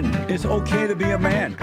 man. It's okay to be a man.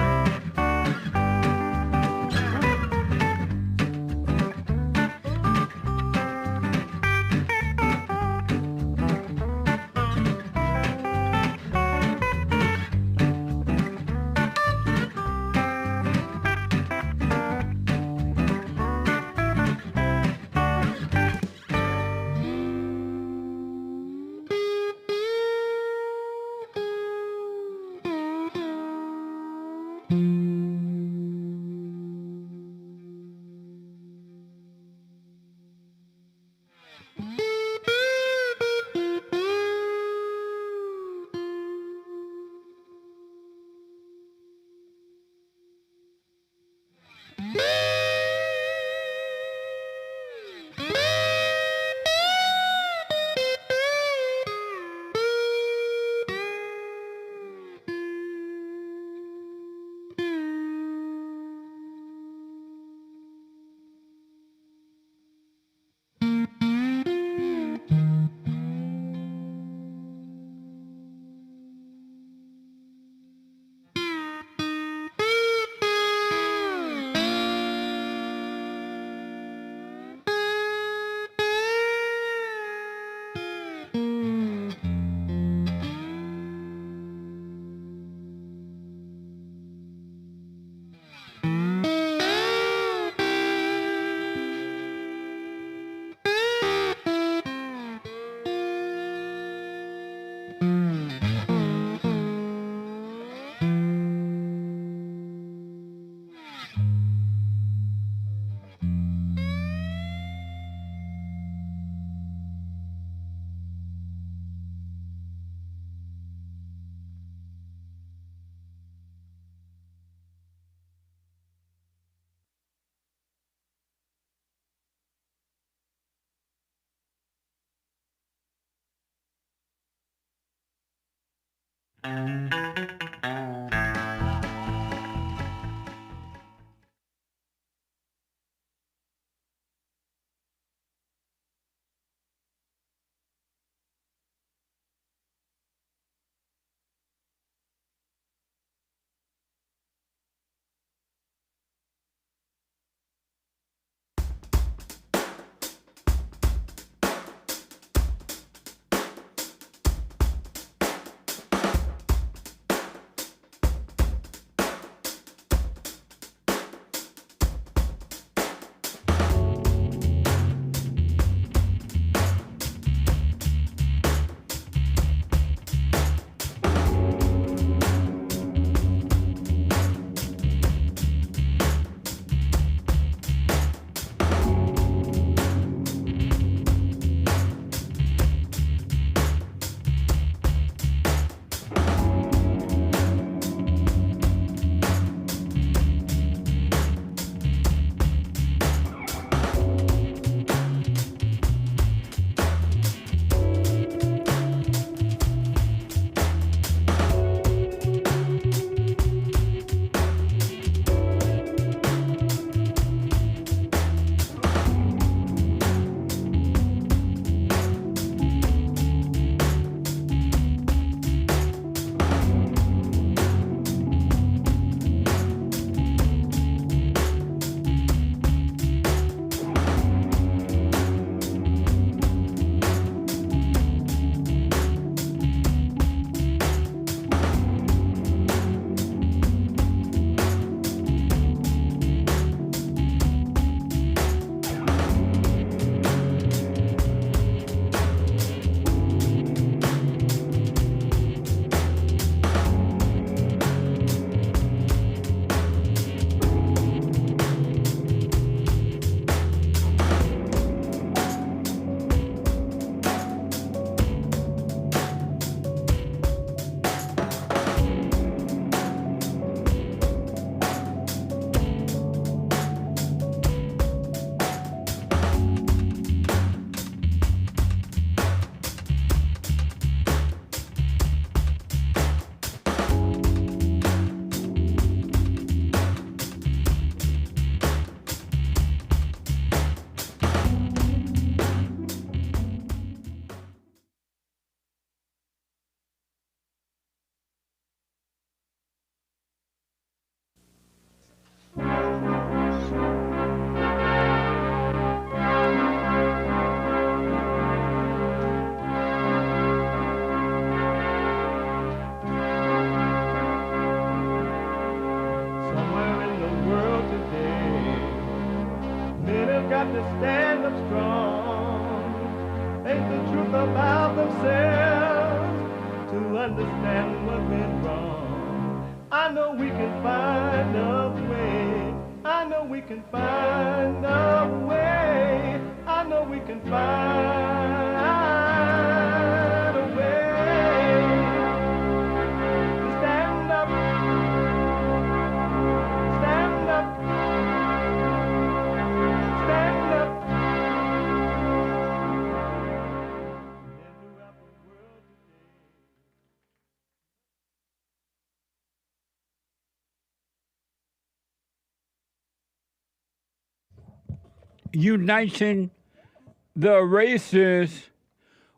to stand up strong, face the truth about themselves, to understand what went wrong. I know we can find a way. I know we can find a way. I know we can find a way to stand up, stand up, stand up. Uniting the races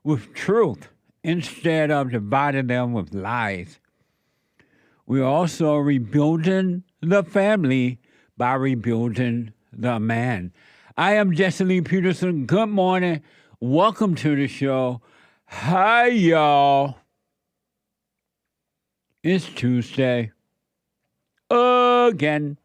with truth instead of dividing them with lies. We're also rebuilding the family by rebuilding the man. I am Jesse Lee Peterson. Good morning. Welcome to the show. Hi, y'all. It's Tuesday. Again.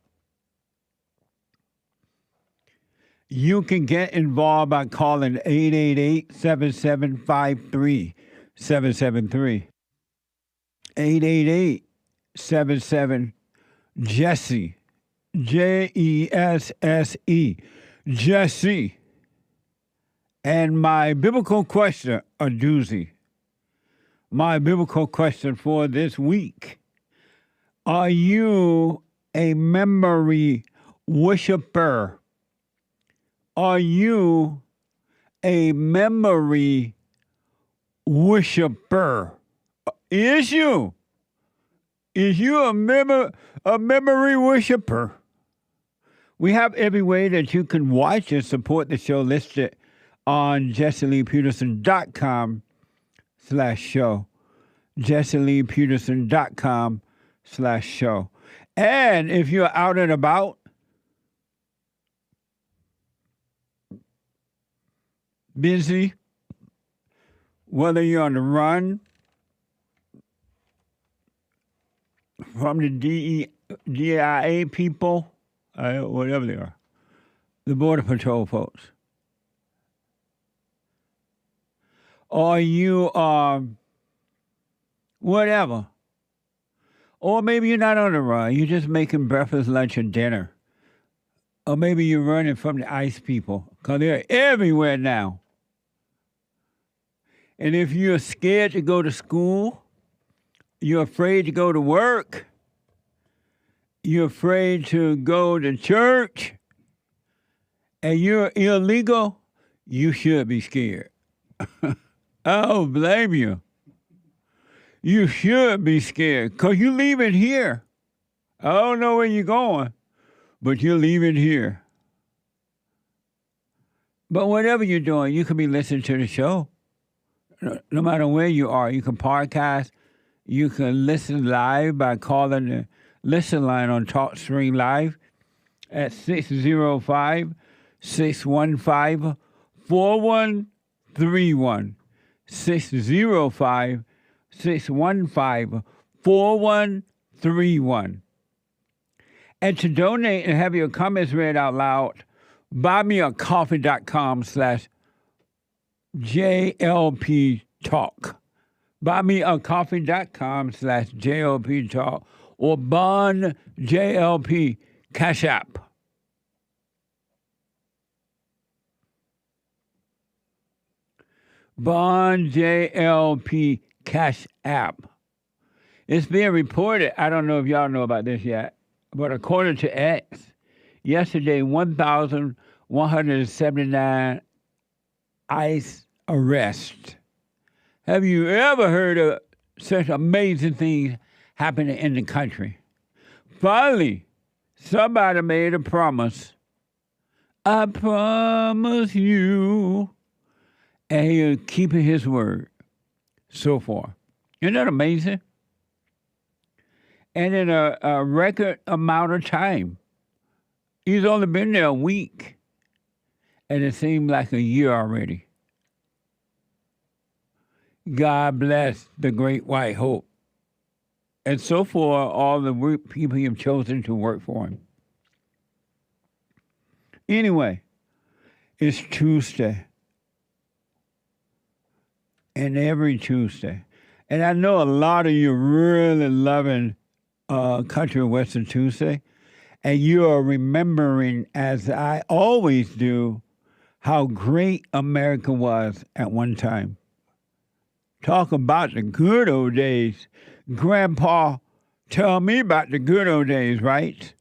You can get involved by calling 888-7753-773. 888-77-JESSE. Jesse. Jesse. And my biblical question, a doozy. My biblical question for this week. Are you a memory worshiper? Are you a memory worshiper? Is you a memory worshiper? We have every way that you can watch and support the show listed on JesseLeePeterson.com/show. JesseLeePeterson.com/show. And if you're out and about, busy, whether you're on the run from the DIA people, whatever they are, the Border Patrol folks, or you whatever, or maybe you're not on the run, you're just making breakfast, lunch, and dinner, or maybe you're running from the ICE people, because they're everywhere now. And if you're scared to go to school, you're afraid to go to work, you're afraid to go to church, and you're illegal, you should be scared. I don't blame you. You should be scared, because you're leaving here. I don't know where you're going, but you're leaving here. But whatever you're doing, you can be listening to the show. No matter where you are, you can podcast, you can listen live by calling the listen line on TalkStream Live at 605-615-4131. 605-615-4131. And to donate and have your comments read out loud, buymeacoffee.com/JLP Talk. Buymeacoffee.com/JLP Talk or Bond JLP Cash App. Bond JLP Cash App. It's being reported, I don't know if y'all know about this yet, but according to X, yesterday 1,179 ICE arrests. Have you ever heard of such amazing things happening in the country? Finally, somebody made a promise. I promise you. And he is keeping his word so far. Isn't that amazing? And in a record amount of time. He's only been there a week. And it seemed like a year already. God bless the great white hope. And so far, all the people he have chosen to work for him. Anyway, is Tuesday. And every Tuesday. And I know a lot of you really loving Country and Western Tuesday. And you are remembering, as I always do, how great America was at one time. Talk about the good old days. Grandpa, tell me about the good old days, right?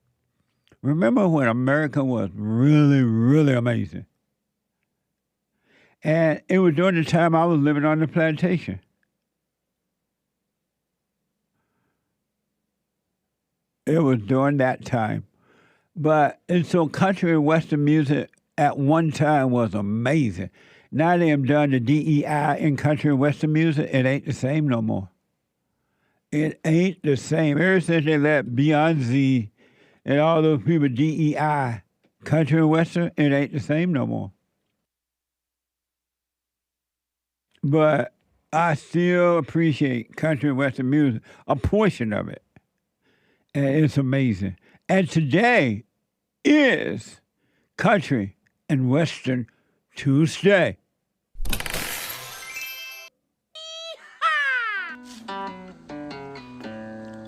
Remember when America was really, really amazing? And it was during the time I was living on the plantation. It was during that time. And so country and Western music at one time was amazing. Now they have done the DEI in country and Western music, it ain't the same no more. It ain't the same. Ever since they let Beyonce and all those people DEI, country and Western, it ain't the same no more. But I still appreciate country and Western music, a portion of it. And it's amazing. And today is Country and Western Tuesday.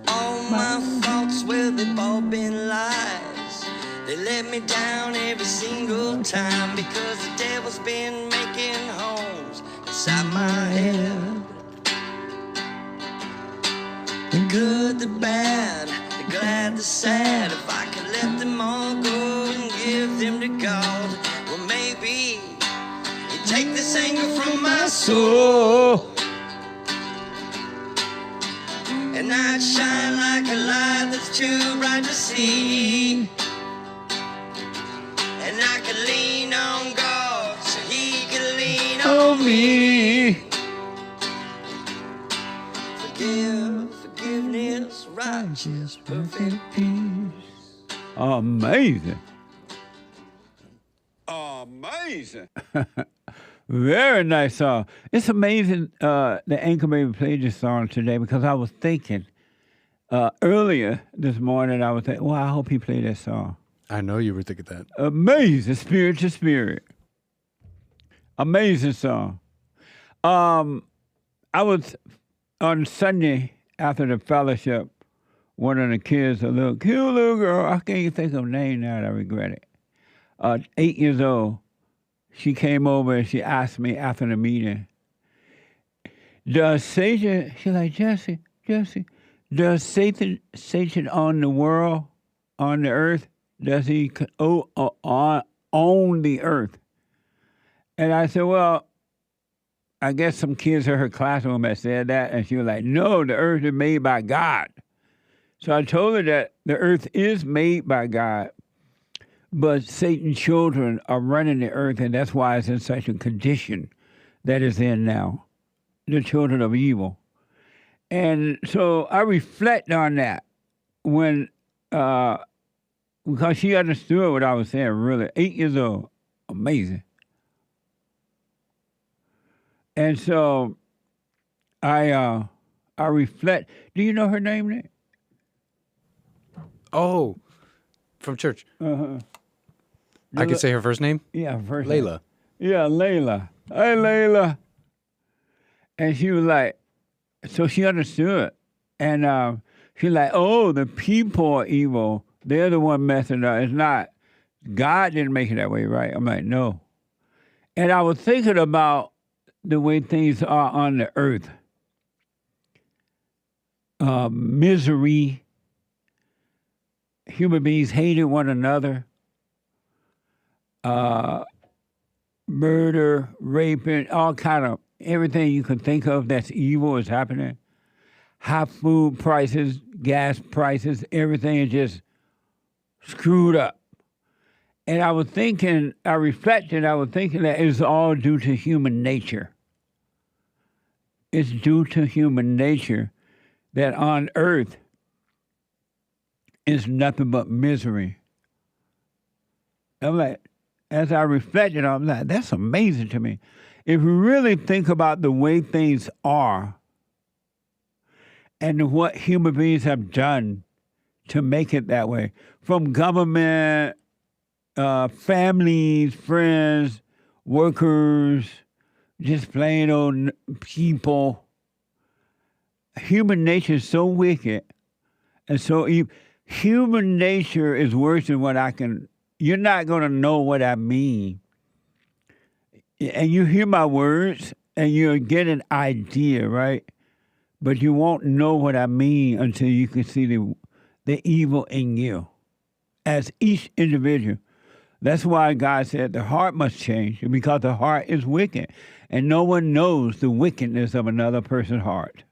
All my faults, well, they've all been lies. They let me down every single time because the devil's been making homes inside my head. The good, the bad, the glad, the sad. If I could let them all go and give them to God, well, maybe he'd take this anger from my soul. And I'd shine like a light that's too bright to see. And I could lean on God so he could lean on me. Forgiveness, righteous, perfect peace. Amazing. Amazing. Very nice song. It's amazing the Anchor Baby played this song today because I was thinking earlier this morning, I was thinking, well, I hope he played that song. I know you were thinking that. Amazing, Spirit to Spirit. Amazing song. I was on Sunday after the fellowship, one of the kids, a little cute little girl, I can't even think of her name now, I regret it. 8 years old. She came over and she asked me after the meeting, does Satan, she's like, Jesse, does Satan own the world, on the earth? Does he own the earth? And I said, well, I guess some kids in her classroom had said that, and she was like, no, the earth is made by God. So I told her that the earth is made by God, but Satan's children are running the earth, and that's why it's in such a condition that it's in now, the children of evil. And so I reflect on that when, because she understood what I was saying, really. 8 years old, amazing. And so I reflect. Do you know her name, Nick? Oh, from church. Uh-huh. I can say her first name? Yeah, first Layla. name. Yeah, Layla. Hey, Layla. And she was like, so she understood. And she's like, oh, the people are evil. They're the one messing up. It's not. God didn't make it that way, right? I'm like, no. And I was thinking about the way things are on the earth. Misery. Human beings hating one another. Murder, raping, all kind of, everything you can think of that's evil is happening. High food prices, gas prices, everything is just screwed up. And I was thinking that it's all due to human nature. It's due to human nature that on earth is nothing but misery. I'm like, as I reflected, I'm like, that's amazing to me. If you really think about the way things are and what human beings have done to make it that way, from government, families, friends, workers, just plain old people. Human nature is so wicked and so evil. Human nature is worse than what I can. You're not going to know what I mean. And you hear my words and you'll get an idea, right? But you won't know what I mean until you can see the evil in you as each individual. That's why God said the heart must change, because the heart is wicked. And no one knows the wickedness of another person's heart.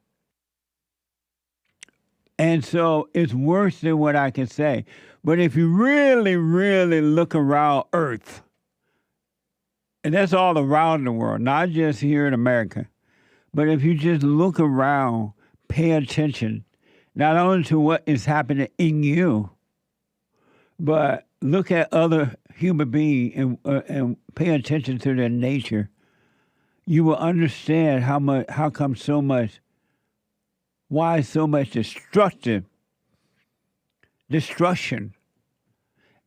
And so it's worse than what I can say. But if you really, really look around Earth, and that's all around the world, not just here in America, but if you just look around, pay attention, not only to what is happening in you, but look at other human beings and pay attention to their nature, you will understand how come so much, why so much destruction.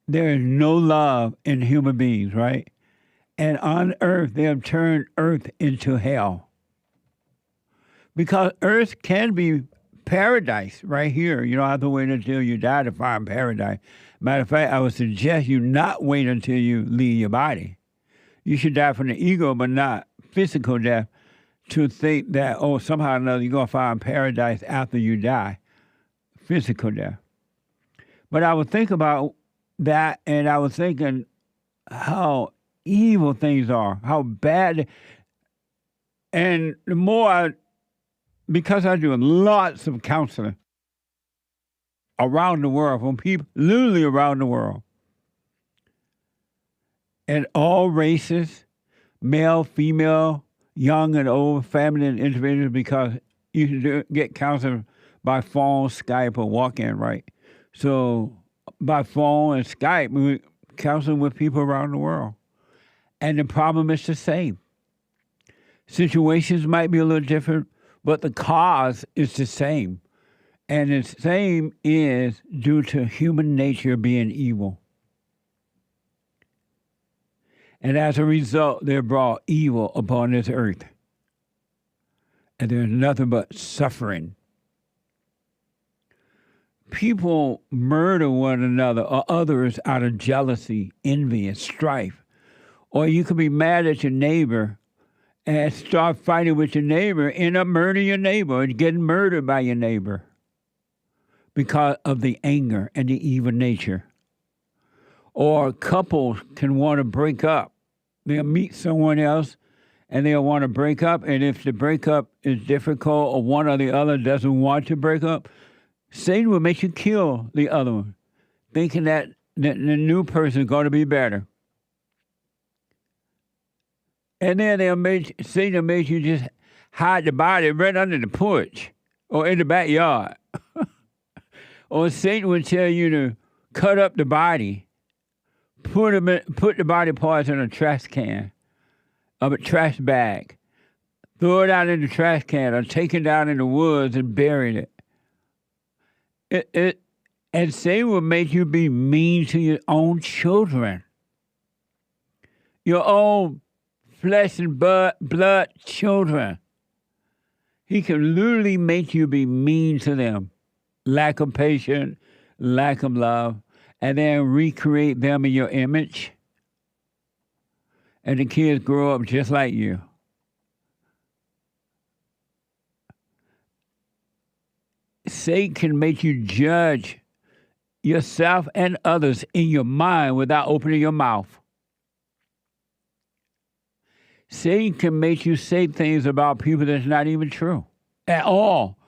There is no love in human beings, right? And on earth, they have turned earth into hell. Because earth can be paradise right here. You don't have to wait until you die to find paradise. Matter of fact, I would suggest you not wait until you leave your body. You should die from the ego, but not physical death, to think that, oh, somehow or another you're going to find paradise after you die. Physical death. But I would think about that, and I was thinking how evil things are, how bad. And the more because I do lots of counseling around the world, from people literally around the world, and all races, male, female, young and old, family and individuals, because you can get counseling by phone, Skype, or walk-in, right? So by phone and Skype, we counseling with people around the world. And the problem is the same. Situations might be a little different, but the cause is the same. And the same is due to human nature being evil. And as a result, they brought evil upon this earth. And there's nothing but suffering. People murder one another or others out of jealousy, envy, and strife. Or you could be mad at your neighbor and start fighting with your neighbor, end up murdering your neighbor and getting murdered by your neighbor because of the anger and the evil nature. Or couples can want to break up. They'll meet someone else and they'll want to break up. And if the breakup is difficult or one or the other doesn't want to break up, Satan will make you kill the other one, thinking that the new person is going to be better. And then Satan will make you just hide the body right under the porch or in the backyard. Or Satan will tell you to cut up the body, put the body parts in a trash can, of a trash bag, throw it out in the trash can, or take it down in the woods and bury it. And Satan will make you be mean to your own children, your own flesh and blood children. He can literally make you be mean to them. Lack of patience, lack of love, and then recreate them in your image. And the kids grow up just like you. Satan can make you judge yourself and others in your mind without opening your mouth. Satan can make you say things about people that's not even true at all.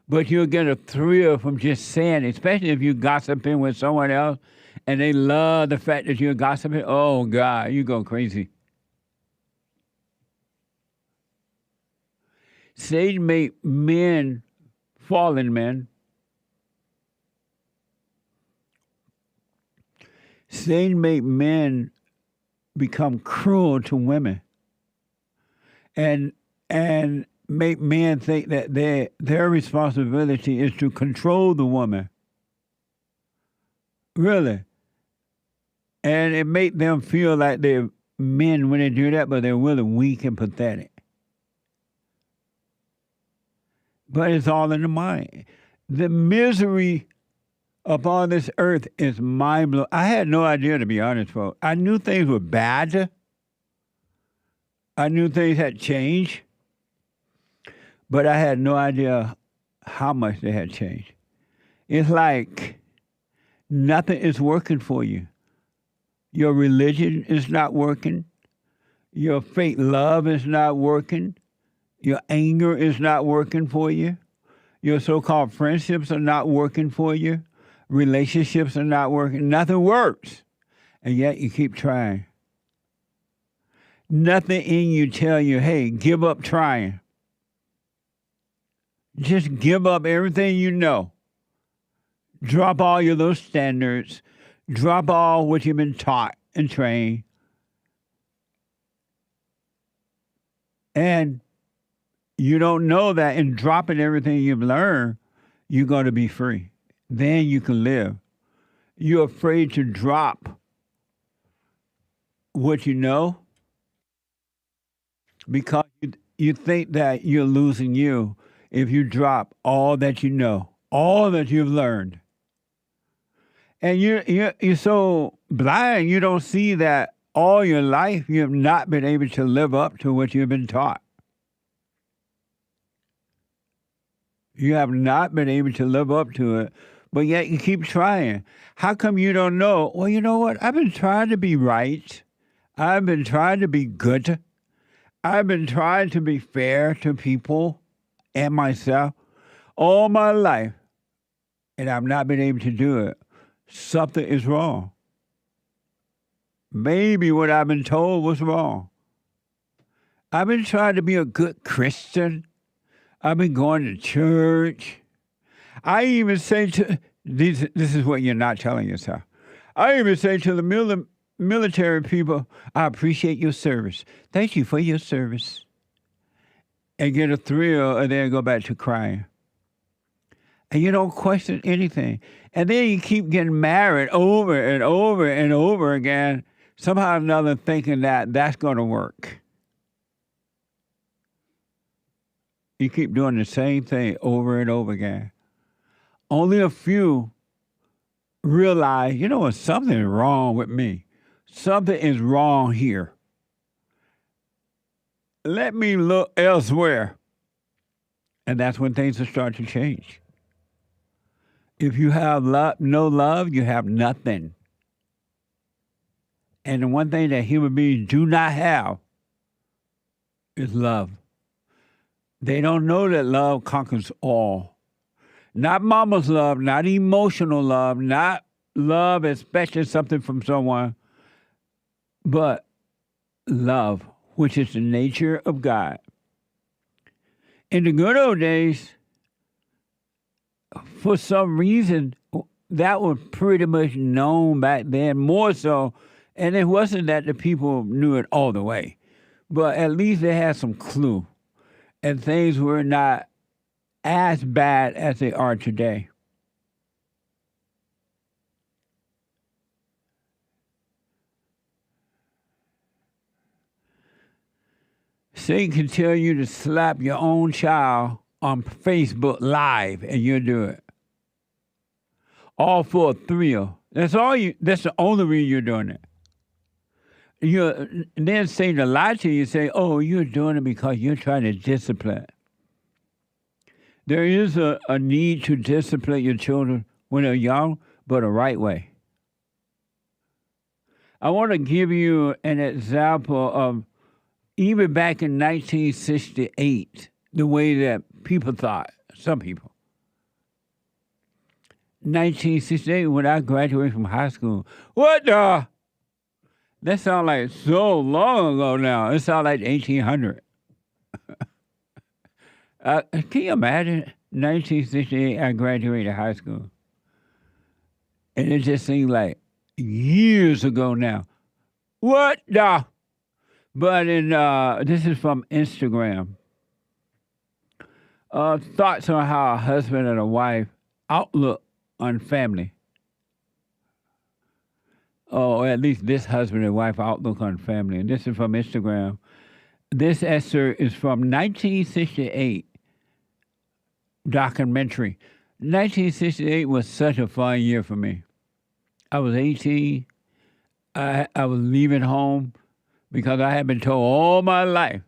But you'll get a thrill from just saying it, especially if you're gossiping with someone else and they love the fact that you're gossiping. Oh, God, you go crazy. Satan made men, fallen men, Satan made men become cruel to women and make men think that their responsibility is to control the woman. Really. And it made them feel like they're men when they do that, but they're really weak and pathetic. But it's all in the mind. The misery upon this earth is mind-blowing. I had no idea, to be honest, folks. I knew things were bad. I knew things had changed. But I had no idea how much they had changed. It's like nothing is working for you. Your religion is not working. Your fake love is not working. Your anger is not working for you. Your so-called friendships are not working for you. Relationships are not working. Nothing works. And yet you keep trying. Nothing in you tell you, hey, give up trying. Just give up everything you know. Drop all your little standards. Drop all what you've been taught and trained. And you don't know that in dropping everything you've learned, you're going to be free. Then you can live. You're afraid to drop what you know because you think that you're losing you if you drop all that you know, all that you've learned. And you're so blind, you don't see that all your life you have not been able to live up to what you've been taught. You have not been able to live up to it, but yet you keep trying. How come you don't know? Well, you know what? I've been trying to be right. I've been trying to be good. I've been trying to be fair to people and myself all my life, and I've not been able to do it. Something is wrong. Maybe what I've been told was wrong. I've been trying to be a good Christian. I've been going to church. I even say to, this is what you're not telling yourself. I even say to the military people, I appreciate your service. Thank you for your service. And get a thrill and then go back to crying. And you don't question anything. And then you keep getting married over and over and over again, somehow or another thinking that that's going to work. You keep doing the same thing over and over again. Only a few realize, you know what, something is wrong with me. Something is wrong here. Let me look elsewhere. And that's when things will start to change. If you have no love, you have nothing. And the one thing that human beings do not have is love. They don't know that love conquers all. Not mama's love, not emotional love, not love expecting something from someone, but love, which is the nature of God. In the good old days, for some reason, that was pretty much known back then, more so, and it wasn't that the people knew it all the way, but at least they had some clue. And things were not as bad as they are today. Satan can tell you to slap your own child on Facebook Live, and you'll do it. All for a thrill. That's the only reason you're doing it. Then Satan will lie to you and say, oh, you're doing it because you're trying to discipline. There is a need to discipline your children when they're young, but a right way. I want to give you an example of even back in 1968, the way that people thought, some people. 1968, when I graduated from high school, what the? That sounds like so long ago now. It sounds like 1800. Can you imagine? 1968, I graduated high school. And it just seems like years ago now. What the? But this is from Instagram. Thoughts on how a husband and a wife outlook on family. or at least this husband and wife outlook on family. And this is from Instagram. This excerpt is from 1968 documentary. 1968 was such a fun year for me. I was 18. I was leaving home because I had been told all my life,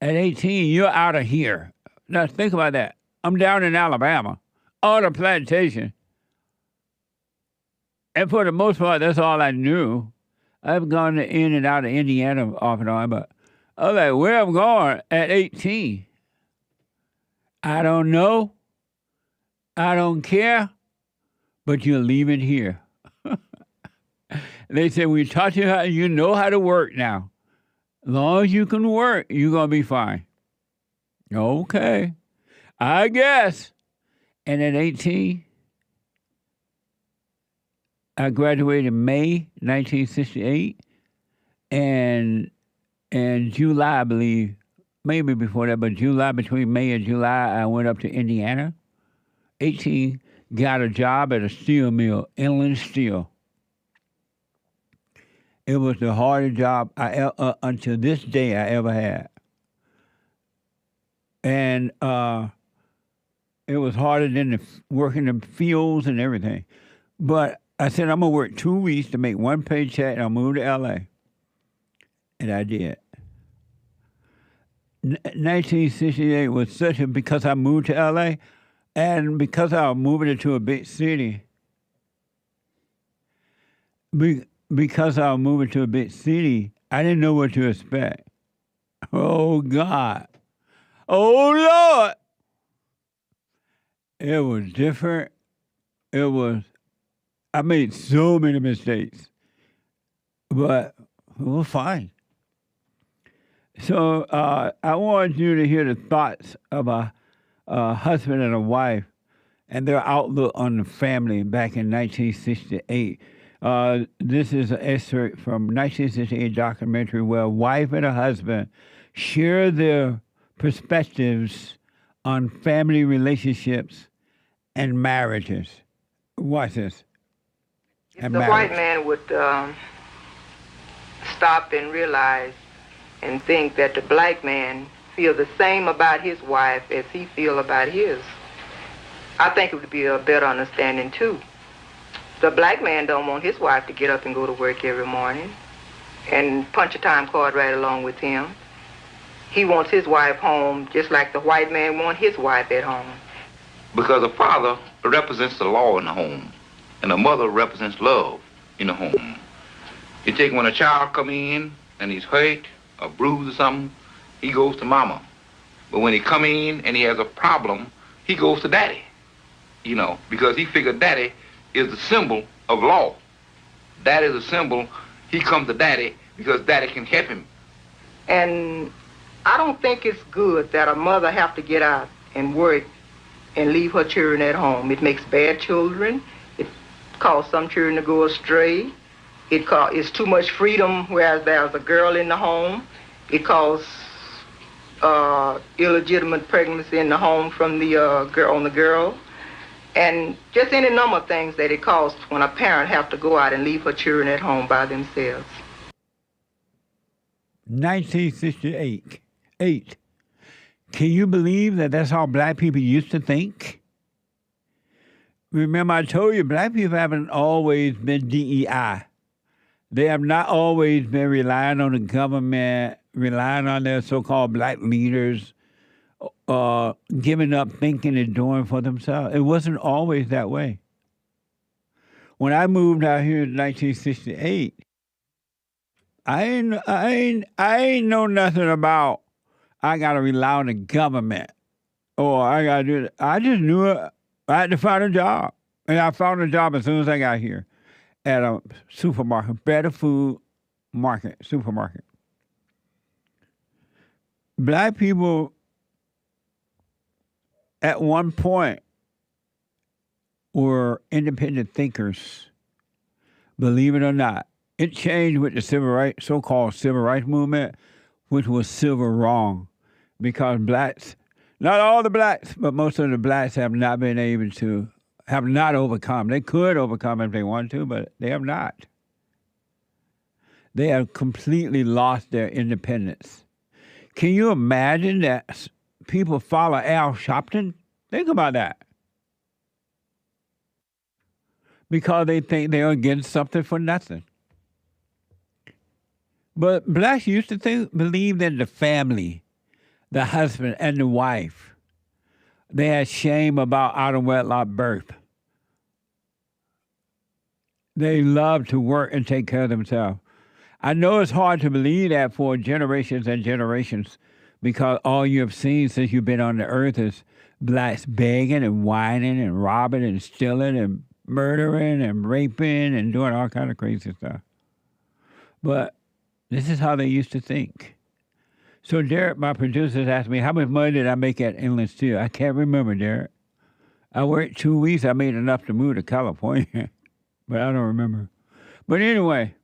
at 18, you're out of here. Now think about that. I'm down in Alabama on a plantation. And for the most part, that's all I knew. I've gone in and out of Indiana off and on, but I was like, where I'm going at 18? I don't know. I don't care, but you're leaving here. They said, we taught you how, you know how to work now. As long as you can work, you're going to be fine. Okay, I guess. And at 18, I graduated in May 1968, and in July, I believe, maybe before that, but July, between May and July, I went up to Indiana. 18, got a job at a steel mill, Inland Steel. It was the hardest job until this day I ever had. And it was harder than working in fields and everything. But I said, I'm going to work 2 weeks to make one paycheck and I'll move to L.A. And I did. 1968 was such a, because I moved to L.A., and because I was moving into a big city, because I was moving to a big city, I didn't know what to expect. Oh, God. Oh, Lord. It was different. I made so many mistakes, but it was fine. So I want you to hear the thoughts of a husband and a wife and their outlook on the family back in 1968. This is an excerpt from 1968 documentary where a wife and a husband share their perspectives on family relationships and marriages. Watch this. If the white man would stop and realize and think that the black man feels the same about his wife as he feels about his, I think it would be a better understanding too. The black man don't want his wife to get up and go to work every morning and punch a time card right along with him. He wants his wife home just like the white man wants his wife at home. Because a father represents the law in the home, and a mother represents love in the home. You take when a child come in and he's hurt or bruised or something, he goes to mama. But when he come in and he has a problem, he goes to daddy, you know, because he figured daddy is the symbol of law. Daddy is a symbol. He comes to daddy because daddy can help him. And I don't think it's good that a mother have to get out and work and leave her children at home. It makes bad children. It causes some children to go astray. It's too much freedom, whereas there's a girl in the home. It causes illegitimate pregnancy in the home from the girl on the girl. And just any number of things that it causes when a parent have to go out and leave her children at home by themselves. 1968. Can you believe that that's how black people used to think? Remember, I told you, black people haven't always been DEI. They have not always been relying on the government, relying on their so-called black leaders, giving up thinking and doing for themselves. It wasn't always that way. When I moved out here in 1968, I ain't know nothing about I got to rely on the government or I got to do it. I just knew I had to find a job. And I found a job as soon as I got here at a supermarket, better food market, supermarket. Black people at one point were independent thinkers, believe it or not. It changed with the so-called civil rights movement, which was civil wrong, because blacks, not all the blacks, but most of the blacks have not been able to, have not overcome. They could overcome if they wanted to, but they have not. They have completely lost their independence. Can you imagine that people follow Al Sharpton? Think about that. Because they think they're getting something for nothing. But blacks used to believe that the family, the husband and the wife, they had shame about out of wedlock birth. They love to work and take care of themselves. I know it's hard to believe that for generations and generations, because all you have seen since you've been on the earth is blacks begging and whining and robbing and stealing and murdering and raping and doing all kind of crazy stuff. But this is how they used to think. So Derek, my producers, asked me, how much money did I make at Inland Steel? I can't remember, Derek. I worked 2 weeks. I made enough to move to California, but I don't remember. But anyway,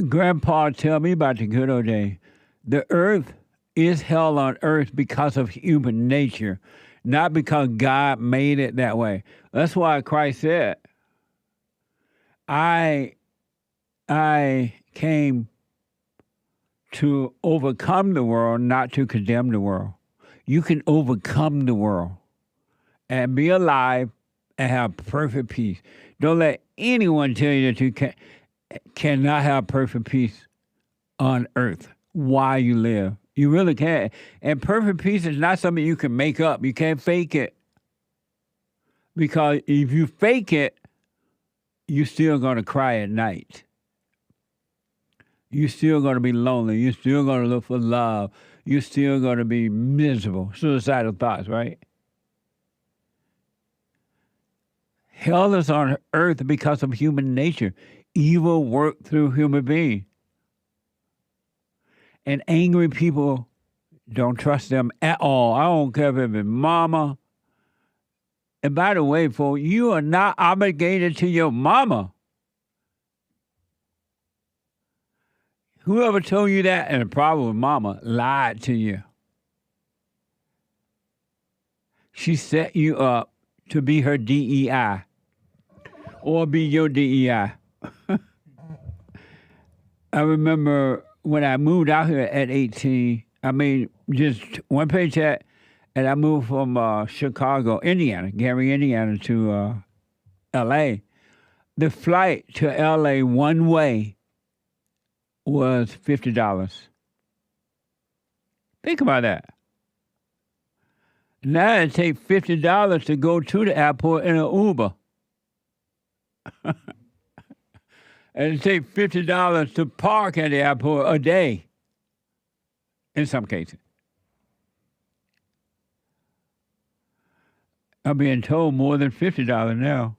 Grandpa tell me about the good old days. The earth is hell on earth because of human nature, not because God made it that way. That's why Christ said, I came to overcome the world, not to condemn the world. You can overcome the world and be alive and have perfect peace. Don't let anyone tell you that you cannot have perfect peace on earth while you live. You really can't. And perfect peace is not something you can make up. You can't fake it. Because if you fake it, you're still going to cry at night. You're still going to be lonely. You're still going to look for love. You're still going to be miserable. Suicidal thoughts, right? Hell is on earth because of human nature. Evil worked through human beings. And angry people, don't trust them at all. I don't care if it's mama. And by the way, folks, you are not obligated to your mama. Whoever told you that and the problem with mama lied to you. She set you up to be her DEI or be your DEI. I remember when I moved out here at 18, I made just one paycheck, and I moved from Chicago, Indiana, Gary, Indiana, to L.A. The flight to L.A. one way was $50. Think about that. Now it takes $50 to go to the airport in an Uber. And it takes $50 to park at the airport a day, in some cases. I'm being told more than $50 now,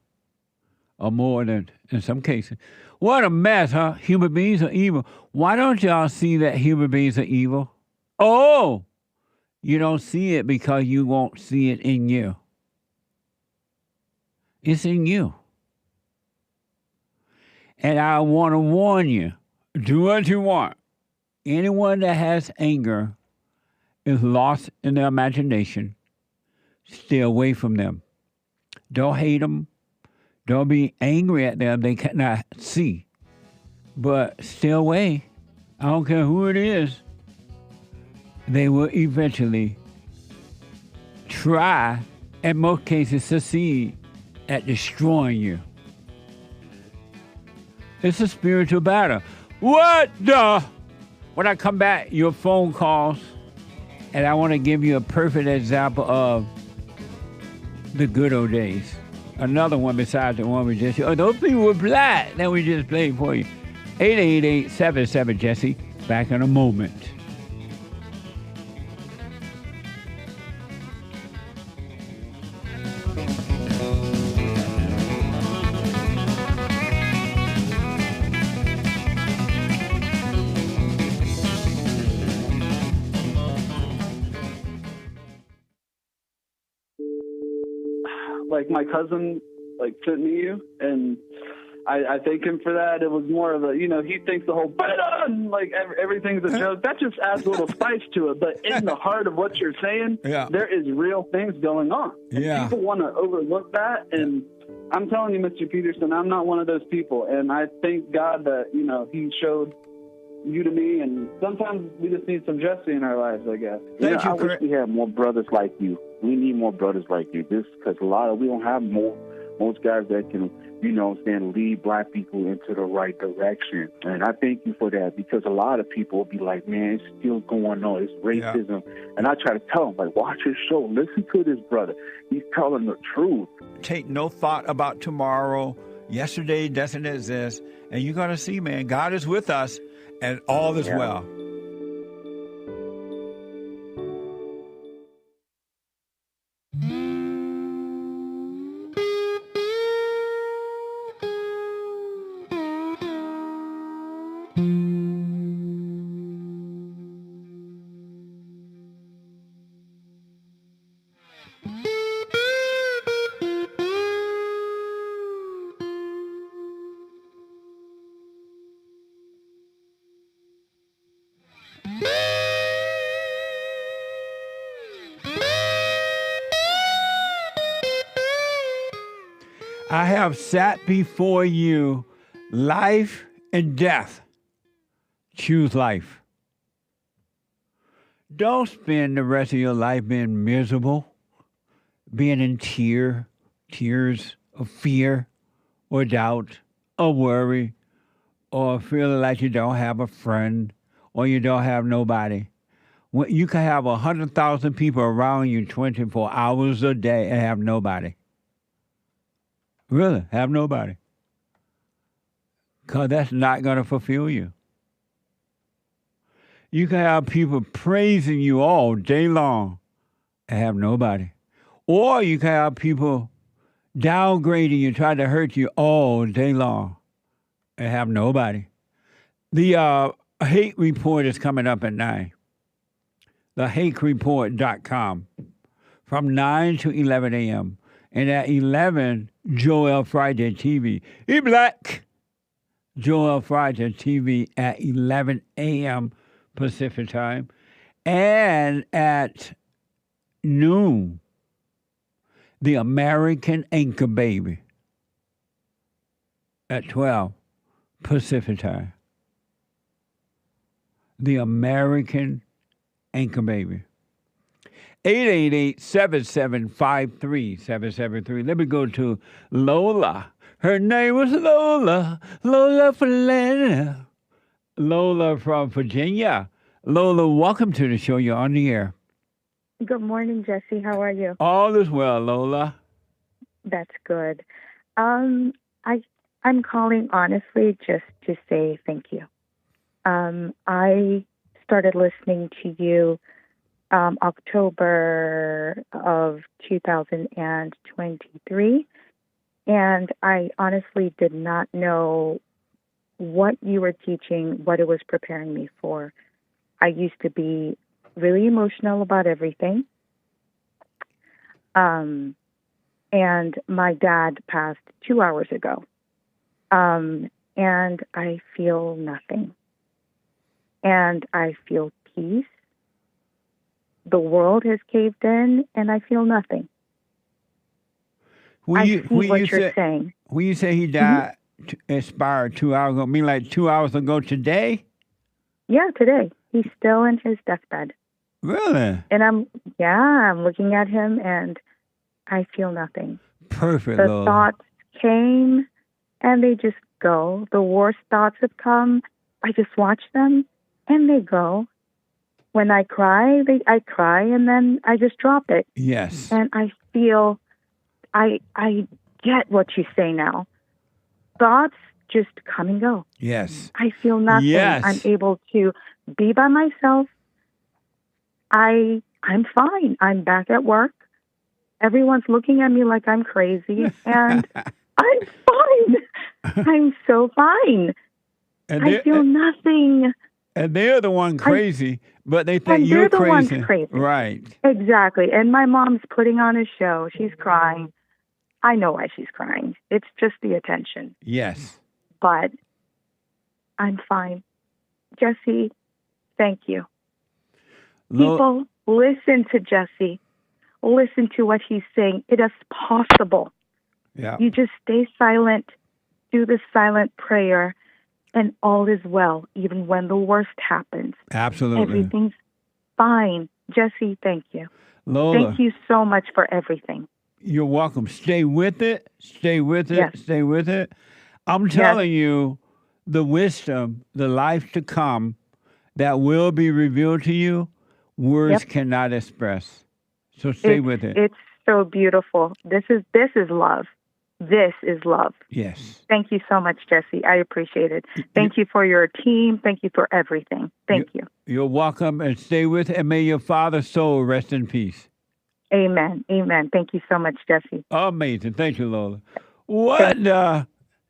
or more than, in some cases. What a mess, huh? Human beings are evil. Why don't y'all see that human beings are evil? Oh, you don't see it because you won't see it in you. It's in you. And I want to warn you, do what you want. Anyone that has anger is lost in their imagination. Stay away from them. Don't hate them. Don't be angry at them. They cannot see. But stay away. I don't care who it is. They will eventually try, in most cases, succeed at destroying you. It's a spiritual battle. What the? When I come back, your phone calls, and I want to give you a perfect example of the good old days. Another one besides the one we just... Oh, those people were black that we just played for you. 888-77-JESSE. Back in a moment. Like my cousin sent me you, and I thank him for that. It was more of a, he thinks the whole BRENDA, like everything's a joke. That just adds a little spice to it. But in the heart of what you're saying, there is real things going on. And people want to overlook that. And I'm telling you, Mr. Peterson, I'm not one of those people. And I thank God that, he showed you to me. And sometimes we just need some Jesse in our lives, I guess. I wish we had more brothers like you. We need more brothers like you. This because we don't have most guys that can, lead black people into the right direction. And I thank you for that, because a lot of people will be like, man, it's still going on. It's racism. And I try to tell them, like, watch his show. Listen to this brother. He's telling the truth. Take no thought about tomorrow. Yesterday doesn't exist. And you're going to see, man, God is with us and all is well. I have sat before you, life and death. Choose life. Don't spend the rest of your life being miserable, being in tears of fear or doubt or worry or feeling like you don't have a friend or you don't have nobody. You can have 100,000 people around you 24 hours a day and have nobody. Really, have nobody. Because that's not going to fulfill you. You can have people praising you all day long and have nobody. Or you can have people downgrading you, trying to hurt you all day long and have nobody. The hate report is coming up at 9. TheHateReport.com from 9 to 11 a.m. And at 11, Joel Friday TV. He black. Joel Friday TV at 11 a.m. Pacific time. And at noon, The American Anchor Baby at 12 Pacific time. The American Anchor Baby. 888-7753-773. Let me go to Lola. Her name was Lola. Lola Falana. Lola from Virginia. Lola, welcome to the show. You're on the air. Good morning, Jesse. How are you? All is well, Lola. That's good. I'm calling honestly just to say thank you. I started listening to you October of 2023, and I honestly did not know what you were teaching, what it was preparing me for. I used to be really emotional about everything, and my dad passed 2 hours ago, and I feel nothing, and I feel peace. The world has caved in, and I feel nothing. I see what you're saying. When you say he died, expired 2 hours ago, mean like 2 hours ago today? Yeah, today. He's still in his deathbed. Really? And I'm looking at him, and I feel nothing. Perfect, The Lola. thoughts came, and they just go. The worst thoughts have come. I just watch them, and they go. When I cry, I cry, and then I just drop it. Yes. And I feel, I get what you say now. Thoughts just come and go. Yes. I feel nothing. Yes. I'm able to be by myself. I'm fine. I'm back at work. Everyone's looking at me like I'm crazy, and I'm fine. I'm so fine. I feel nothing. And they're the one crazy, but they think and you're they're the crazy. ones crazy. Right. Exactly. And my mom's putting on a show. She's crying. I know why she's crying. It's just the attention. Yes. But I'm fine. Jesse, thank you. People, listen to Jesse. Listen to what he's saying. It is possible. Yeah. You just stay silent, do the silent prayer, and all is well, even when the worst happens. Absolutely. Everything's fine. Jesse, thank you. Lola, thank you so much for everything. You're welcome. Stay with it. Stay with it. Yes. Stay with it. I'm telling you, the wisdom, the life to come that will be revealed to you, words cannot express. So stay with it. It's so beautiful. This is love. This is love. Yes. Thank you so much, Jesse. I appreciate it. Thank you for your team. Thank you for everything. Thank you. You're welcome, and stay with it, and may your father's soul rest in peace. Amen. Amen. Thank you so much, Jesse. Amazing. Thank you, Lola. What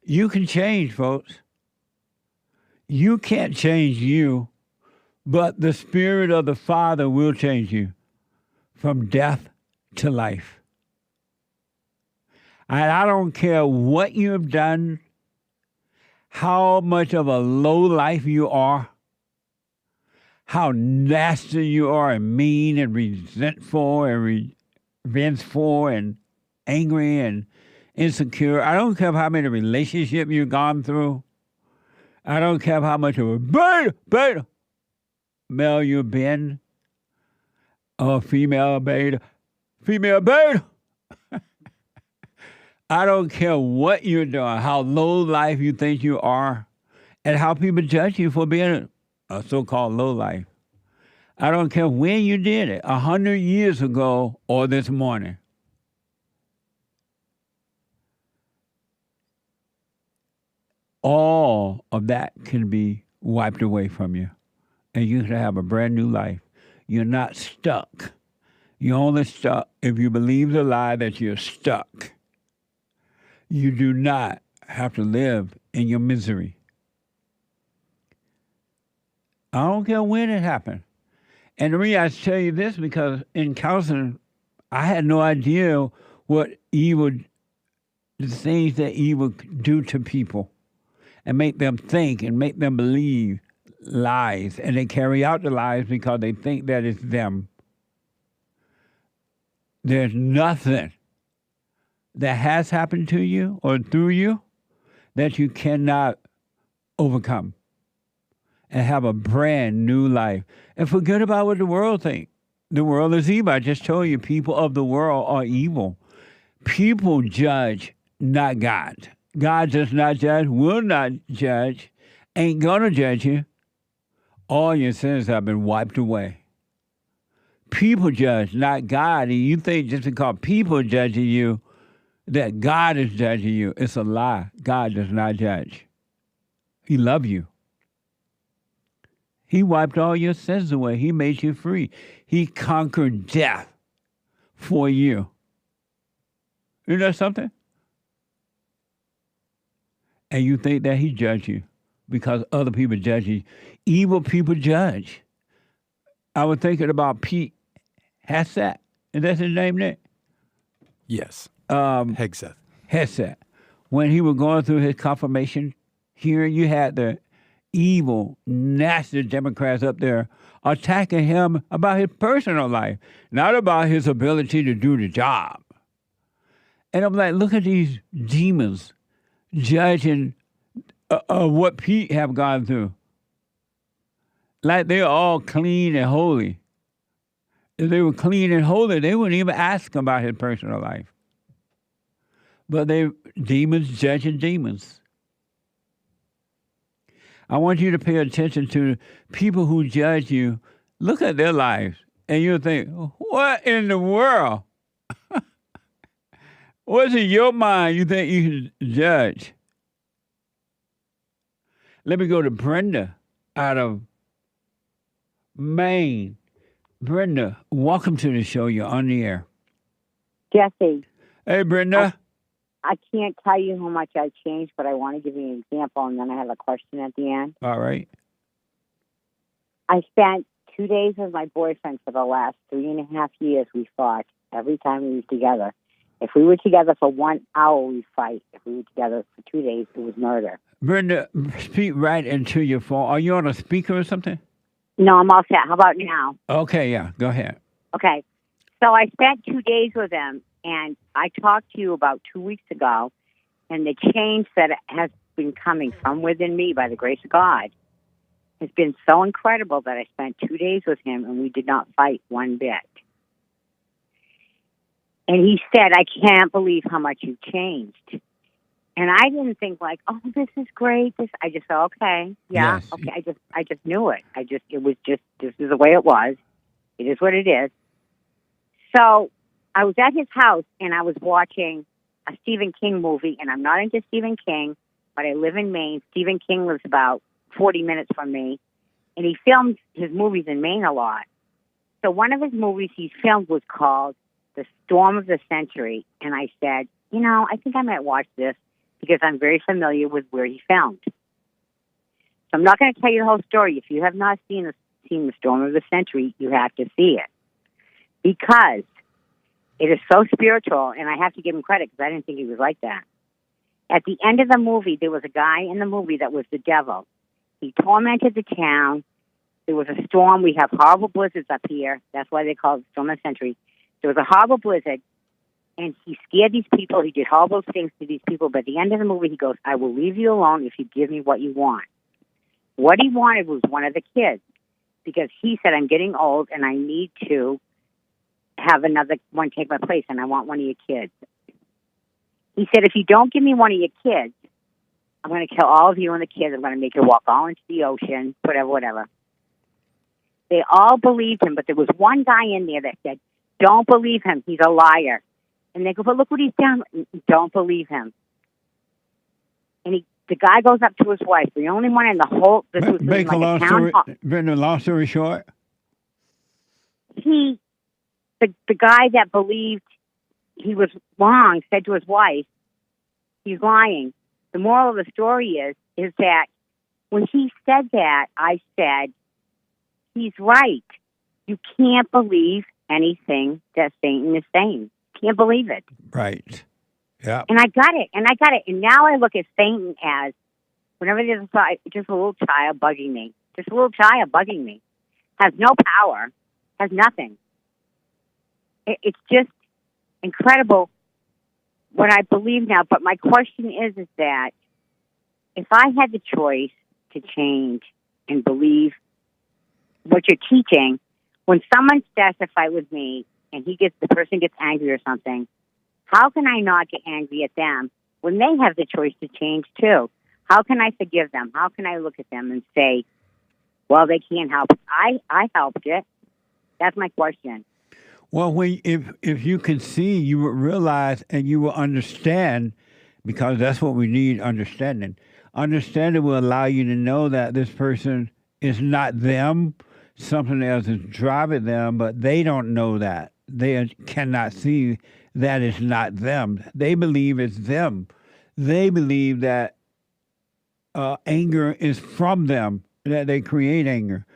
you can change, folks. You can't change you, but the Spirit of the Father will change you from death to life. And I don't care what you have done, how much of a low life you are, how nasty you are and mean and resentful and revengeful and angry and insecure. I don't care how many relationships you've gone through. I don't care how much of a beta male you've been or female beta. I don't care what you're doing, how low life you think you are, and how people judge you for being a so-called low life. I don't care when you did it, 100 years ago or this morning. All of that can be wiped away from you, and you can have a brand new life. You're not stuck. You're only stuck if you believe the lie that you're stuck. You do not have to live in your misery. I don't care when it happened. And the reason I tell you this, because in counseling, I had no idea what evil, the things that evil do to people and make them think and make them believe lies. And they carry out the lies because they think that it's them. There's nothing that has happened to you or through you that you cannot overcome and have a brand new life. And forget about what the world thinks. The world is evil. I just told you, people of the world are evil. People judge, not God. God does not judge, will not judge, ain't gonna judge you. All your sins have been wiped away. People judge, not God. And you think just because people judging you, that God is judging you. It's a lie. God does not judge. He loves you. He wiped all your sins away. He made you free. He conquered death for you. Isn't that something? And you think that he judged you because other people judge you. Evil people judge. I was thinking about Pete Hegseth. Is that his name, Nick? Yes. Hegseth. Hegseth. When he was going through his confirmation hearing, you had the evil, nasty Democrats up there attacking him about his personal life, not about his ability to do the job. And I'm like, look at these demons judging what Pete have gone through. Like they're all clean and holy. If they were clean and holy, they wouldn't even ask him about his personal life. But demons judging demons. I want you to pay attention to people who judge you. Look at their lives, and you'll think, what in the world? What's in your mind you think you can judge? Let me go to Brenda out of Maine. Brenda, welcome to the show. You're on the air. Jesse. Hey, Brenda. I can't tell you how much I've changed, but I want to give you an example, and then I have a question at the end. All right. I spent 2 days with my boyfriend for the last 3.5 years. We fought every time we were together. If we were together for 1 hour, we fight. If we were together for 2 days, it was murder. Brenda, speak right into your phone. Are you on a speaker or something? No, I'm all set. How about now? Okay, yeah, go ahead. Okay. So I spent 2 days with him, and I talked to you about 2 weeks ago, and the change that has been coming from within me by the grace of God has been so incredible that I spent 2 days with him, and we did not fight one bit. And he said, I can't believe how much you've changed. And I didn't think like, oh, this is great. I just thought, okay, yeah, Yes. okay. I just knew it. It was just, this is the way it was. It is what it is. So I was at his house and I was watching a Stephen King movie, and I'm not into Stephen King, but I live in Maine. Stephen King lives about 40 minutes from me, and he films his movies in Maine a lot. So one of his movies he filmed was called The Storm of the Century, and I said, I think I might watch this because I'm very familiar with where he filmed. So I'm not going to tell you the whole story. If you have not seen The Storm of the Century, you have to see it because it is so spiritual, and I have to give him credit because I didn't think he was like that. At the end of the movie, there was a guy in the movie that was the devil. He tormented the town. There was a storm. We have horrible blizzards up here. That's why they call it the Storm of the Century. There was a horrible blizzard, and he scared these people. He did horrible things to these people. But at the end of the movie, he goes, I will leave you alone if you give me what you want. What he wanted was one of the kids because he said, I'm getting old, and I need to have another one take my place, and I want one of your kids. He said, if you don't give me one of your kids, I'm going to kill all of you and the kids. I'm going to make you walk all into the ocean, whatever. They all believed him, but there was one guy in there that said, don't believe him. He's a liar. And they go, but look what he's done. Don't believe him. And the guy goes up to his wife, the only one in the whole... This was Make like a long story, Brenda, long story short. The guy that believed he was wrong said to his wife, he's lying. The moral of the story is that when he said that, I said, he's right. You can't believe anything that Satan is saying. Can't believe it. Right. Yeah. And I got it. And now I look at Satan as, whenever there's just a little child bugging me. Has no power. Has nothing. It's just incredible what I believe now. But my question is that if I had the choice to change and believe what you're teaching, when someone starts to fight with me and the person gets angry or something, how can I not get angry at them when they have the choice to change too? How can I forgive them? How can I look at them and say, well, they can't help it. I helped it. That's my question. Well, if you can see, you will realize and you will understand, because that's what we need, understanding. Understanding will allow you to know that this person is not them. Something else is driving them, but they don't know that. They cannot see that it's not them. They believe it's them. They believe that anger is from them, that they create anger.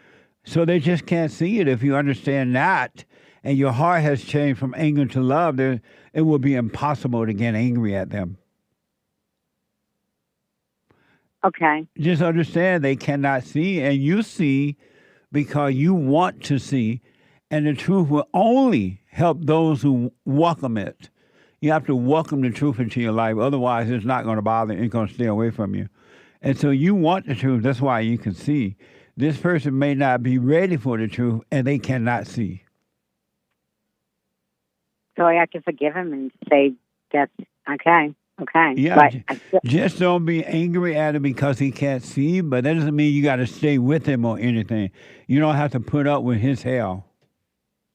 So they just can't see it. If you understand that, and your heart has changed from anger to love, it will be impossible to get angry at them. Okay. Just understand they cannot see, and you see because you want to see, and the truth will only help those who welcome it. You have to welcome the truth into your life. Otherwise, it's not going to bother you. It's going to stay away from you. And so you want the truth. That's why you can see. This person may not be ready for the truth, and they cannot see. So I have to forgive him and say, that's okay. Yeah, just don't be angry at him because he can't see, but that doesn't mean you got to stay with him or anything. You don't have to put up with his hell.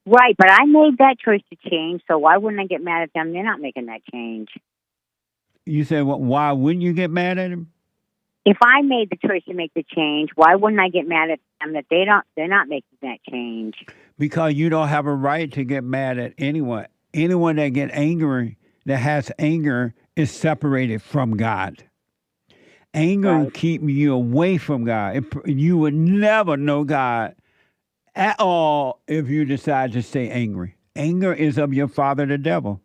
Right, but I made that choice to change, so why wouldn't I get mad at them? They're not making that change. You said, well, why wouldn't you get mad at him? If I made the choice to make the change, why wouldn't I get mad at them that they're not making that change? Because you don't have a right to get mad at anyone. Anyone that get angry, that has anger, is separated from God. Anger will keep you away from God. You would never know God at all if you decide to stay angry. Anger is of your father, the devil.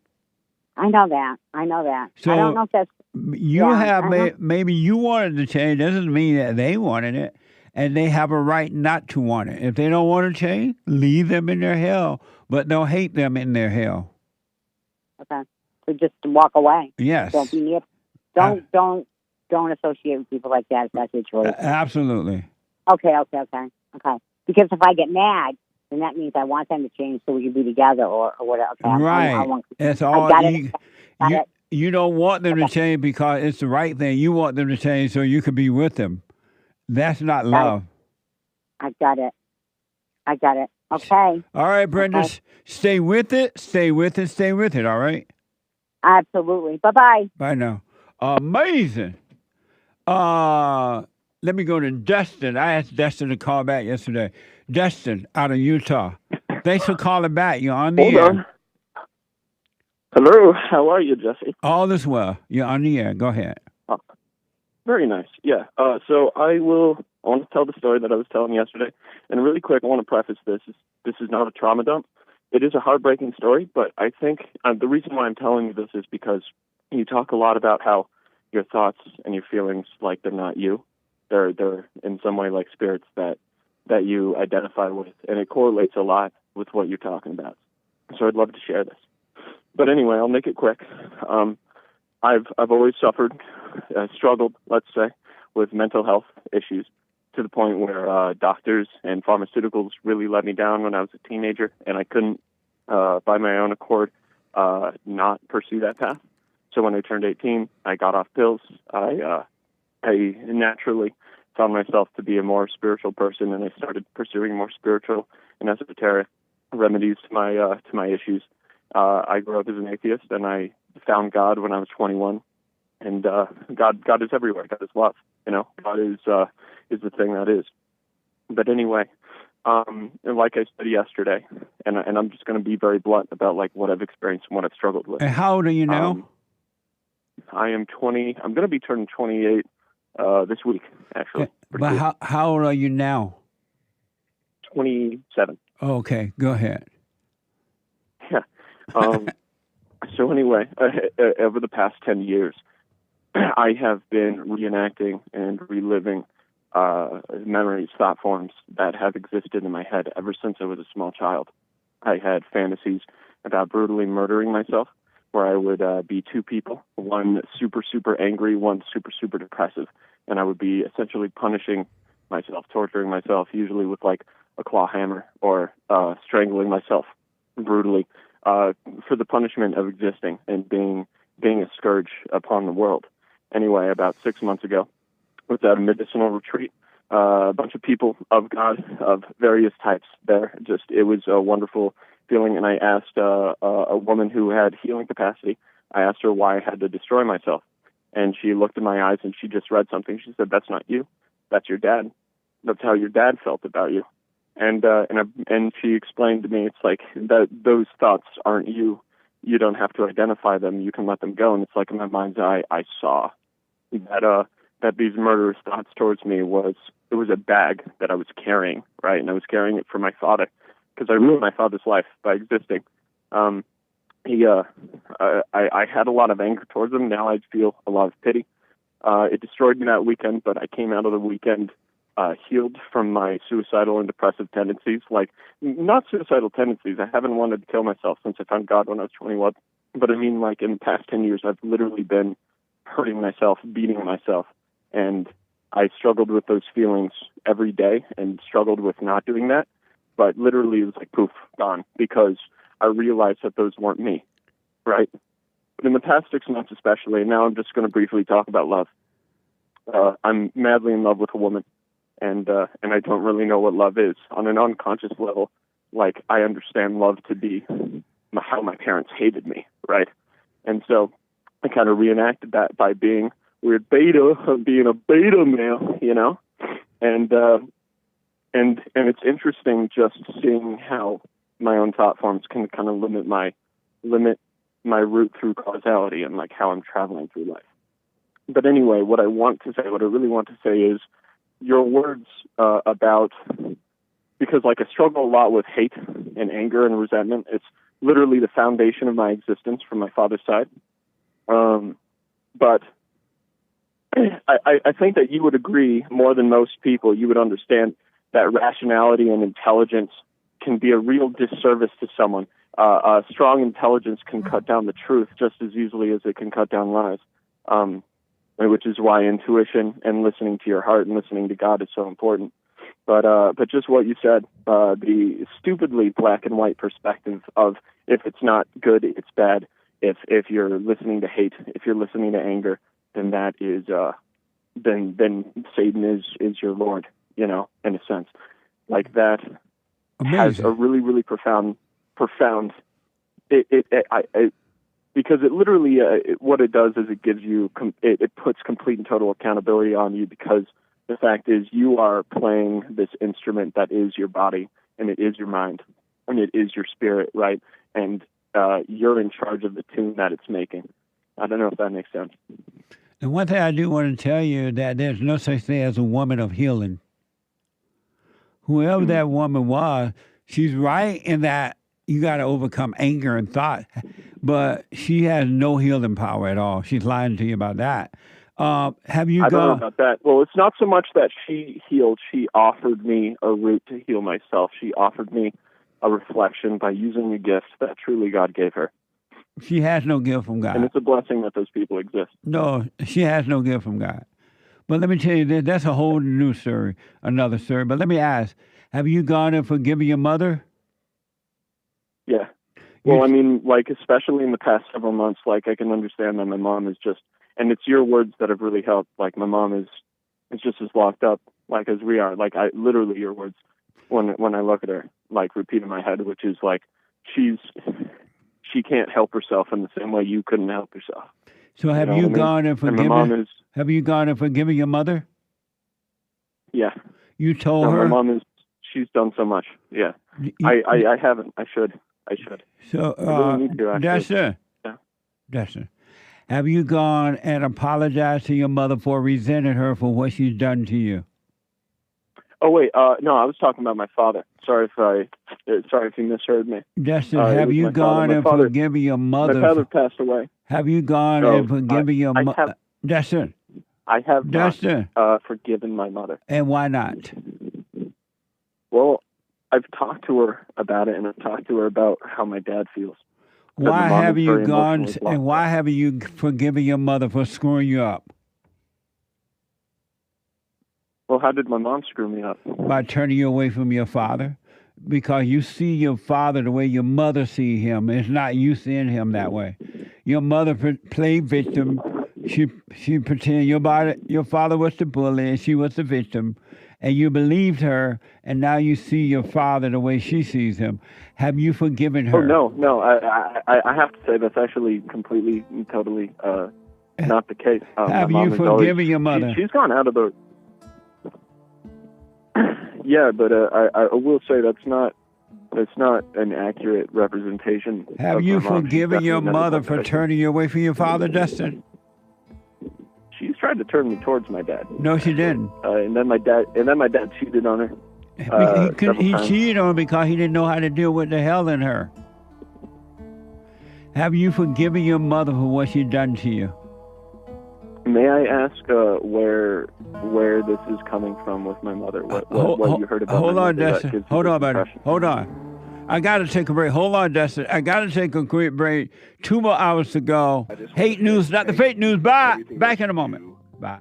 I know that. I know that. So I don't know if that's... you maybe you wanted to change. Doesn't mean that they wanted it. And they have a right not to want it. If they don't want to change, leave them in their hell. But don't hate them in their hell. Okay. So just walk away. Yes. Don't be near. Don't associate with people like that if that's your choice. Absolutely. Okay. Because if I get mad, then that means I want them to change so we can be together or whatever. Okay, right. It's all you don't want them to change because it's the right thing. You want them to change so you can be with them. That's not love. I got it. Okay. All right, Brenda. Okay. Stay with it. Stay with it. All right. Absolutely. Bye-bye. Bye now. Amazing. Let me go to Dustin. I asked Dustin to call back yesterday. Dustin, out of Utah. Thanks for calling back. You're on the air. Hold on. Hello. How are you, Jesse? All is well. You're on the air. Go ahead. Oh, very nice. Yeah. So I want to tell the story that I was telling yesterday. And really quick, I want to preface this. This is not a trauma dump. It is a heartbreaking story, but I think the reason why I'm telling you this is because you talk a lot about how your thoughts and your feelings, like, they're not you. They're in some way like spirits that you identify with, and it correlates a lot with what you're talking about. So I'd love to share this. But anyway, I'll make it quick. I've always suffered, struggled, let's say, with mental health issues to the point where doctors and pharmaceuticals really let me down when I was a teenager, and I couldn't, by my own accord, not pursue that path. So when I turned 18, I got off pills. I naturally found myself to be a more spiritual person, and I started pursuing more spiritual and esoteric remedies to my issues. I grew up as an atheist, and I found God when I was 21. And God is everywhere. God is love. God is the thing that is. But anyway, and like I said yesterday, and I'm just going to be very blunt about like what I've experienced and what I've struggled with. And how old are you now? I am 20. I'm going to be turning 28 this week, actually. But how old are you now? 27. Okay, go ahead. Yeah. So anyway, over the past 10 years, I have been reenacting and reliving memories, thought forms that have existed in my head ever since I was a small child. I had fantasies about brutally murdering myself, where I would be two people, one super, super angry, one super, super depressive. And I would be essentially punishing myself, torturing myself, usually with like a claw hammer or strangling myself brutally for the punishment of existing and being a scourge upon the world. Anyway, about 6 months ago, was at a medicinal retreat. A bunch of people of God of various types there. It was a wonderful feeling. And I asked a woman who had healing capacity, I asked her why I had to destroy myself. And she looked in my eyes and she just read something. She said, "That's not you. That's your dad. That's how your dad felt about you." And she explained to me, it's like that those thoughts aren't you. You don't have to identify them. You can let them go. And it's like in my mind's eye, I saw that these murderous thoughts towards me was a bag that I was carrying, right? And I was carrying it for my father because I ruined my father's life by existing. I had a lot of anger towards him. Now I feel a lot of pity. It destroyed me that weekend, but I came out of the weekend healed from my suicidal and depressive tendencies. Like, not suicidal tendencies. I haven't wanted to kill myself since I found God when I was 21. But I mean, like, in the past 10 years, I've literally been hurting myself, beating myself. And I struggled with those feelings every day and struggled with not doing that. But literally, it was like, poof, gone. Because I realized that those weren't me, right? But in the past 6 months especially, and now I'm just going to briefly talk about love. I'm madly in love with a woman. And I don't really know what love is. On an unconscious level, like, I understand love to be how my parents hated me, right? And so I kind of reenacted that by being weird beta, being a beta male, you know? And it's interesting just seeing how my own thought forms can kind of limit my route through causality and, like, how I'm traveling through life. But anyway, what I really want to say is, your words because, like, I struggle a lot with hate and anger and resentment. It's literally the foundation of my existence from my father's side. But I think that you would agree more than most people. You would understand that rationality and intelligence can be a real disservice to someone. Strong intelligence can cut down the truth just as easily as it can cut down lies, which is why intuition and listening to your heart and listening to God is so important. But just what you said, the stupidly black and white perspective of if it's not good, it's bad. If you're listening to hate, if you're listening to anger, then that is then Satan is your Lord, in a sense. Like that has a really, really profound because it literally what it does is it gives you it puts complete and total accountability on you, because the fact is you are playing this instrument that is your body and it is your mind and it is your spirit, right? And you're in charge of the tune that it's making. I don't know if that makes sense. And one thing I do want to tell you that there's no such thing as a woman of healing. Whoever that woman was, she's right in that you got to overcome anger and thought, but she has no healing power at all. She's lying to you about that. Have you? I don't know about that. Well, it's not so much that she healed. She offered me a route to heal myself. She offered me a reflection by using a gift that truly God gave her. She has no gift from God. And it's a blessing that those people exist. No, she has no gift from God. But let me tell you, that's a whole new story, another story. But let me ask, have you gone and forgiven your mother? Yeah. Well, I mean, like, especially in the past several months, like, I can understand that my mom is just, and it's your words that have really helped. Like, my mom is just as locked up, like, as we are. Like, literally your words, when I look at her, like, repeat in my head, which is, like, she can't help herself in the same way you couldn't help yourself. So have you gone and forgiven? Have you gone and forgiven your mother? Yeah. You told her? My mom she's done so much. Yeah. I haven't. I should. So, I really need to, actually. Dustin, have you gone and apologized to your mother for resenting her for what she's done to you? Oh, wait. No, I was talking about my father. Sorry if you misheard me. Dustin, have you gone and forgiven your mother? My father passed away. Have you gone and forgiven your mother? Dustin. I have not forgiven my mother. And why not? Well, I've talked to her about it, and I've talked to her about how my dad feels. Why have you gone and why haven't you forgiven your mother for screwing you up? Well, how did my mom screw me up? By turning you away from your father. Because you see your father the way your mother sees him. It's not you seeing him that way. Your mother played victim. She pretended your father was the bully and she was the victim. And you believed her, and now you see your father the way she sees him. Have you forgiven her? Oh, no. I have to say that's actually completely and totally not the case. Have you forgiven your mother? She's gone out of the... Yeah, but I will say that's not an accurate representation. Have you forgiven your mother for turning you away from your father, Dustin? She's tried to turn me towards my dad. No, she didn't. And then my dad cheated on her. He cheated on her because he didn't know how to deal with the hell in her. Have you forgiven your mother for what she's done to you? May I ask where this is coming from with my mother? What you heard about? Hold on, Dustin. Hold on, buddy. Hold on. I got to take a break. Hold on, Dustin. I got to take a quick break. 2 more hours to go. Hate news, not the fake news. Bye. Back in a moment. Bye.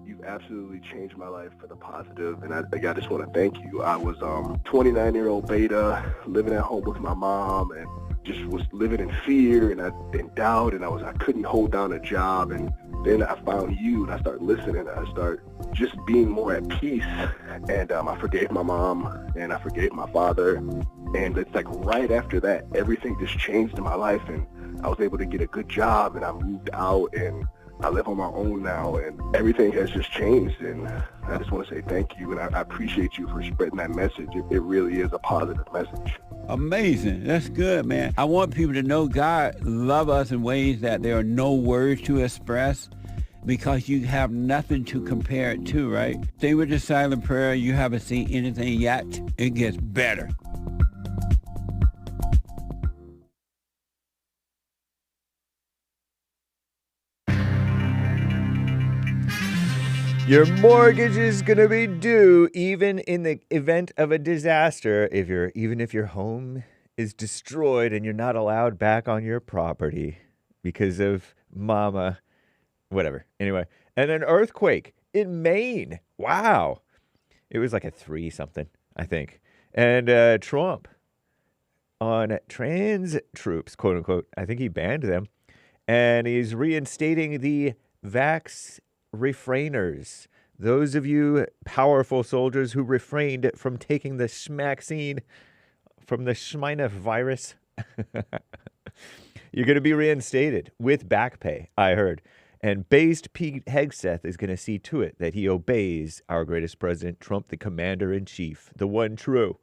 You absolutely changed my life for the positive, and I just want to thank you. I was 29-year-old beta, living at home with my mom, and just was living in fear and in doubt, and I couldn't hold down a job, and then I found you, and I started listening, and I started just being more at peace, and I forgave my mom, and I forgave my father, and it's like right after that, everything just changed in my life, and I was able to get a good job, and I moved out, and I live on my own now, and everything has just changed, and I just want to say thank you, and I appreciate you for spreading that message. It really is a positive message. Amazing. That's good, man. I want people to know God loves us in ways that there are no words to express, because you have nothing to compare it to, right? Stay with the silent prayer. You haven't seen anything yet. It gets better. Your mortgage is going to be due even in the event of a disaster even if your home is destroyed and you're not allowed back on your property because of mama, whatever. Anyway, and an earthquake in Maine. Wow. It was like a 3 something, I think. And Trump on trans troops, quote unquote. I think he banned them. And he's reinstating the vax refrainers. Those of you powerful soldiers who refrained from taking the schmaxine from the Schmeina virus, you're going to be reinstated with back pay, I heard. And based Pete Hegseth is going to see to it that he obeys our greatest president, Trump, the commander-in-chief, the one true.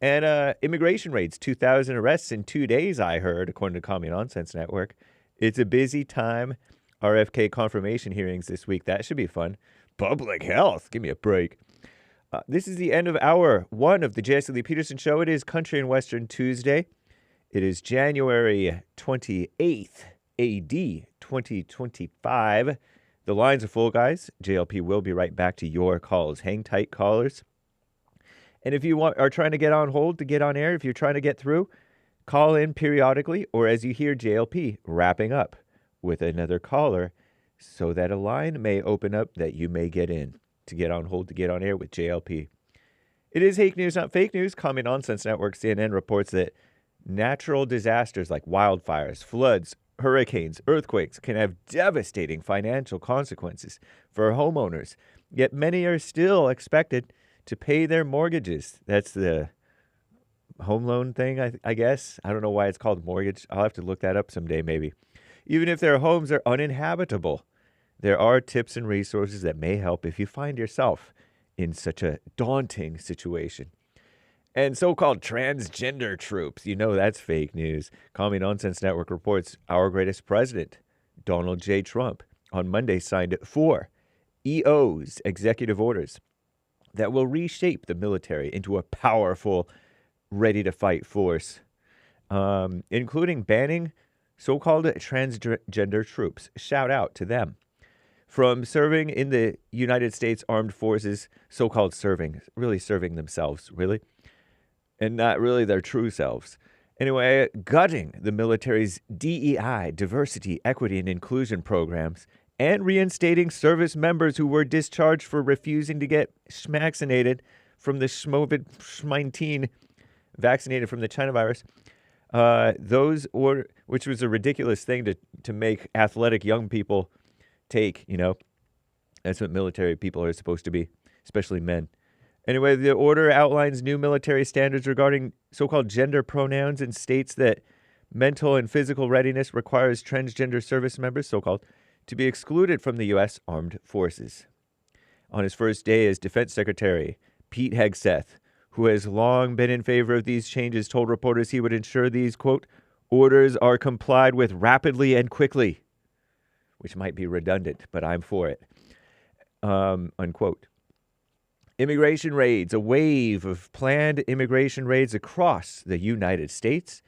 And immigration raids, 2,000 arrests in 2 days, I heard, according to Commie Nonsense Network. It's a busy time. RFK confirmation hearings this week. That should be fun. Public health. Give me a break. This is the end of hour 1 of the JLP Peterson Show. It is Country and Western Tuesday. It is January 28th, AD 2025. The lines are full, guys. JLP will be right back to your calls. Hang tight, callers. And if you are trying to get on hold to get on air, if you're trying to get through, call in periodically, or as you hear JLP wrapping up with another caller so that a line may open up that you may get in to get on hold to get on air with JLP. It is Hake News, not fake news. Commie Nonsense Network, CNN, reports that natural disasters like wildfires, floods, hurricanes, earthquakes can have devastating financial consequences for homeowners, yet many are still expected to pay their mortgages. That's the home loan thing, I guess. I don't know why it's called mortgage. I'll have to look that up someday, maybe. Even if their homes are uninhabitable, there are tips and resources that may help if you find yourself in such a daunting situation. And so-called transgender troops, you know that's fake news. Commie Nonsense Network reports our greatest president, Donald J. Trump, on Monday signed 4 EOs, executive orders, that will reshape the military into a powerful, ready-to-fight force, including banning so-called transgender troops. Shout out to them. From serving in the United States Armed Forces, so-called serving, really serving themselves, really, and not really their true selves. Anyway, gutting the military's DEI, diversity, equity, and inclusion programs, and reinstating service members who were discharged for refusing to get schmaxinated from the schmovid-19 vaccinated from the China virus. Which was a ridiculous thing to make athletic young people take, you know. That's what military people are supposed to be, especially men. Anyway, the order outlines new military standards regarding so-called gender pronouns and states that mental and physical readiness requires transgender service members, so-called, to be excluded from the U.S. Armed Forces. On his first day as Defense Secretary, Pete Hegseth, who has long been in favor of these changes, told reporters he would ensure these, quote, orders are complied with rapidly and quickly, which might be redundant, but I'm for it, unquote. Immigration raids, a wave of planned immigration raids across the United States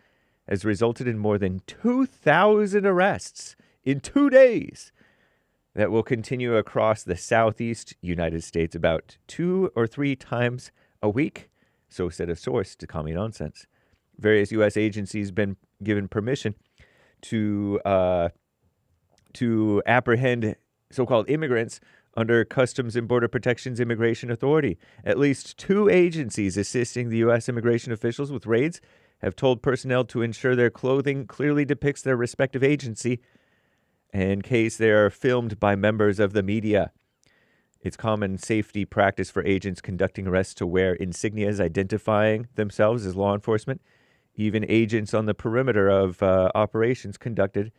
has resulted in more than 2,000 arrests in 2 days that will continue across the southeast United States about 2 or 3 times a week. So said a source to Commie Nonsense. Various U.S. agencies been given permission to apprehend so-called immigrants under Customs and Border Protection's Immigration Authority. At least 2 agencies assisting the U.S. immigration officials with raids have told personnel to ensure their clothing clearly depicts their respective agency in case they are filmed by members of the media. It's common safety practice for agents conducting arrests to wear insignias identifying themselves as law enforcement. Even agents on the perimeter of operations conducted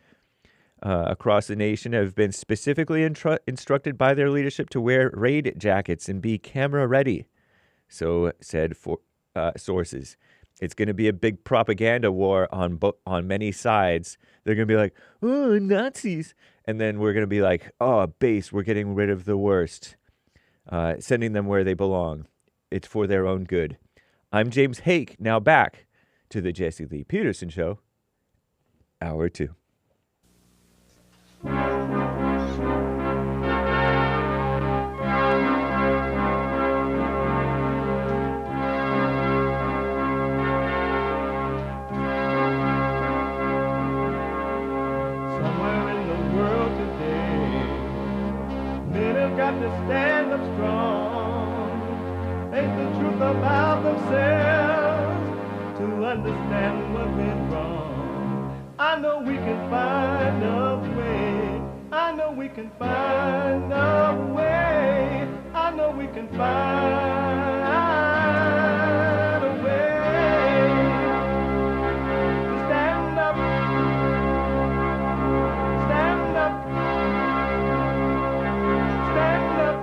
across the nation have been specifically instructed by their leadership to wear raid jackets and be camera ready. So said sources. It's going to be a big propaganda war on many sides. They're going to be like, oh, Nazis. And then we're going to be like, oh, base, we're getting rid of the worst. Sending them where they belong. It's for their own good. I'm James Hake. Now back to the JLP Peterson Show, Hour 2. stand up strong, face the truth about themselves, to understand what went wrong. I know we can find a way. I know we can find a way. I know we can find a way to stand up, stand up, stand up.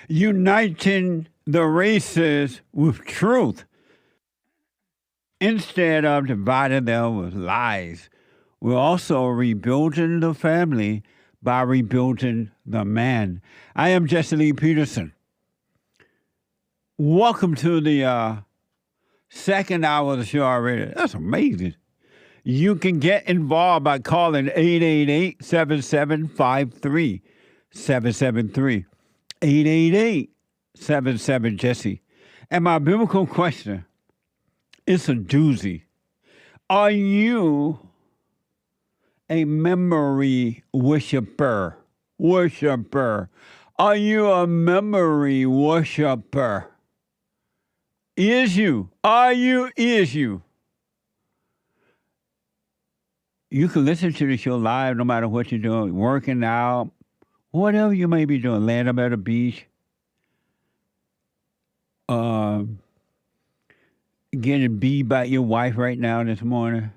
Uniting the races with truth instead of dividing them with lies. We're also rebuilding the family by rebuilding the man. I am Jesse Lee Peterson. Welcome to the second hour of the show already. That's amazing. You can get involved by calling 888-7753-773. 888-77-JESSE. And my biblical question is a doozy. Are you a memory worshiper? Are you a memory worshiper? Is you? Are you? Is you? You can listen to the show live no matter what you're doing, working out, whatever you may be doing, laying up at a beach, getting beat by your wife right now this morning.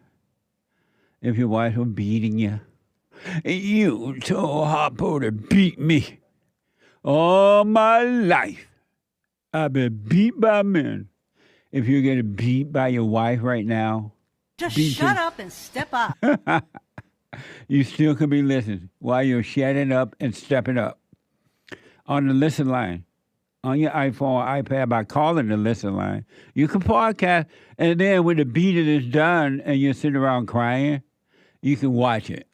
If your wife was beating you. You told Harpo to beat me. All my life, I've been beat by men. If you're getting beat by your wife right now, just shut up and step up. You still could be listening while you're shutting up and stepping up. On the listen line, on your iPhone or iPad by calling the listen line, you can podcast, and then when the beat is done and you're sitting around crying, you can watch it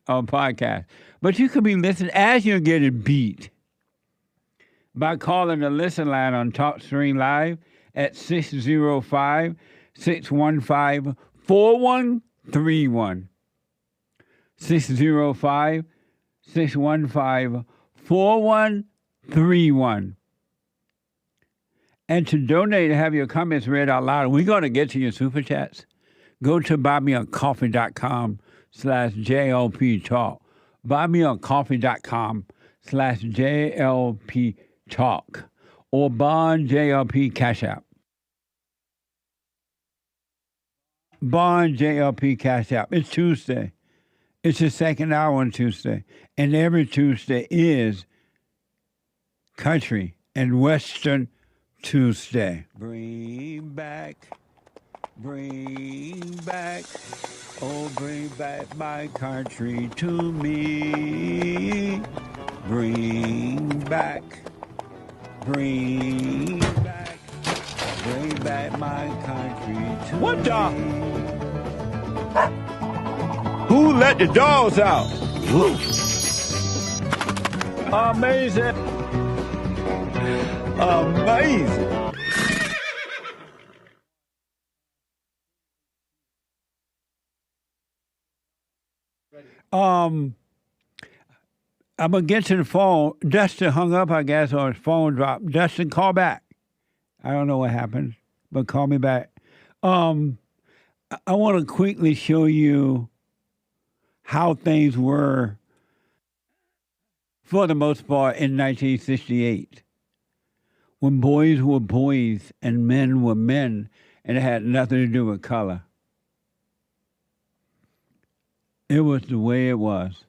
on podcast. But you could be listening as you're getting beat by calling the listen line on TalkStream Live at 605-615-4131. 605-615-4131. And to donate, have your comments read out loud. We're going to get to your super chats. Go to buymeacoffee.com/JLP Talk. Buymeacoffee.com/JLP Talk. Or Bond JLP Cash App. Bond JLP Cash App. It's Tuesday. It's the second hour on Tuesday. And every Tuesday is Country and Western Tuesday. Bring back, oh, bring back my country to me. Bring back my country to me. What the? Who let the dogs out? Amazing. Amazing. I'm going to get to the phone. Dustin hung up, I guess, or his phone dropped. Dustin, call back. I don't know what happened, but call me back. I want to quickly show you how things were, for the most part, in 1968. When boys were boys and men were men, and it had nothing to do with color. It was the way it was.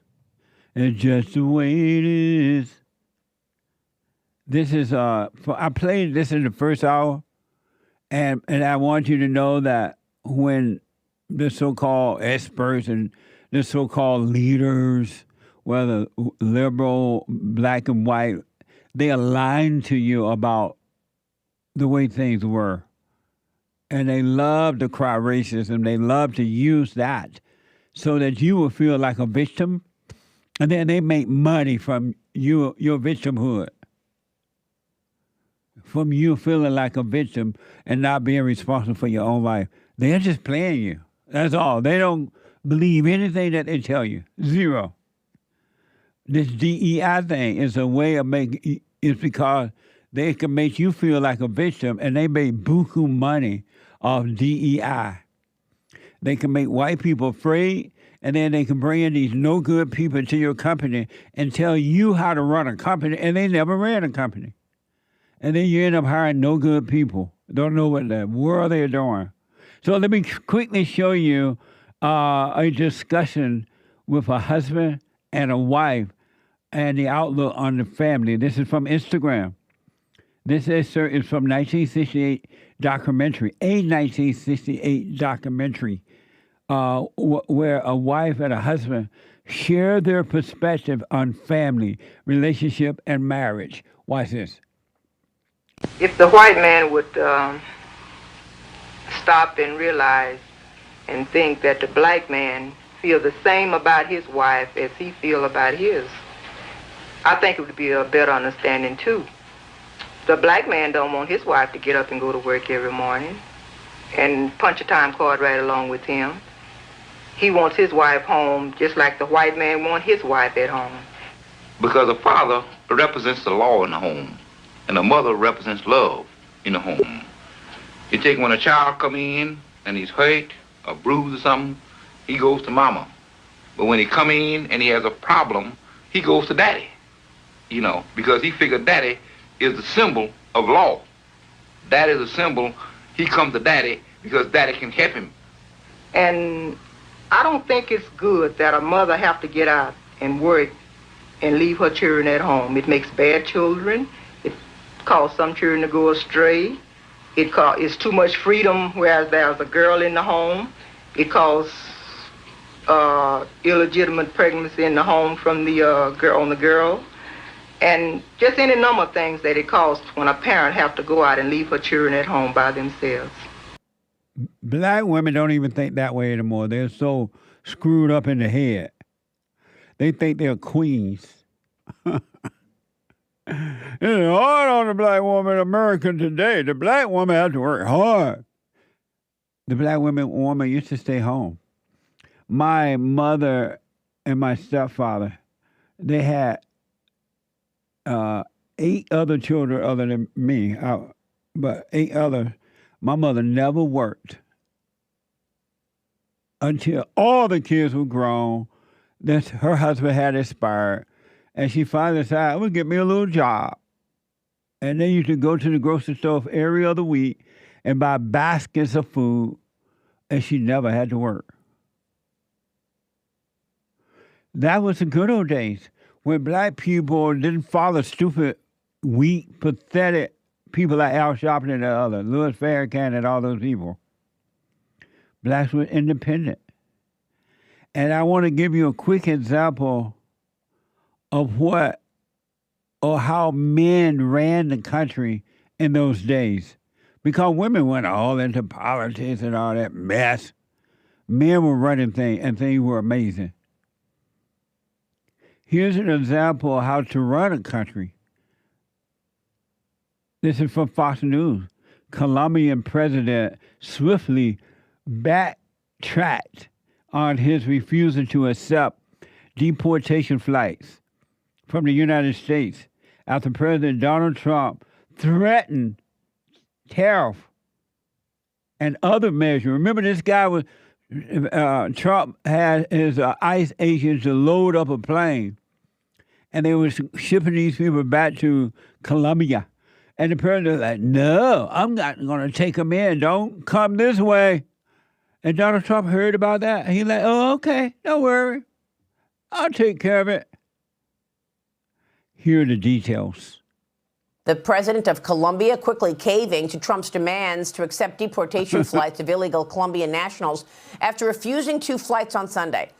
It's just the way it is. This is, I played this in the first hour, and I want you to know that when the so-called experts and the so-called leaders, whether liberal, black and white, they align to you about the way things were. And they love to cry racism. They love to use that so that you will feel like a victim. And then they make money from your victimhood. from you feeling like a victim and not being responsible for your own life. They're just playing you. That's all. They don't believe anything that they tell you. Zero. This DEI thing is a way of making, it's because they can make you feel like a victim, and they make buku money off DEI. They can make white people afraid, and then they can bring in these no good people to your company and tell you how to run a company, and they never ran a company. And then you end up hiring no good people. Don't know what the world they're doing. So let me quickly show you a discussion with a husband and a wife and the outlook on the family. This is from Instagram. This excerpt is from 1968 documentary, a 1968 documentary, where a wife and a husband share their perspective on family, relationship, and marriage. Watch this. If the white man would stop and realize and think that the black man feel the same about his wife as he feel about his, I think it would be a better understanding too. The black man don't want his wife to get up and go to work every morning and punch a time card right along with him. He wants his wife home just like the white man wants his wife at home. Because a father represents the law in the home, and a mother represents love in the home. You take when a child come in and he's hurt or bruised or something, he goes to mama. But when he come in and he has a problem, he goes to daddy. You know, because he figured daddy is the symbol of law. Daddy is a symbol. He comes to daddy because daddy can help him. And I don't think it's good that a mother have to get out and work and leave her children at home. It makes bad children. It causes some children to go astray. It's too much freedom, whereas there's a girl in the home. It causes illegitimate pregnancy in the home from the girl on the girl. And just any number of things that it causes when a parent have to go out and leave her children at home by themselves. Black women don't even think that way anymore. They're so screwed up in the head. They think they're queens. It's hard on the black woman in America today. The black woman has to work hard. The black woman used to stay home. My mother and my stepfather, they had 8 other children other than me, but 8 others. My mother never worked until all the kids were grown. Her husband had expired, and she finally decided, I'm going to get me a little job. And they used to go to the grocery store every other week and buy baskets of food, and she never had to work. That was the good old days when black people didn't follow stupid, weak, pathetic people like Al Sharpton and the other, Louis Farrakhan and all those people. Blacks were independent. And I want to give you a quick example of how men ran the country in those days. Because women went all into politics and all that mess. Men were running things, and things were amazing. Here's an example of how to run a country. This is from Fox News. Colombian president swiftly backtracked on his refusal to accept deportation flights from the United States after President Donald Trump threatened tariff and other measures. Remember, this guy was Trump had his ICE agents to load up a plane, and they were shipping these people back to Colombia. And the president was like, no, I'm not going to take them in. Don't come this way. And Donald Trump heard about that. And he's like, oh, okay, don't worry. I'll take care of it. Here are the details. The president of Colombia quickly caving to Trump's demands to accept deportation flights of illegal Colombian nationals after refusing 2 flights on Sunday.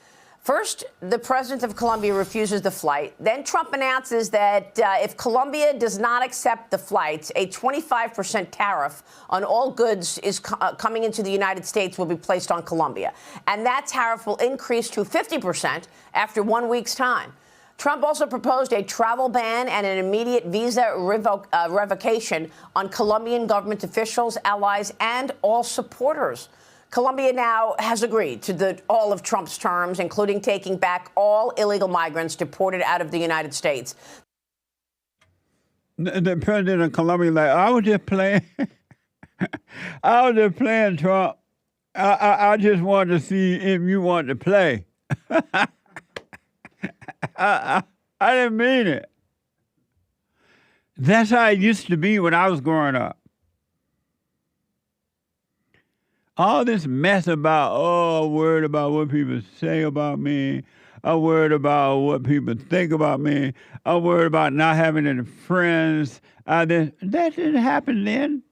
First, the president of Colombia refuses the flight. Then Trump announces that if Colombia does not accept the flights, a 25% tariff on all goods is coming into the United States will be placed on Colombia. And that tariff will increase to 50% after 1 week's time. Trump also proposed a travel ban and an immediate visa revocation on Colombian government officials, allies, and all supporters. Colombia now has agreed to all of Trump's terms, including taking back all illegal migrants deported out of the United States. The president of Colombia, like, I was just playing. I was just playing, Trump. I just wanted to see if you wanted to play. I didn't mean it. That's how it used to be when I was growing up. All this mess about, I'm worried about what people say about me. I'm worried about what people think about me. I'm worried about not having any friends. That didn't happen then.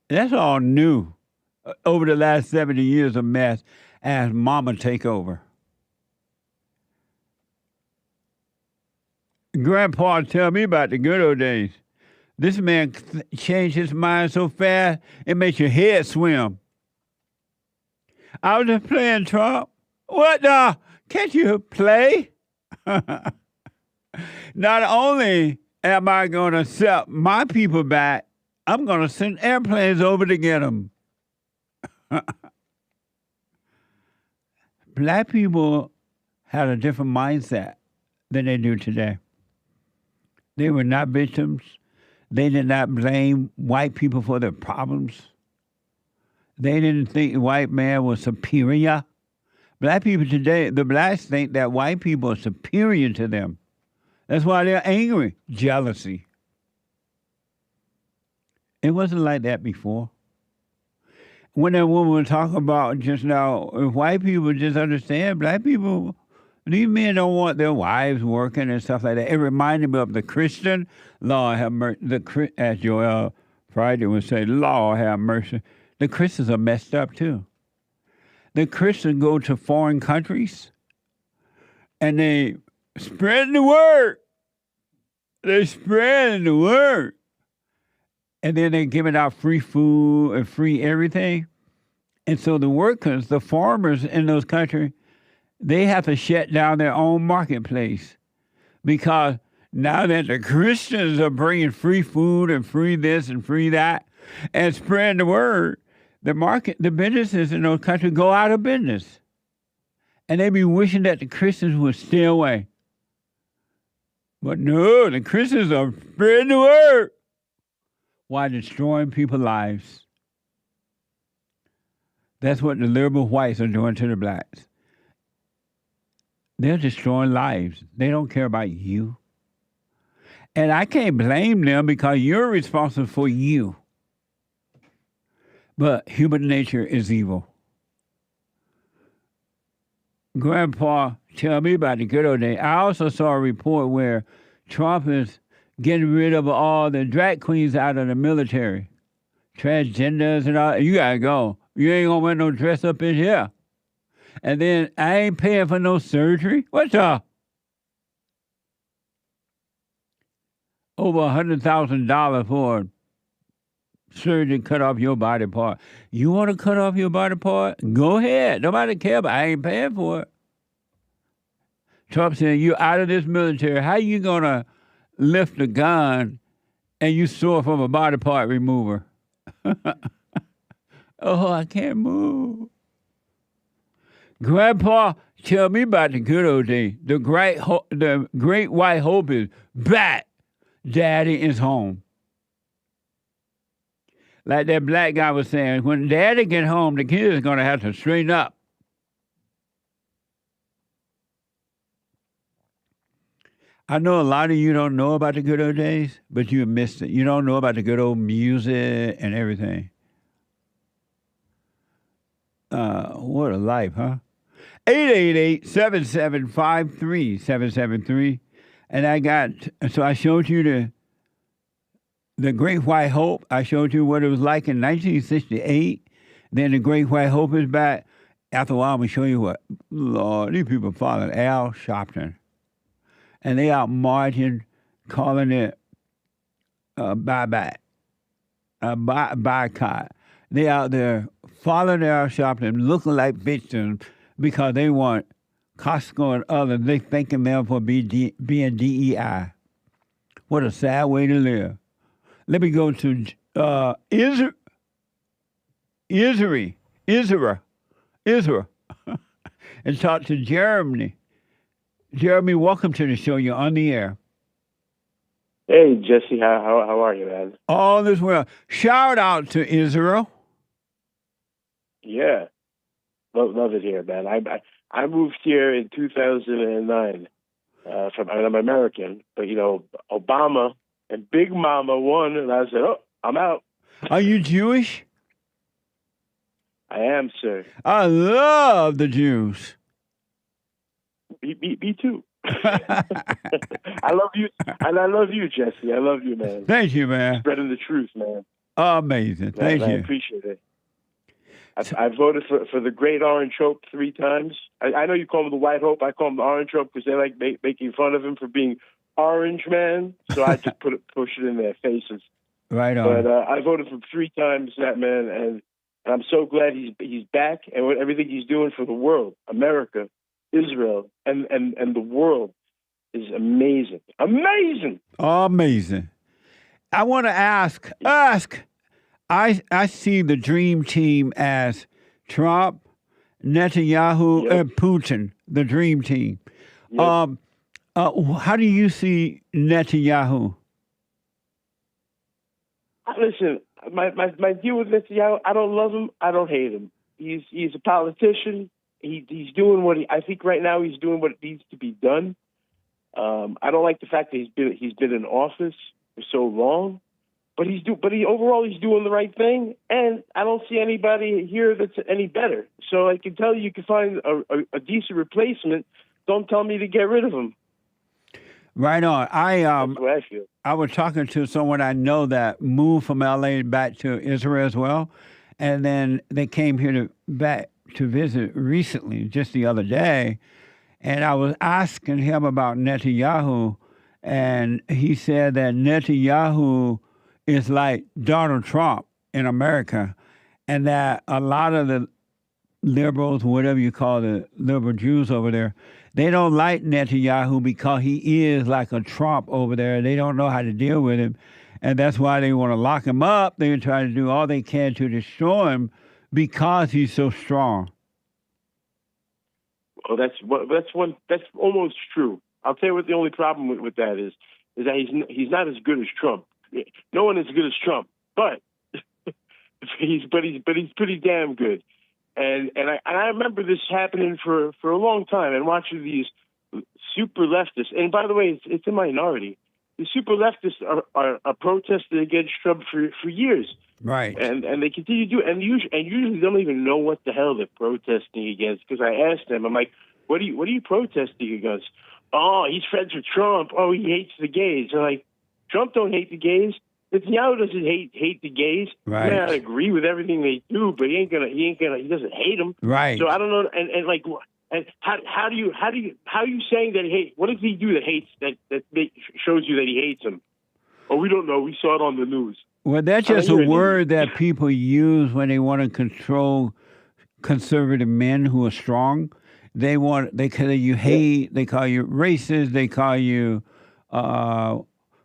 That's all new. Over the last 70 years of mess as mama take over. Grandpa tell me about the good old days. This man changed his mind so fast, it makes your head swim. I was just playing, Trump. What the? Can't you play? Not only am I going to accept my people back, I'm going to send airplanes over to get them. Black people had a different mindset than they do today. They were not victims. They did not blame white people for their problems. They didn't think the white man was superior. Black people today, the blacks think that white people are superior to them. That's why they're angry. Jealousy. It wasn't like that before. When that woman was talking about just now, if white people just understand, black people, these men don't want their wives working and stuff like that. It reminded me of the Christian, Lord have mercy, as Joel Friday would say, Lord have mercy. The Christians are messed up too. The Christians go to foreign countries and they spread the word. They spread the word. And then they're giving out free food and free everything. And so the workers, the farmers in those countries, they have to shut down their own marketplace because now that the Christians are bringing free food and free this and free that and spreading the word, the businesses in those countries go out of business. And they be wishing that the Christians would stay away. But no, the Christians are spreading the word while destroying people's lives. That's what the liberal whites are doing to the blacks. They're destroying lives. They don't care about you. And I can't blame them because you're responsible for you. But human nature is evil. Grandpa, tell me about the good old days. I also saw a report where Trump is getting rid of all the drag queens out of the military. Transgenders and all. You gotta go. You ain't gonna wear no dress up in here. And then I ain't paying for no surgery. What's up? Over $100,000 for surgery to cut off your body part. You want to cut off your body part? Go ahead. Nobody care, but I ain't paying for it. Trump said, you out of this military. How you going to lift a gun and you sore from a body part remover? Oh, I can't move. Grandpa, tell me about the good old days. The great white hope is back. Daddy is home. Like that black guy was saying, when daddy get home, the kids are going to have to straighten up. I know a lot of you don't know about the good old days, but you missed it. You don't know about the good old music and everything. What a life, huh? 888-7753-773. And so I showed you the Great White Hope. I showed you what it was like in 1968. Then the Great White Hope is back. After a while, I'm going to show you what. Lord, these people following Al Sharpton. And they out marching, calling it boycott. They out there following Al Sharpton, looking like victims because they want Costco and others, they thanking them for being DEI. What a sad way to live. Let me go to Israel, and talk to Jeremy. Jeremy, welcome to the show. You're on the air. Hey, Jesse, how are you, man? All is well. Shout out to Israel. Yeah, love it here, man. I moved here in 2009. I'm American, but Obama and Big Mama won, and I said, "Oh, I'm out." Are you Jewish? I am, sir. I love the Jews. Me too. I love you, and I love you, Jesse. I love you, man. Thank you, man. Spreading the truth, man. Amazing. Thank you. I appreciate it. I voted for the Great Orange Hope 3 times. I know you call him the White Hope. I call him the Orange Hope because they like making fun of him for being Orange Man. So I just push it in their faces. Right on. But I voted for 3 times that man, and I'm so glad he's back and what everything he's doing for the world, America, Israel, and the world is amazing. Amazing. Amazing. I want to ask. I see the dream team as Trump, Netanyahu, and Putin, the dream team. Yep. How do you see Netanyahu? Listen, my deal with Netanyahu, I don't love him. I don't hate him. He's a politician. He's doing I think right now he's doing what needs to be done. I don't like the fact that he's been in office for so long. But overall he's doing the right thing, and I don't see anybody here that's any better. So I can tell you can find a decent replacement. Don't tell me to get rid of him. Right on. That's the way I feel. I was talking to someone I know that moved from LA back to Israel as well, and then they came here back to visit recently, just the other day, and I was asking him about Netanyahu, and he said that Netanyahu is like Donald Trump in America, and that a lot of the liberals, whatever you call the liberal Jews over there, they don't like Netanyahu because he is like a Trump over there. They don't know how to deal with him, and that's why they want to lock him up. They're trying to do all they can to destroy him because he's so strong. Well, that's almost true. I'll tell you what the only problem with that is that he's not as good as Trump. No one is as good as Trump, but he's pretty damn good. And I remember this happening for a long time, and watching these super leftists. And by the way, it's a minority. The super leftists are protesting against Trump for years, right? And they continue to do it, and usually don't even know what the hell they're protesting against. Because I asked them, I'm like, what are you protesting against? Oh, he's friends with Trump. Oh, he hates the gays. They're like, Trump don't hate the gays. Netanyahu doesn't hate the gays. Right. He may not agree with everything they do, but he doesn't hate them. Right. So I don't know. And how are you saying that he hates? What does he do that hates that shows you that he hates him? Oh, we don't know. We saw it on the news. Well, that's just a word that people use when they want to control conservative men who are strong. They call you hate. They call you racist. They call you.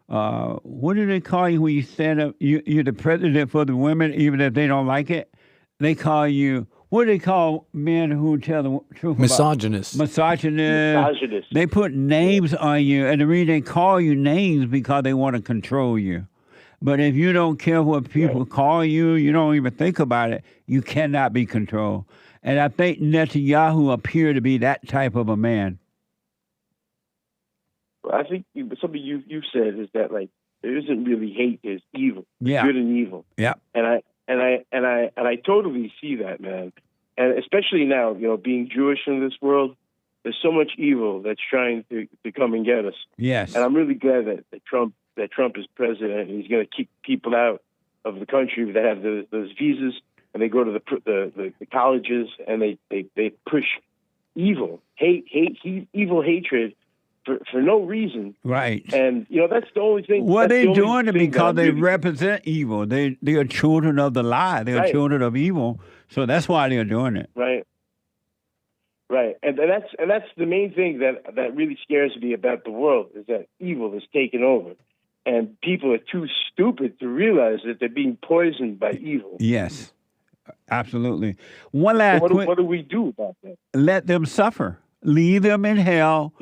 What do they call you when you stand up? You're the president for the women, even if they don't like it. They call you, what do they call men who tell the truth? Misogynist. Misogynist. They put names on you, and the reason they call you names because they want to control you. But if you don't care what people call you, you don't even think about it, you cannot be controlled. And I think Netanyahu appeared to be that type of a man. I think something you've said is that like there isn't really hate, there's evil. Yeah. Good and evil. Yeah. And I totally see that, man. And especially now, being Jewish in this world, there's so much evil that's trying to come and get us. Yes. And I'm really glad that Trump is president, and he's going to keep people out of the country that have those visas, and they go to the colleges, and they push evil, evil hatred for no reason. Right. And, that's the only thing. Well, they're doing it because they represent evil. They are children of the lie. They are children of evil. So that's why they're doing it. Right. Right, and that's the main thing that really scares me about the world, is that evil is taken over, and people are too stupid to realize that they're being poisoned by evil. Yes, absolutely. One last quick. What do we do about that? Let them suffer. Leave them in hell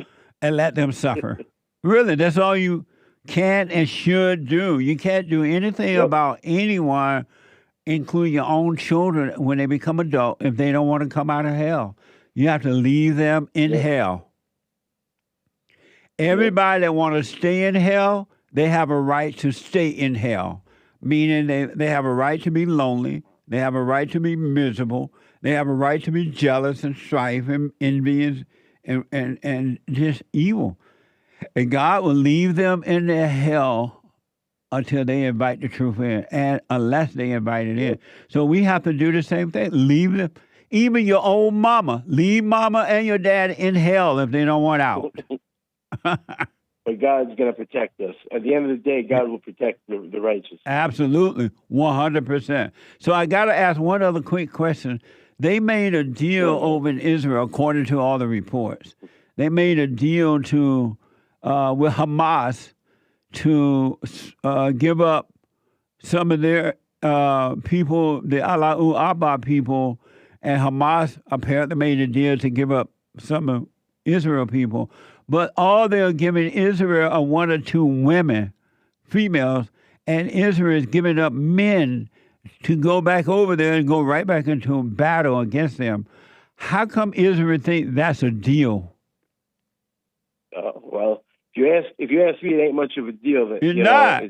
and let them suffer. Really, that's all you can and should do. You can't do anything about anyone, including your own children, when they become adult, if they don't want to come out of hell. You have to leave them in hell. Everybody that want to stay in hell, they have a right to stay in hell, meaning they have a right to be lonely. They have a right to be miserable. They have a right to be jealous and strife and envious and just evil. And God will leave them in their hell until they invite the truth in, and unless they invite it in. So we have to do the same thing. Leave them, even your old mama. Leave mama and your dad in hell if they don't want out. But God's going to protect us. At the end of the day, God will protect the righteous. Absolutely, 100%. So I got to ask one other quick question. They made a deal over in Israel, according to all the reports. They made a deal with Hamas to give up some of their people, the Allahu Abba people, and Hamas apparently made a deal to give up some of Israel people. But all they're giving Israel are 1 or 2 women, females, and Israel is giving up men to go back over there and go right back into a battle against them. How come Israel think that's a deal? Well, if you ask me, it ain't much of a deal. That, It's not.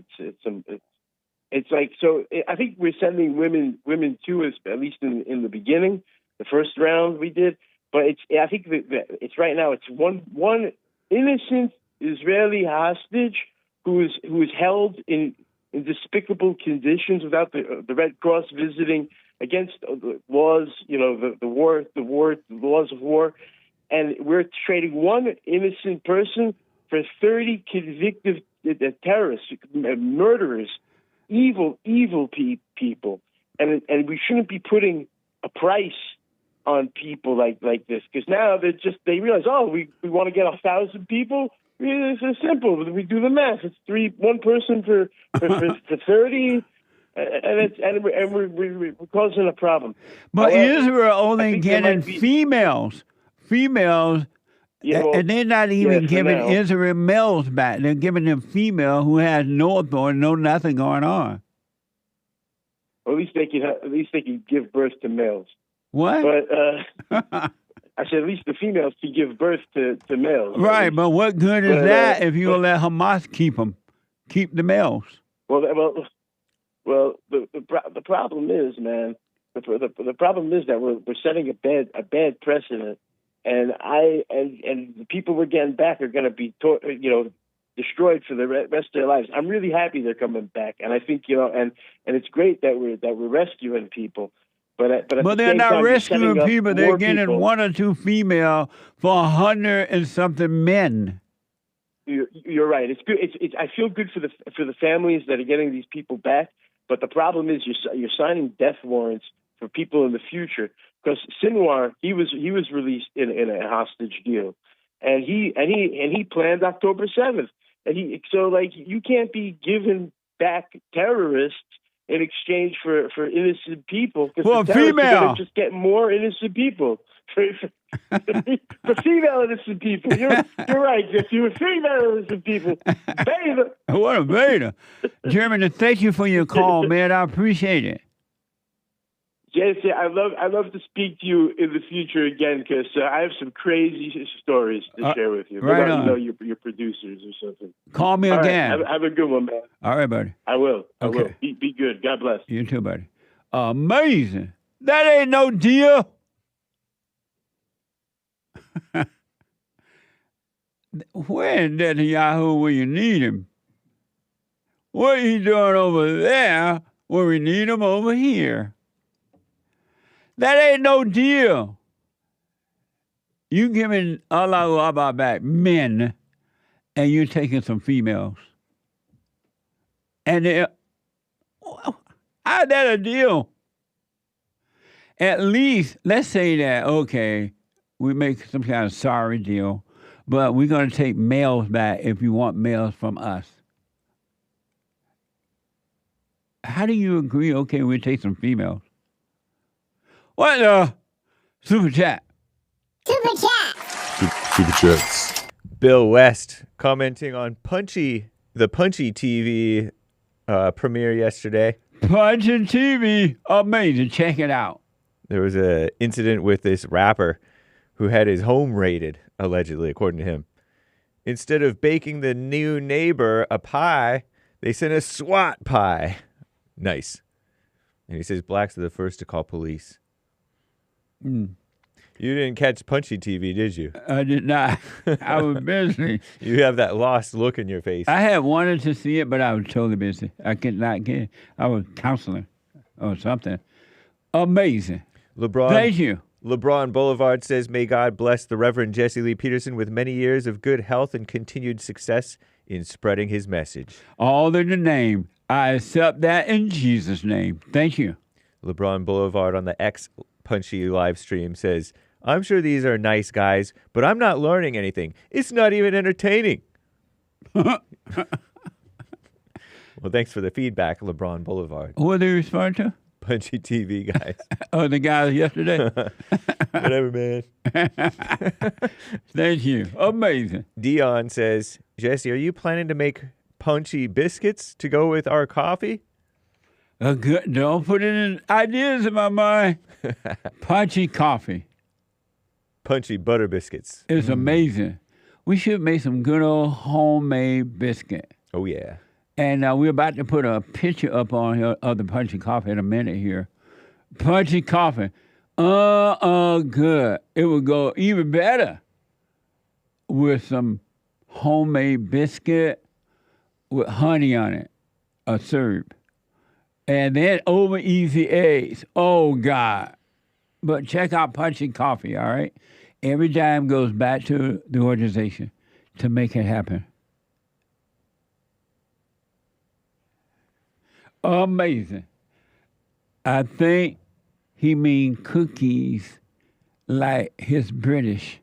It's like, so I think we're sending women to us, at least in the beginning, the first round we did. But I think that it's right now. It's one innocent Israeli hostage who is held in despicable conditions without the Red Cross visiting, against the laws, the laws of war, and we're trading one innocent person for 30 convicted terrorists, murderers, evil people, and we shouldn't be putting a price on people like this, because now they realize, we want to get 1,000 people. It's so simple. We do the math. It's one person for 30, and we're causing a problem. But However, Israel only getting females, and they're not even giving Israel males back. They're giving them female who has no authority, no nothing going on. Well, at least they can give birth to males. What? But I said at least the females can give birth to males. Right, but what good is that if you let Hamas keep the males? Well, the problem is, man. The problem is that we're setting a bad precedent, and the people we're getting back are going to be destroyed for the rest of their lives. I'm really happy they're coming back, and I think and it's great that we're rescuing people. But they're not rescuing people. They're getting 1 or 2 female for 100 and something men. You're right. It's good. I feel good for the families that are getting these people back. But the problem is you're signing death warrants for people in the future. Because Sinwar, he was released in a hostage deal, and he planned October 7th. And you can't be giving back terrorists in exchange for innocent people. For the female, just get more innocent people. For female innocent people, you're right. If you're female innocent people, beta. What a beta, Jeremy. Thank you for your call, man. I appreciate it. Jesse, I love to speak to you in the future again, because I have some crazy stories to share with you. Right on. Your producers or something. Call me again. Right, have a good one, man. All right, buddy. I will. I Okay. will. Be good. God bless. You too, buddy. Amazing. That ain't no deal. Where in Netanyahu when you need him? What are you doing over there when we need him over here? That ain't no deal. You giving Allahu Abba back men, and you taking some females. And how's that a deal? At least, let's say that, okay, we make some kind of sorry deal, but we're going to take males back if you want males from us. How do you agree? Okay, we'll take some females. What the? Super chat. Super chat. Super chats. Bill West commenting on the Punchy TV premiere yesterday. Punchy TV, amazing. Check it out. There was an incident with this rapper who had his home raided, allegedly, according to him. Instead of baking the new neighbor a pie, they sent a SWAT pie. Nice. And he says blacks are the first to call police. Mm. You didn't catch Punchy TV, did you? I did not. I was busy. You have that lost look in your face. I had wanted to see it, but I was totally busy. I could not get it. I was counseling or something. Amazing. Thank you. LeBron Boulevard says, may God bless the Reverend Jesse Lee Peterson with many years of good health and continued success in spreading his message. All in the name. I accept that in Jesus' name. Thank you. LeBron Boulevard on the X Punchy live stream says, I'm sure these are nice guys, but I'm not learning anything. It's not even entertaining. Well, thanks for the feedback, LeBron Boulevard. Who are they responding to? Punchy TV guys. Oh, the guys yesterday? Whatever, man. Thank you. Amazing. Dion says, Jesse, are you planning to make punchy biscuits to go with our coffee? Don't put it in ideas in my mind. Punchy coffee. Punchy butter biscuits. It's amazing. We should make some good old homemade biscuit. Oh, yeah. And we're about to put a picture up on here of the punchy coffee in a minute here. Punchy coffee. Good. It would go even better with some homemade biscuit with honey on it, a syrup. And then over easy eggs. Oh, God. But check out Punchy Coffee, all right? Every dime goes back to the organization to make it happen. Amazing. I think he means cookies like his British.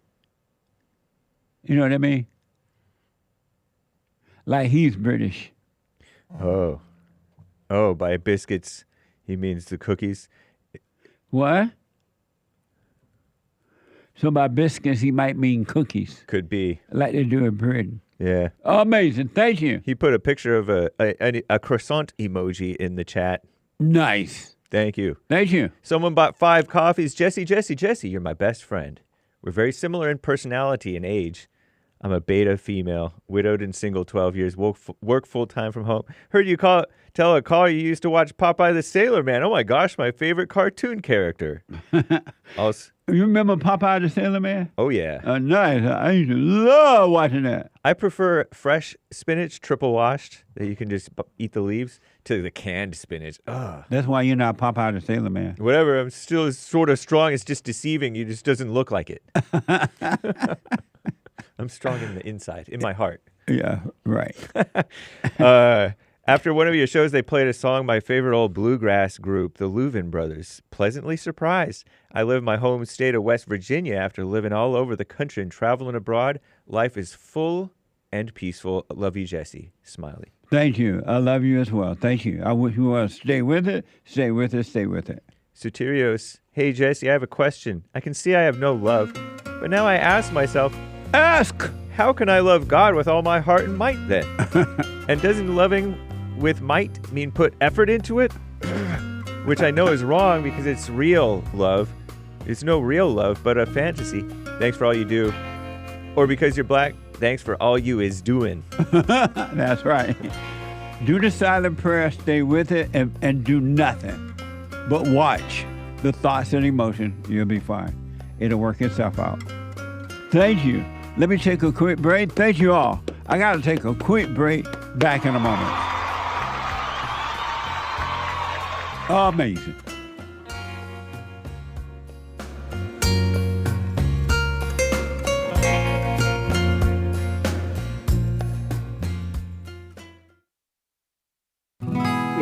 You know what I mean? Like he's British. Oh. Oh, by biscuits, he means the cookies. What? So by biscuits, he might mean cookies. Could be. Like they do in Britain. Yeah. Amazing. Thank you. He put a picture of a croissant emoji in the chat. Nice. Thank you. Thank you. Someone bought 5 coffees. Jesse, you're my best friend. We're very similar in personality and age. I'm a beta female, widowed and single, 12 years, work full-time from home. Heard you tell a caller you used to watch Popeye the Sailor Man. Oh, my gosh, my favorite cartoon character. You remember Popeye the Sailor Man? Oh, yeah. Nice. I used to love watching that. I prefer fresh spinach, triple washed, that you can just eat the leaves, to the canned spinach. Ugh. That's why you're not Popeye the Sailor Man. Whatever, I'm still sort of strong. It's just deceiving. You just doesn't look like it. I'm strong in the inside, in my heart. Yeah, right. After one of your shows, they played a song by favorite old bluegrass group, the Lyin Brothers. Pleasantly surprised. I live in my home state of West Virginia after living all over the country and traveling abroad. Life is full and peaceful. Love you, Jesse. Smiley. Thank you. I love you as well. Thank you. I wish you want to stay with it, stay with it, stay with it. Soterios, hey, Jesse, I have a question. I can see I have no love, but now I ask myself, how can I love God with all my heart and might then? And doesn't loving with might mean put effort into it? Which I know is wrong because it's real love. It's no real love, but a fantasy. Thanks for all you do. Or because you're black, thanks for all you is doing. That's right. Do the silent prayer, stay with it, and do nothing. But watch the thoughts and emotions. You'll be fine. It'll work itself out. Thank you. Let me take a quick break. Thank you all. I got to take a quick break. Back in a moment. Amazing.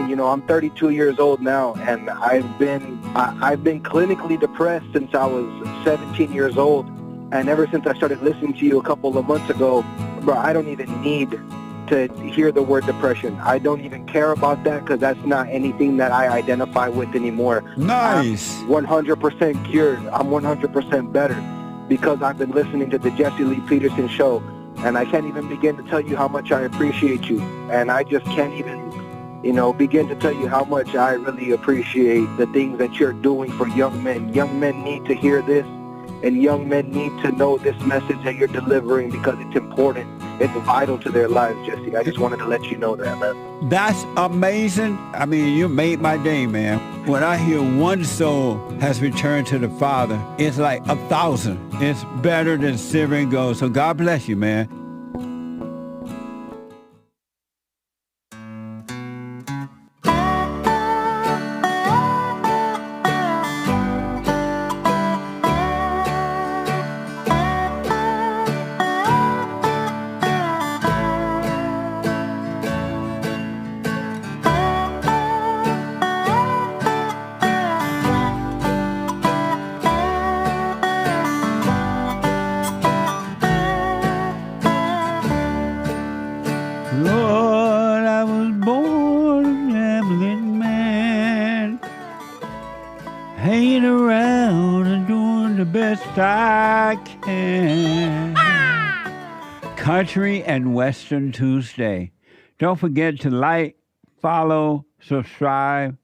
You know, I'm 32 years old now, and I've been clinically depressed since I was 17 years old. And ever since I started listening to you a couple of months ago, bro, I don't even need to hear the word depression. I don't even care about that because that's not anything that I identify with anymore. Nice. I'm 100% cured. I'm 100% better because I've been listening to the Jesse Lee Peterson show, and I can't even begin to tell you how much I appreciate you. And I just can't even, begin to tell you how much I really appreciate the things that you're doing for young men. Young men need to hear this, and young men need to know this message that you're delivering because it's important. It's vital to their lives, Jesse. I just wanted to let you know that, man. That's amazing. I mean, you made my day, man. When I hear one soul has returned to the Father, it's like 1,000. It's better than silver and gold. So God bless you, man. Lord, I was born a gambling man, hanging around and doing the best I can. Country and Western Tuesday. Don't forget to like, follow, subscribe,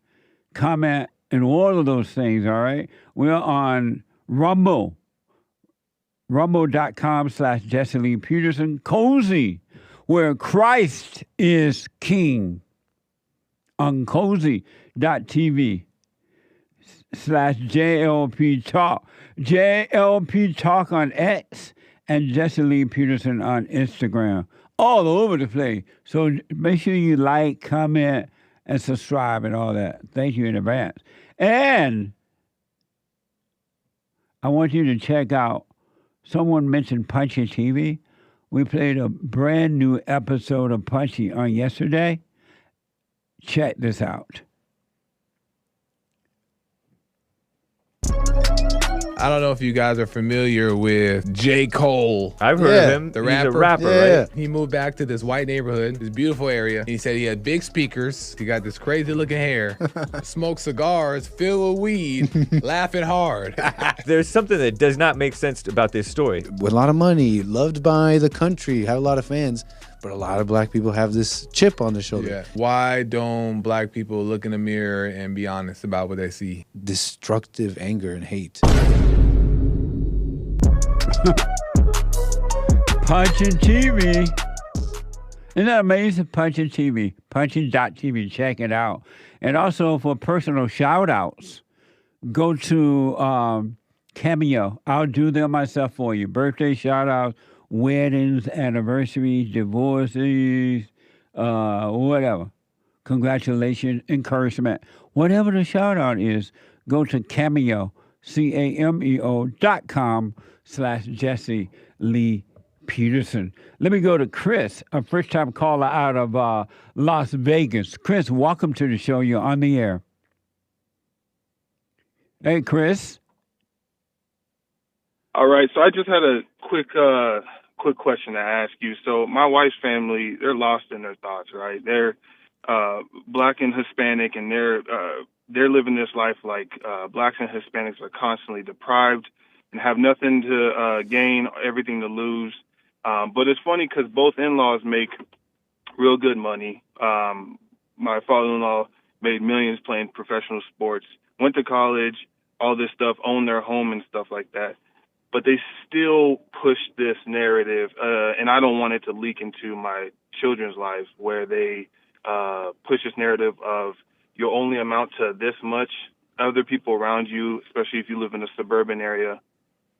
comment, and all of those things, all right? We're on Rumble, rumble.com/Jesse Lee Peterson. Cozy, where Christ is King, on cozy.tv/JLP Talk. JLP Talk on X and Jesse Lee Peterson on Instagram. All over the place. So make sure you like, comment, and subscribe and all that. Thank you in advance. And I want you to check out, someone mentioned Punchy TV. We played a brand new episode of Punchy on yesterday. Check this out. I don't know if you guys are familiar with J. Cole. I've heard of him. The He's rapper. a rapper, right? He moved back to this white neighborhood, this beautiful area. He said he had big speakers. He got this crazy looking hair, smoked cigars, filled with weed, laughing hard. There's something that does not make sense about this story. With a lot of money, loved by the country, have a lot of fans, but a lot of black people have this chip on their shoulder. Yeah. Why don't black people look in the mirror and be honest about what they see? Destructive anger and hate. Punchin' TV. Isn't that amazing? Punchin' TV. Punchin.tv. Check it out. And also for personal shout-outs, go to Cameo. I'll do them myself for you. Birthday shout-outs, weddings, anniversaries, divorces, whatever. Congratulations, encouragement. Whatever the shout-out is, go to Cameo, cameo.com/Jesse Lee Peterson. Let me go to Chris, a first-time caller out of Las Vegas. Chris, welcome to the show. You're on the air. Hey, Chris. All right, so I just had a quick question to ask you. So my wife's family, they're lost in their thoughts, right? They're black and Hispanic, and they're living this life like blacks and Hispanics are constantly deprived and have nothing to gain, everything to lose. But it's funny because both in-laws make real good money. My father-in-law made millions playing professional sports, went to college, all this stuff, owned their home and stuff like that. But they still push this narrative, and I don't want it to leak into my children's lives, where they push this narrative of you'll only amount to this much. Other people around you, especially if you live in a suburban area,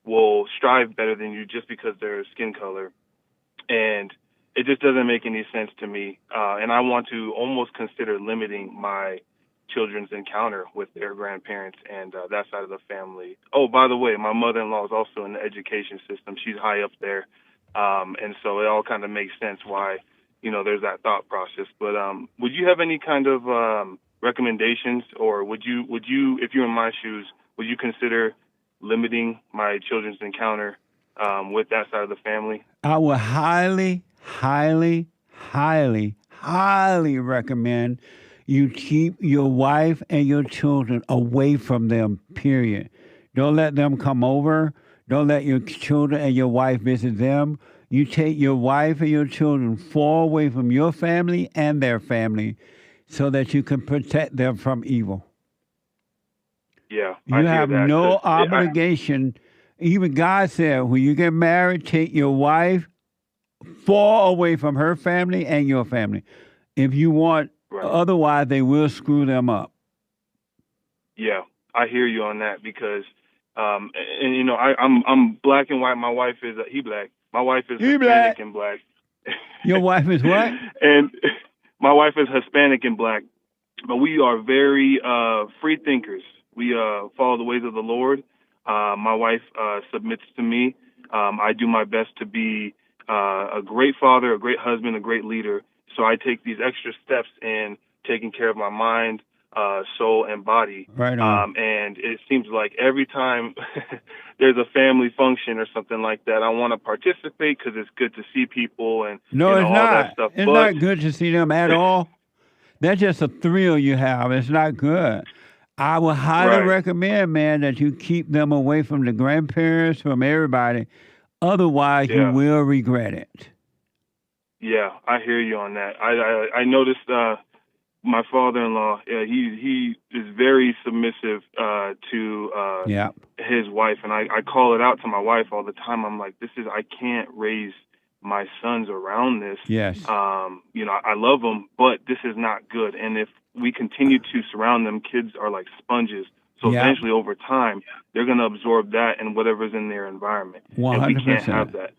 will strive better than you just because they're skin color. And it just doesn't make any sense to me. And I want to almost consider limiting my children's encounter with their grandparents and that side of the family. Oh, by the way, my mother-in-law is also in the education system. She's high up there. And so it all kind of makes sense why, there's that thought process. But would you have any kind of recommendations, or would you, if you're in my shoes, would you consider limiting my children's encounter with that side of the family? I would highly, highly, highly, highly recommend you keep your wife and your children away from them, period. Don't let them come over. Don't let your children and your wife visit them. You take your wife and your children far away from your family and their family so that you can protect them from evil. Yeah, You I hear have that, no 'cause obligation. Even God said, when you get married, take your wife far away from her family and your family. If you want, otherwise they will screw them up. Yeah, I hear you on that because, and you know, I'm black and white. My wife is he black. My wife is He Hispanic black. and black. Your wife is what? And my wife is Hispanic and black, but we are very free thinkers. We follow the ways of the Lord. My wife submits to me. I do my best to be a great father, a great husband, a great leader. So I take these extra steps in taking care of my mind, soul, and body. Right on. And it seems like every time there's a family function or something like that, I want to participate because it's good to see people and No, you know, it's all not. that stuff. It's but not good to see them at all. That's just a thrill you have. It's not good. I would highly recommend, man, that you keep them away from the grandparents, from everybody. Otherwise, you will regret it. Yeah, I hear you on that. I noticed my father-in-law. He is very submissive to his wife, and I call it out to my wife all the time. I'm like, I can't raise my sons around this. Yes. You know, I love them, but this is not good. And if we continue to surround them, kids are like sponges. So eventually, over time, they're going to absorb that and whatever's in their environment. 100%. And we can't have that.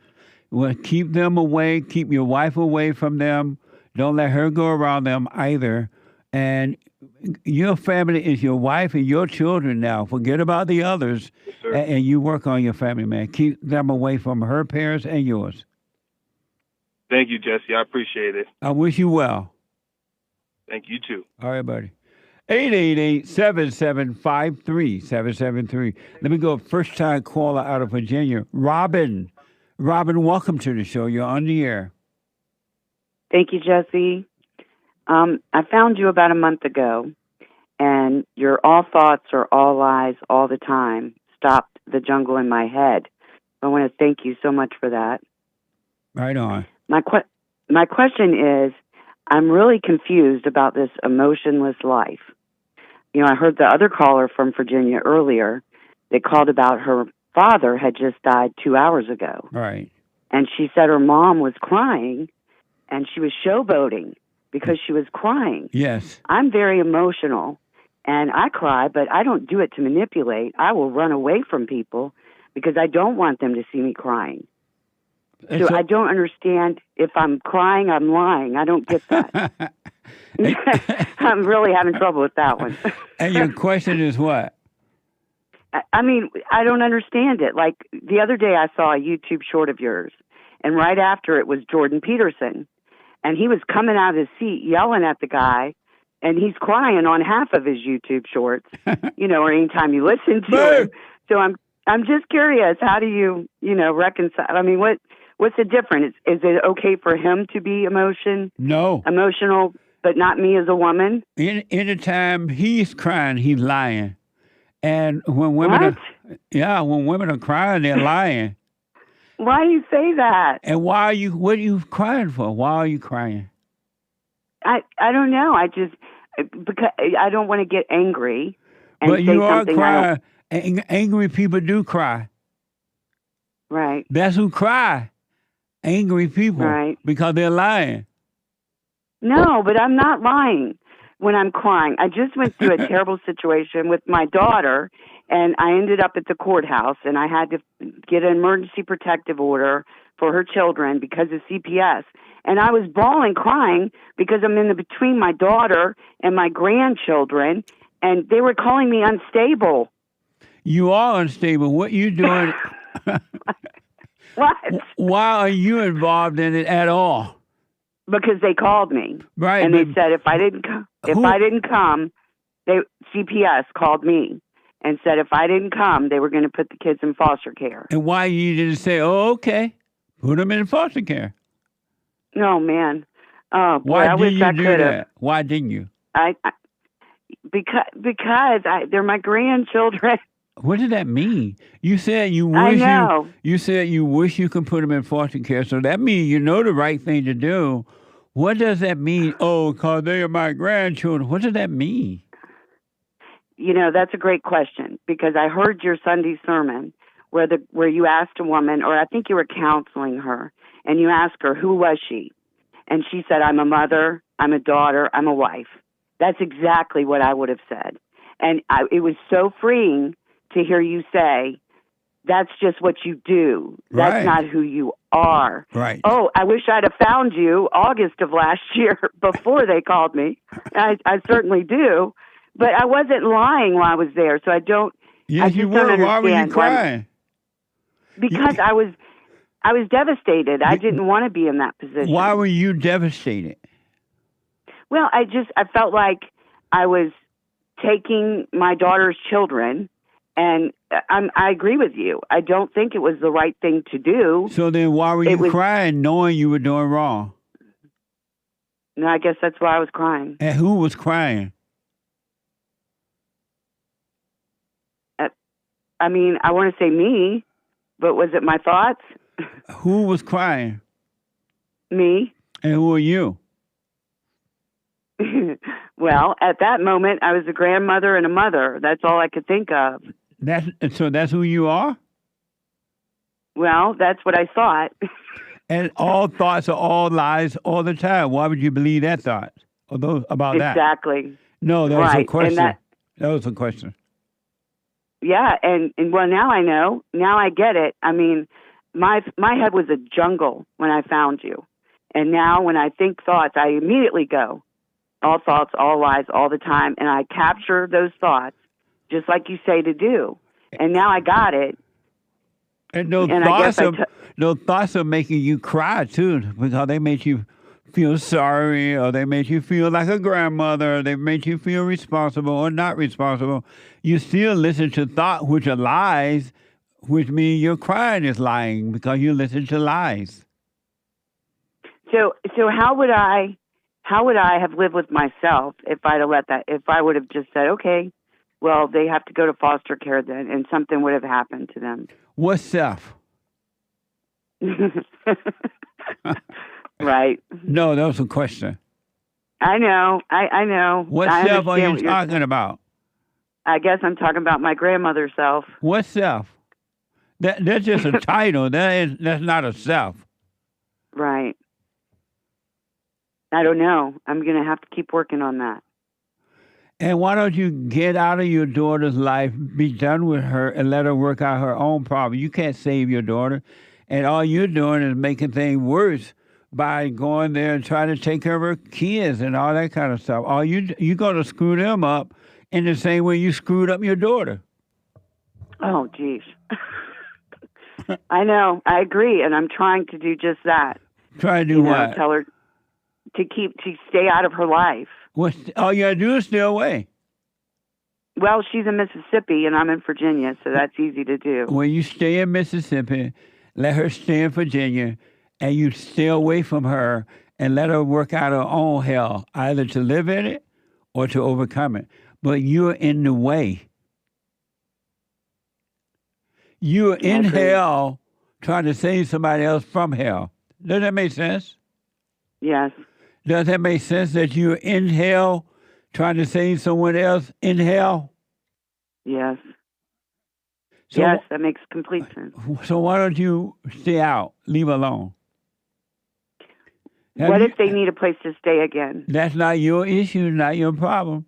Well, keep them away. Keep your wife away from them. Don't let her go around them either. And your family is your wife and your children now. Forget about the others. Yes, sir. And you work on your family, man. Keep them away from her parents and yours. Thank you, Jesse. I appreciate it. I wish you well. Thank you, too. All right, buddy. 888-7753-773. Let me go first-time caller out of Virginia. Robin. Robin, welcome to the show. You're on the air. Thank you, Jesse. I found you about a month ago, and your all thoughts are all lies all the time stopped the jungle in my head. I want to thank you so much for that. Right on. My question is, I'm really confused about this emotionless life. You know, I heard the other caller from Virginia earlier that called about her father had just died 2 hours ago. Right. And she said her mom was crying, and she was showboating because she was crying. Yes. I'm very emotional, and I cry, but I don't do it to manipulate. I will run away from people because I don't want them to see me crying. So I don't understand if I'm crying, I'm lying. I don't get that. I'm really having trouble with that one. And your question is what? I mean, I don't understand it. Like the other day I saw a YouTube short of yours, and right after it was Jordan Peterson, and he was coming out of his seat yelling at the guy, and he's crying on half of his YouTube shorts, you know, or anytime you listen to him. So I'm just curious, how do you reconcile? I mean, what's the difference? Is it okay for him to be emotional, but not me as a woman? Anytime he's crying, he's lying. And when women when women are crying, they're lying. Why do you say that? And what are you crying for? Why are you crying? I don't know. Because I don't want to get angry and but say you are something crying. Angry people do cry. Right. That's who cry. Angry people. Right. Because they're lying. No, but I'm not lying when I'm crying. I just went through a terrible situation with my daughter, and I ended up at the courthouse, and I had to get an emergency protective order for her children because of CPS. And I was bawling, crying, because I'm in between my daughter and my grandchildren, and they were calling me unstable. You are unstable. What you doing? What? Why are you involved in it at all? Because they called me, right? And they said if I didn't come, CPS called me, and said if I didn't come, they were going to put the kids in foster care. And why you didn't say, "Oh, okay, put them in foster care"? No, man. Oh, boy, Why I wish I did you do could have. that? Why didn't you? Because they're my grandchildren. What does that mean? You said you wish I know. you said you wish you could put them in foster care. So that means you know the right thing to do. What does that mean? Oh, because they are my grandchildren. What does that mean? You know, that's a great question because I heard your Sunday sermon where you asked a woman, or I think you were counseling her, and you asked her, who was she? And she said, I'm a mother, I'm a daughter, I'm a wife. That's exactly what I would have said. And it was so freeing to hear you say, that's just what you do. That's Right. not who you are. Right. Oh, I wish I'd have found you August of last year before they called me. I certainly do. But I wasn't lying while I was there, so I don't. Yes, I just you don't were. Why were you understand why- crying? Because I was devastated. I didn't want to be in that position. Why were you devastated? Well, I felt like I was taking my daughter's children, and I agree with you. I don't think it was the right thing to do. So then why were you crying knowing you were doing wrong? No, I guess that's why I was crying. And who was crying? I mean, I want to say me, but was it my thoughts? Who was crying? Me. And who are you? Well, at that moment, I was a grandmother and a mother. That's all I could think of. So that's who you are? Well, that's what I thought. And all thoughts are all lies all the time. Why would you believe that thought? About that? Exactly. No, that was a Right, question. and That was a question. Yeah, and well, now I know. Now I get it. I mean, my head was a jungle when I found you. And now when I think thoughts, I immediately go, all thoughts, all lies, all the time. And I capture those thoughts, just like you say to do. And now I got it. And those thoughts are making you cry, too, because they make you feel sorry, or they make you feel like a grandmother, or they make you feel responsible or not responsible. You still listen to thoughts which are lies, which means your crying is lying because you listen to lies. So how would I have lived with myself if I'd have let that? If I would have just said, okay, well, they have to go to foster care then, and something would have happened to them. What's self? Right. No, that was a question. I know. I know. What I self are understand you what you're talking saying. about? I guess I'm talking about my grandmother's self. What self? That's just a title. That's not a self. Right. I don't know. I'm going to have to keep working on that. And why don't you get out of your daughter's life, be done with her, and let her work out her own problem? You can't save your daughter. And all you're doing is making things worse by going there and trying to take care of her kids and all that kind of stuff. You're going to screw them up in the same way you screwed up your daughter. Oh, geez. I know. I agree. And I'm trying to do just that. Try to do what? Tell her to stay out of her life. All you got to do is stay away. Well, she's in Mississippi and I'm in Virginia, so that's easy to do. When you stay in Mississippi, let her stay in Virginia, and you stay away from her and let her work out her own hell, either to live in it or to overcome it. But you're in the way. You're in hell trying to save somebody else from hell. Does that make sense? Yes. Does that make sense that you're in hell trying to save someone else in hell? Yes. So, yes, that makes complete sense. So why don't you stay out? Leave alone. What if they need a place to stay again? That's not your issue, not your problem.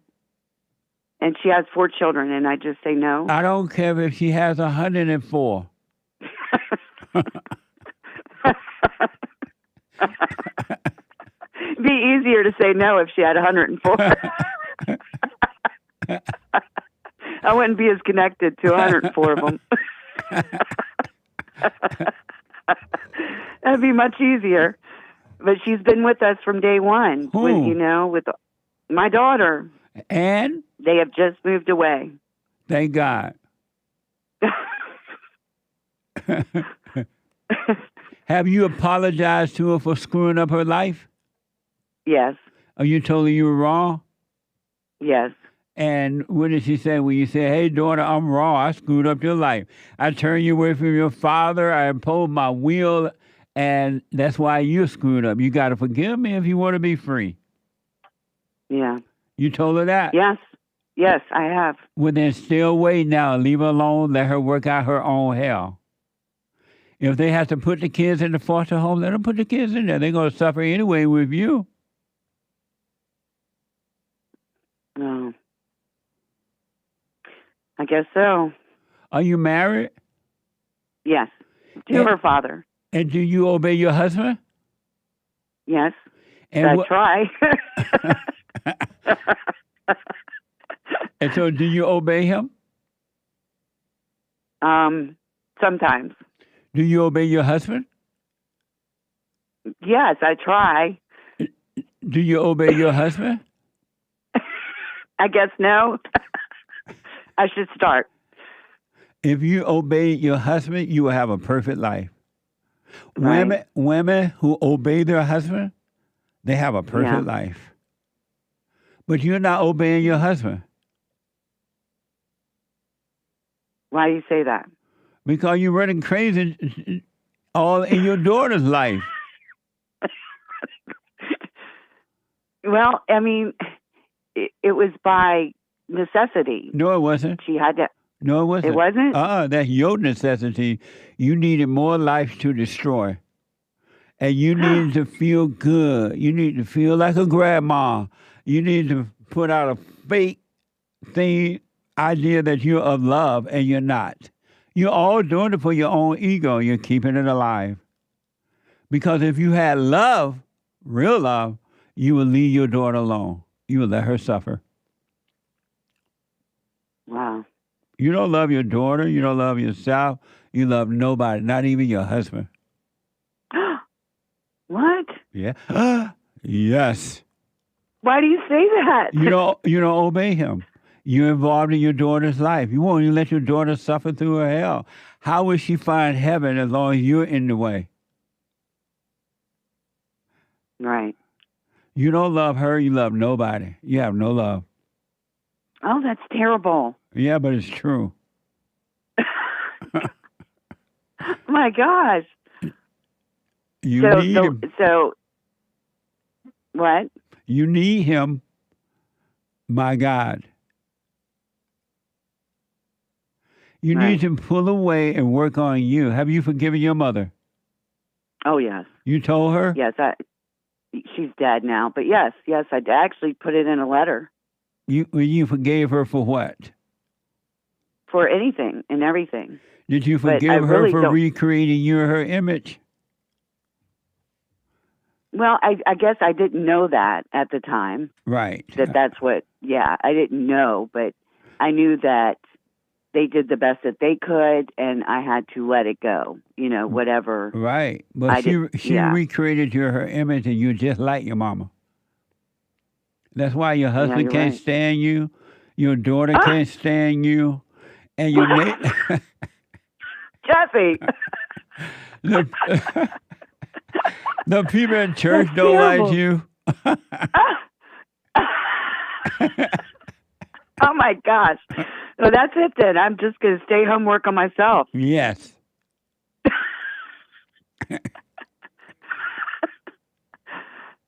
And she has 4 children, and I just say no? I don't care if she has 104. It'd be easier to say no if she had 104. I wouldn't be as connected to 104 of them. That'd be much easier. But she's been with us from day one. Who? With my daughter. And? They have just moved away. Thank God. Have you apologized to her for screwing up her life? Yes. Oh, you told her you were wrong? Yes. And what did she say when you said, hey, daughter, I'm wrong. I screwed up your life. I turned you away from your father. I imposed my will, and that's why you screwed up. You got to forgive me if you want to be free. Yeah. You told her that? Yes. Yes, I have. Well, then stay away now. Leave her alone. Let her work out her own hell. If they have to put the kids in the foster home, let them put the kids in there. They're going to suffer anyway with you. No. I guess so. Are you married? Yes. To her father. And do you obey your husband? Yes. And I try. And so do you obey him? Sometimes. Do you obey your husband? Yes, I try. Do you obey your husband? I guess no. I should start. If you obey your husband, you will have a perfect life. Right. Women who obey their husband, they have a perfect Yeah. life. But you're not obeying your husband. Why do you say that? Because you're running crazy all in your daughter's life. Well, I mean, it was by necessity. No, it wasn't. She had to. No, it wasn't. It wasn't? That's your necessity. You needed more life to destroy. And you needed to feel good. You need to feel like a grandma. You need to put out a fake idea that you're of love, and you're not. You're all doing it for your own ego. You're keeping it alive. Because if you had love, real love, you would leave your daughter alone. You would let her suffer. Wow. You don't love your daughter. You don't love yourself. You love nobody, not even your husband. What? Yeah. Yes. Why do you say that? You don't obey him. You're involved in your daughter's life. You won't even let your daughter suffer through her hell. How will she find heaven as long as you're in the way? Right. You don't love her. You love nobody. You have no love. Oh, that's terrible. Yeah, but it's true. My gosh. You So, need him. So, what? You need him, my God. You need to pull away and work on you. Have you forgiven your mother? Oh, yes. You told her? Yes, she's dead now. But yes, I actually put it in a letter. You forgave her for what? For anything and everything. Did you But I forgive her really for don't- recreating you her image? Well, I guess I didn't know that at the time. Right. That's what, I didn't know, but I knew that they did the best that they could, and I had to let it go, whatever. Right. But she yeah. recreated her image, and you're just like your mama. That's why your husband you're can't right. stand you, your daughter can't stand you, and your Jesse! The people in church That's don't terrible. like you. Oh, my gosh. Well, that's it then. I'm just going to stay home, work on myself. Yes.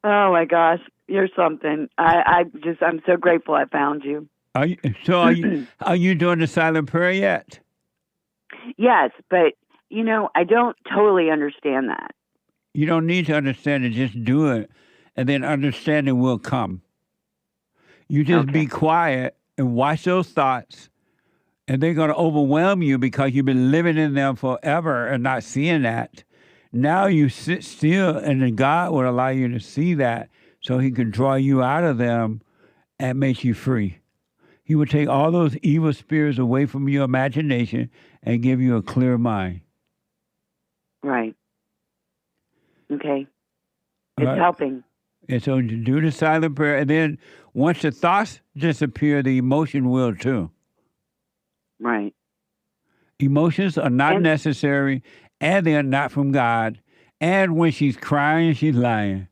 Oh, my gosh. You're something. I'm so grateful I found you. Are you doing the silent prayer yet? Yes, but, I don't totally understand that. You don't need to understand it. Just do it, and then understanding will come. You just be quiet and watch those thoughts, and they're going to overwhelm you because you've been living in them forever and not seeing that. Now you sit still, and then God will allow you to see that so he can draw you out of them and make you free. He will take all those evil spirits away from your imagination and give you a clear mind. Right. Okay. It's Right. helping. And so do the silent prayer, and then once the thoughts disappear, the emotion will too. Right. Emotions are not And- necessary, and they're not from God. And when she's crying, she's lying.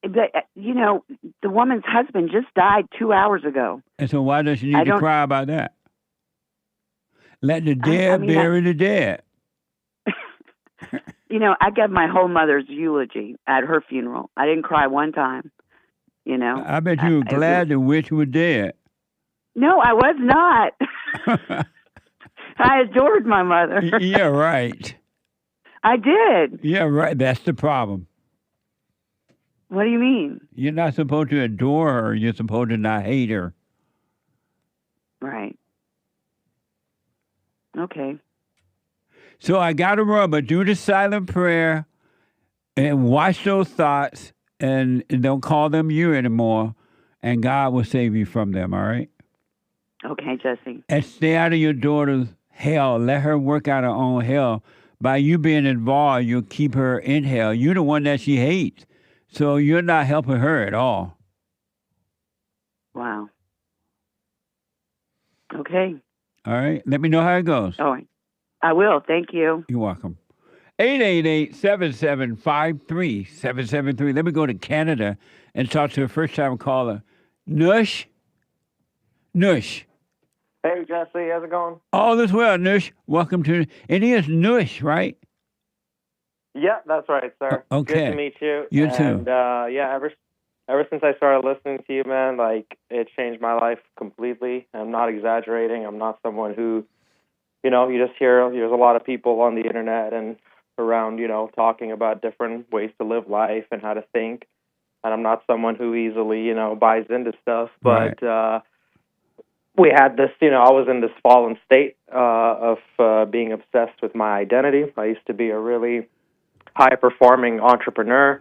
But, the woman's husband just died 2 hours ago. And so why does she need to cry about that? Let the dead bury the dead. I gave my whole mother's eulogy at her funeral. I didn't cry one time. I bet you were glad the witch was dead. No, I was not. I adored my mother. Yeah, right. I did. Yeah, right. That's the problem. What do you mean? You're not supposed to adore her. You're supposed to not hate her. Right. Okay. So I got to remember, do the silent prayer and watch those thoughts and don't call them you anymore, and God will save you from them, all right? Okay, Jesse. And stay out of your daughter's hell. Let her work out her own hell. By you being involved, you'll keep her in hell. You're the one that she hates. So you're not helping her at all. Wow. Okay. All right. Let me know how it goes. All right. I will. Thank you. You're welcome. 888-7753-773. Let me go to Canada and talk to a first-time caller. NUSH? NUSH. Hey, Jesse. How's it going? All is well, NUSH. Welcome to... It is NUSH, right? Yeah, that's right, sir. Okay. Good to meet you. You too. And, ever since I started listening to you, man, it changed my life completely. I'm not exaggerating. I'm not someone who, you just hear there's a lot of people on the internet and around, talking about different ways to live life and how to think. And I'm not someone who easily, buys into stuff. But we had this, I was in this fallen state of being obsessed with my identity. I used to be a really high-performing entrepreneur,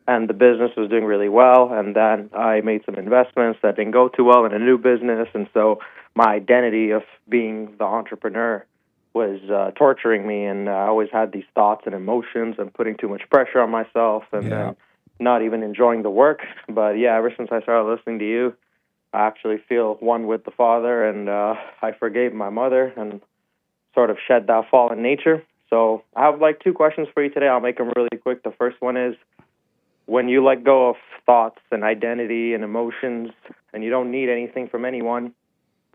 and the business was doing really well. And then I made some investments that didn't go too well in a new business, and so my identity of being the entrepreneur was torturing me, and I always had these thoughts and emotions and putting too much pressure on myself and not even enjoying the work. But, ever since I started listening to you, I actually feel one with the Father, and I forgave my mother and sort of shed that fallen nature. So I have two questions for you today. I'll make them really quick. The first one is, when you let go of thoughts and identity and emotions and you don't need anything from anyone,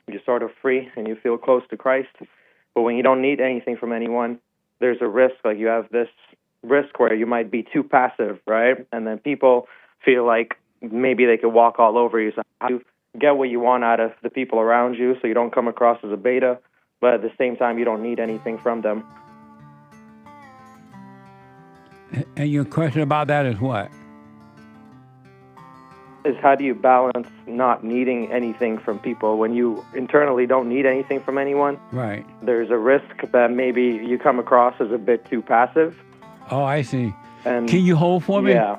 you're sort of free and you feel close to Christ. But when you don't need anything from anyone, there's a risk, you have this risk where you might be too passive, right? And then people feel like maybe they could walk all over you. So how do you get what you want out of the people around you so you don't come across as a beta, but at the same time you don't need anything from them? And your question about that is what? Is how do you balance not needing anything from people when you internally don't need anything from anyone? Right. There's a risk that maybe you come across as a bit too passive. Oh, I see. And can you hold for me? Yeah.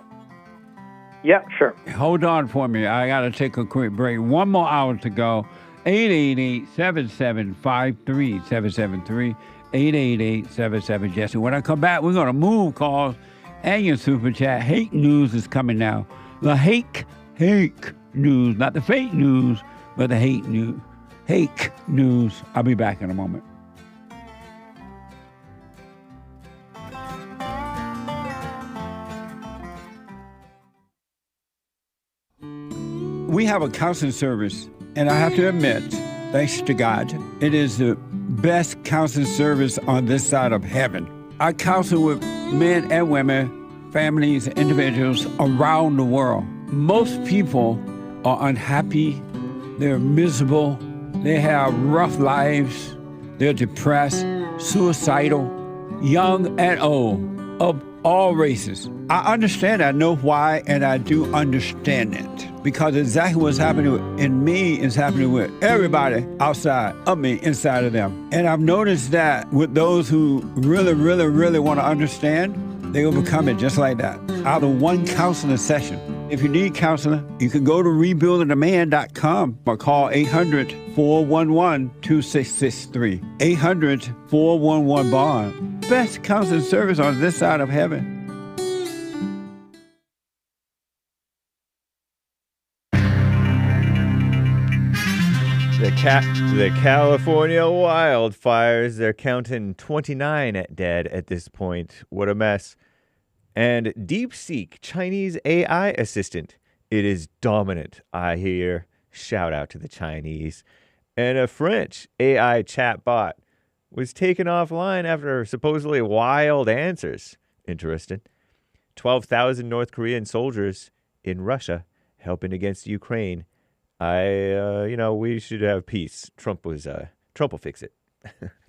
Yeah, sure. Hold on for me. I got to take a quick break. 1 more hour to go. 888-7753-773. 888-77-JESSE. When I come back, we're going to move calls and your super chat. Hate news is coming now. The hate news, not the fake news, but the hate news. Hate news. I'll be back in a moment. We have a counseling service, and I have to admit, thanks to God, it is the best counseling service on this side of heaven. I counsel with men and women, families, individuals around the world. Most people are unhappy, they're miserable, they have rough lives, they're depressed, suicidal, young and old, of all races. I understand, I know why, and I do understand it. Because exactly what's happening in me is happening with everybody outside of me, inside of them. And I've noticed that with those who really, really, really want to understand, they overcome it just like that, out of one counseling session. If you need counseling, you can go to rebuildingaman.com or call 800-411-2663. 800-411-BOND. Best counseling service on this side of heaven. The California wildfires, they're counting 29 dead at this point. What a mess. And DeepSeek, Chinese AI assistant. It is dominant, I hear. Shout out to the Chinese. And a French AI chatbot was taken offline after supposedly wild answers. Interesting. 12,000 North Korean soldiers in Russia helping against Ukraine. We should have peace. Trump will fix it.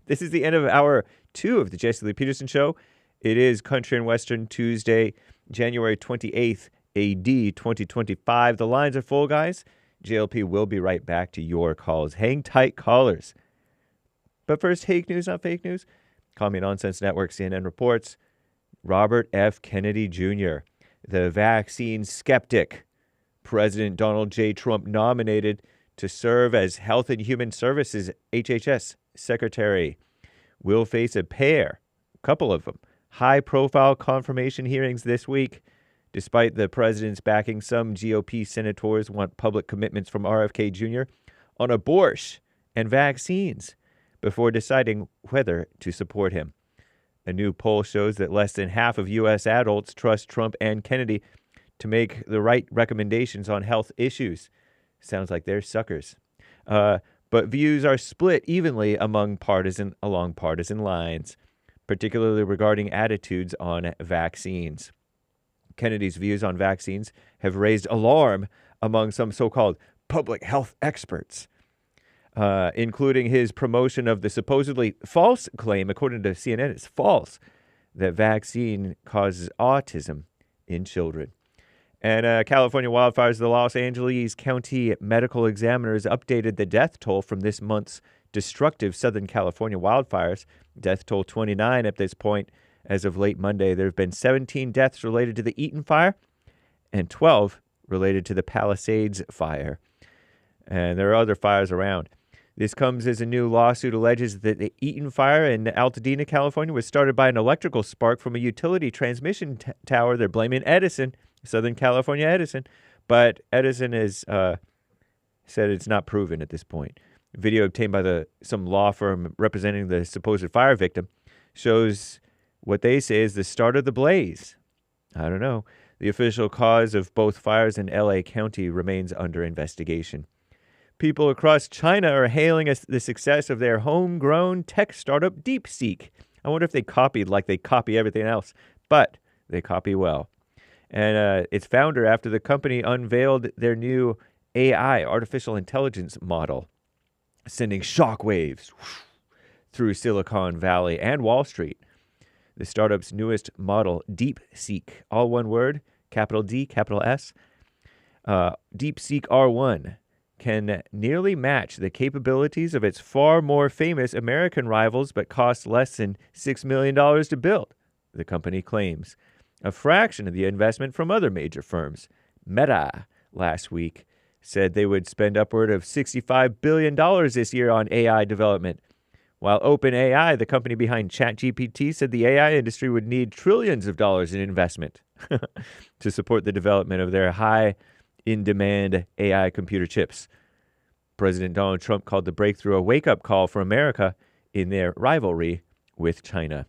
This is the end of hour 2 of the Jesse Lee Peterson Show. It is Country and Western Tuesday, January 28th, AD 2025. The lines are full, guys. JLP will be right back to your calls. Hang tight, callers. But first, fake news, not fake news. Call Me Nonsense Network, CNN reports. Robert F. Kennedy Jr., the vaccine skeptic, President Donald J. Trump nominated to serve as Health and Human Services, HHS, Secretary, will face a couple of them, high-profile confirmation hearings this week. Despite the president's backing, some GOP senators want public commitments from RFK Jr. on abortion and vaccines before deciding whether to support him. A new poll shows that less than half of U.S. adults trust Trump and Kennedy to make the right recommendations on health issues. Sounds like they're suckers. But views are split evenly along partisan lines, particularly regarding attitudes on vaccines. Kennedy's views on vaccines have raised alarm among some so-called public health experts, including his promotion of the supposedly false claim, according to CNN, it's false, that vaccine causes autism in children. And California wildfires, the Los Angeles County Medical Examiners updated the death toll from this month's destructive Southern California wildfires. Death toll 29 at this point. As of late Monday, there have been 17 deaths related to the Eaton fire and 12 related to the Palisades fire. And there are other fires around. This comes as a new lawsuit alleges that the Eaton fire in Altadena, California, was started by an electrical spark from a utility transmission tower. They're blaming Edison, Southern California Edison, but Edison has said it's not proven at this point. Video obtained by some law firm representing the supposed fire victim shows what they say is the start of the blaze. I don't know. The official cause of both fires in LA County remains under investigation. People across China are hailing the success of their homegrown tech startup DeepSeek. I wonder if they copied like they copy everything else, but they copy well. And its founder, after the company unveiled their new AI, artificial intelligence model, sending shockwaves through Silicon Valley and Wall Street. The startup's newest model, DeepSeek, all one word, capital D, capital S, DeepSeek R1, can nearly match the capabilities of its far more famous American rivals, but costs less than $6 million to build, the company claims. A fraction of the investment from other major firms. Meta, last week, said they would spend upward of $65 billion this year on AI development, while OpenAI, the company behind ChatGPT, said the AI industry would need trillions of dollars in investment to support the development of their high-in-demand AI computer chips. President Donald Trump called the breakthrough a wake-up call for America in their rivalry with China.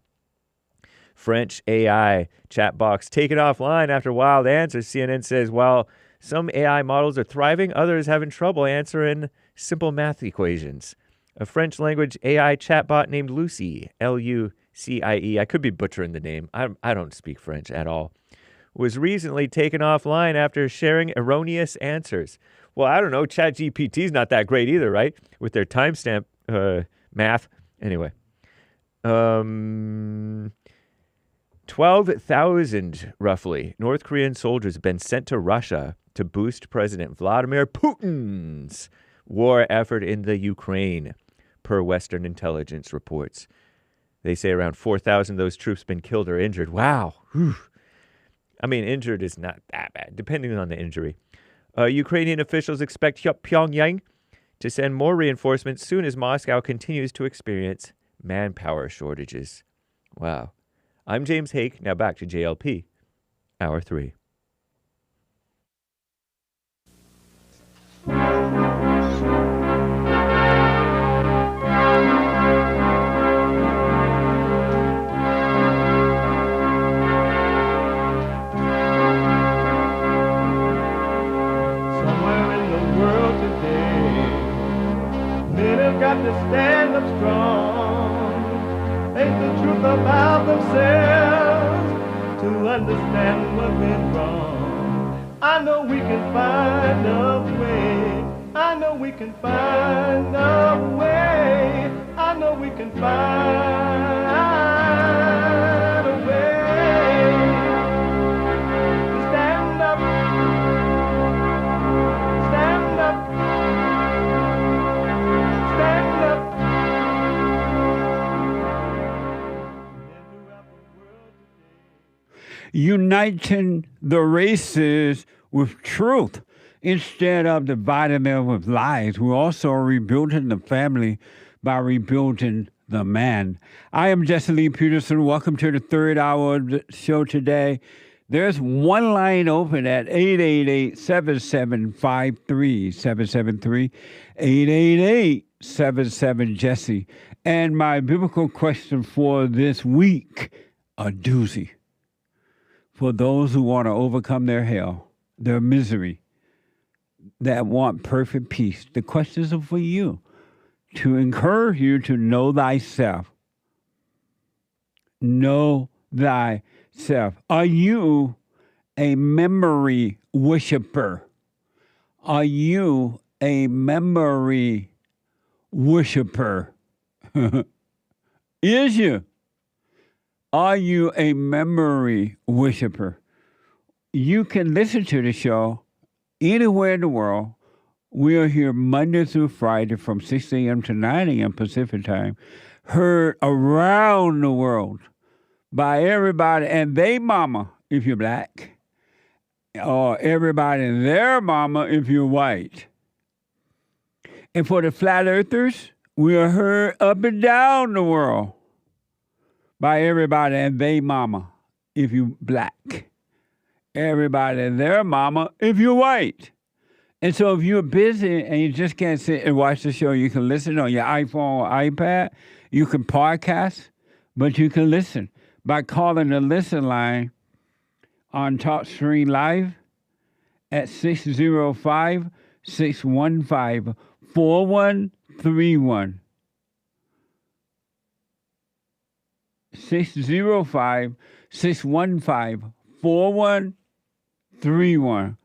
French AI chat box taken offline after wild answers. CNN says while some AI models are thriving, others having trouble answering simple math equations. A French-language AI chatbot named Lucie, Lucie, I could be butchering the name, I don't speak French at all, was recently taken offline after sharing erroneous answers. Well, I don't know, ChatGPT's not that great either, right? With their timestamp math. Anyway. 12,000, roughly, North Korean soldiers have been sent to Russia to boost President Vladimir Putin's war effort in the Ukraine, per Western intelligence reports. They say around 4,000 of those troops have been killed or injured. Wow. Whew. I mean, injured is not that bad, depending on the injury. Ukrainian officials expect Pyongyang to send more reinforcements soon as Moscow continues to experience manpower shortages. Wow. I'm James Hake. Now back to JLP, Hour 3. themselves to understand what went wrong. I know we can find a way. I know we can find a way. I know we can find a way to stand up, stand up, stand up. Uniting the races with truth instead of dividing them with lies. We're also rebuilding the family by rebuilding the man. I am Jesse Lee Peterson. Welcome to the third hour of the show today. There's one line open at 888-7753-773, 888-77-JESSE. And my biblical question for this week, a doozy. For those who want to overcome their hell, their misery, that want perfect peace. The questions are for you, to encourage you to know thyself. Know thyself. Are you a memory worshiper? Are you a memory worshiper? Is you? Are you a memory worshiper? You can listen to the show anywhere in the world. We are here Monday through Friday from 6 a.m. to 9 a.m. Pacific time, heard around the world by everybody and they mama if you're black, or everybody and their mama if you're white. And for the flat earthers, we are heard up and down the world by everybody and they mama if you black. Everybody and their mama if you're white. And so if you're busy and you just can't sit and watch the show, you can listen on your iPhone or iPad. You can podcast, but you can listen by calling the listen line on TalkStream Live at 605-615-4131. 605-615-4131.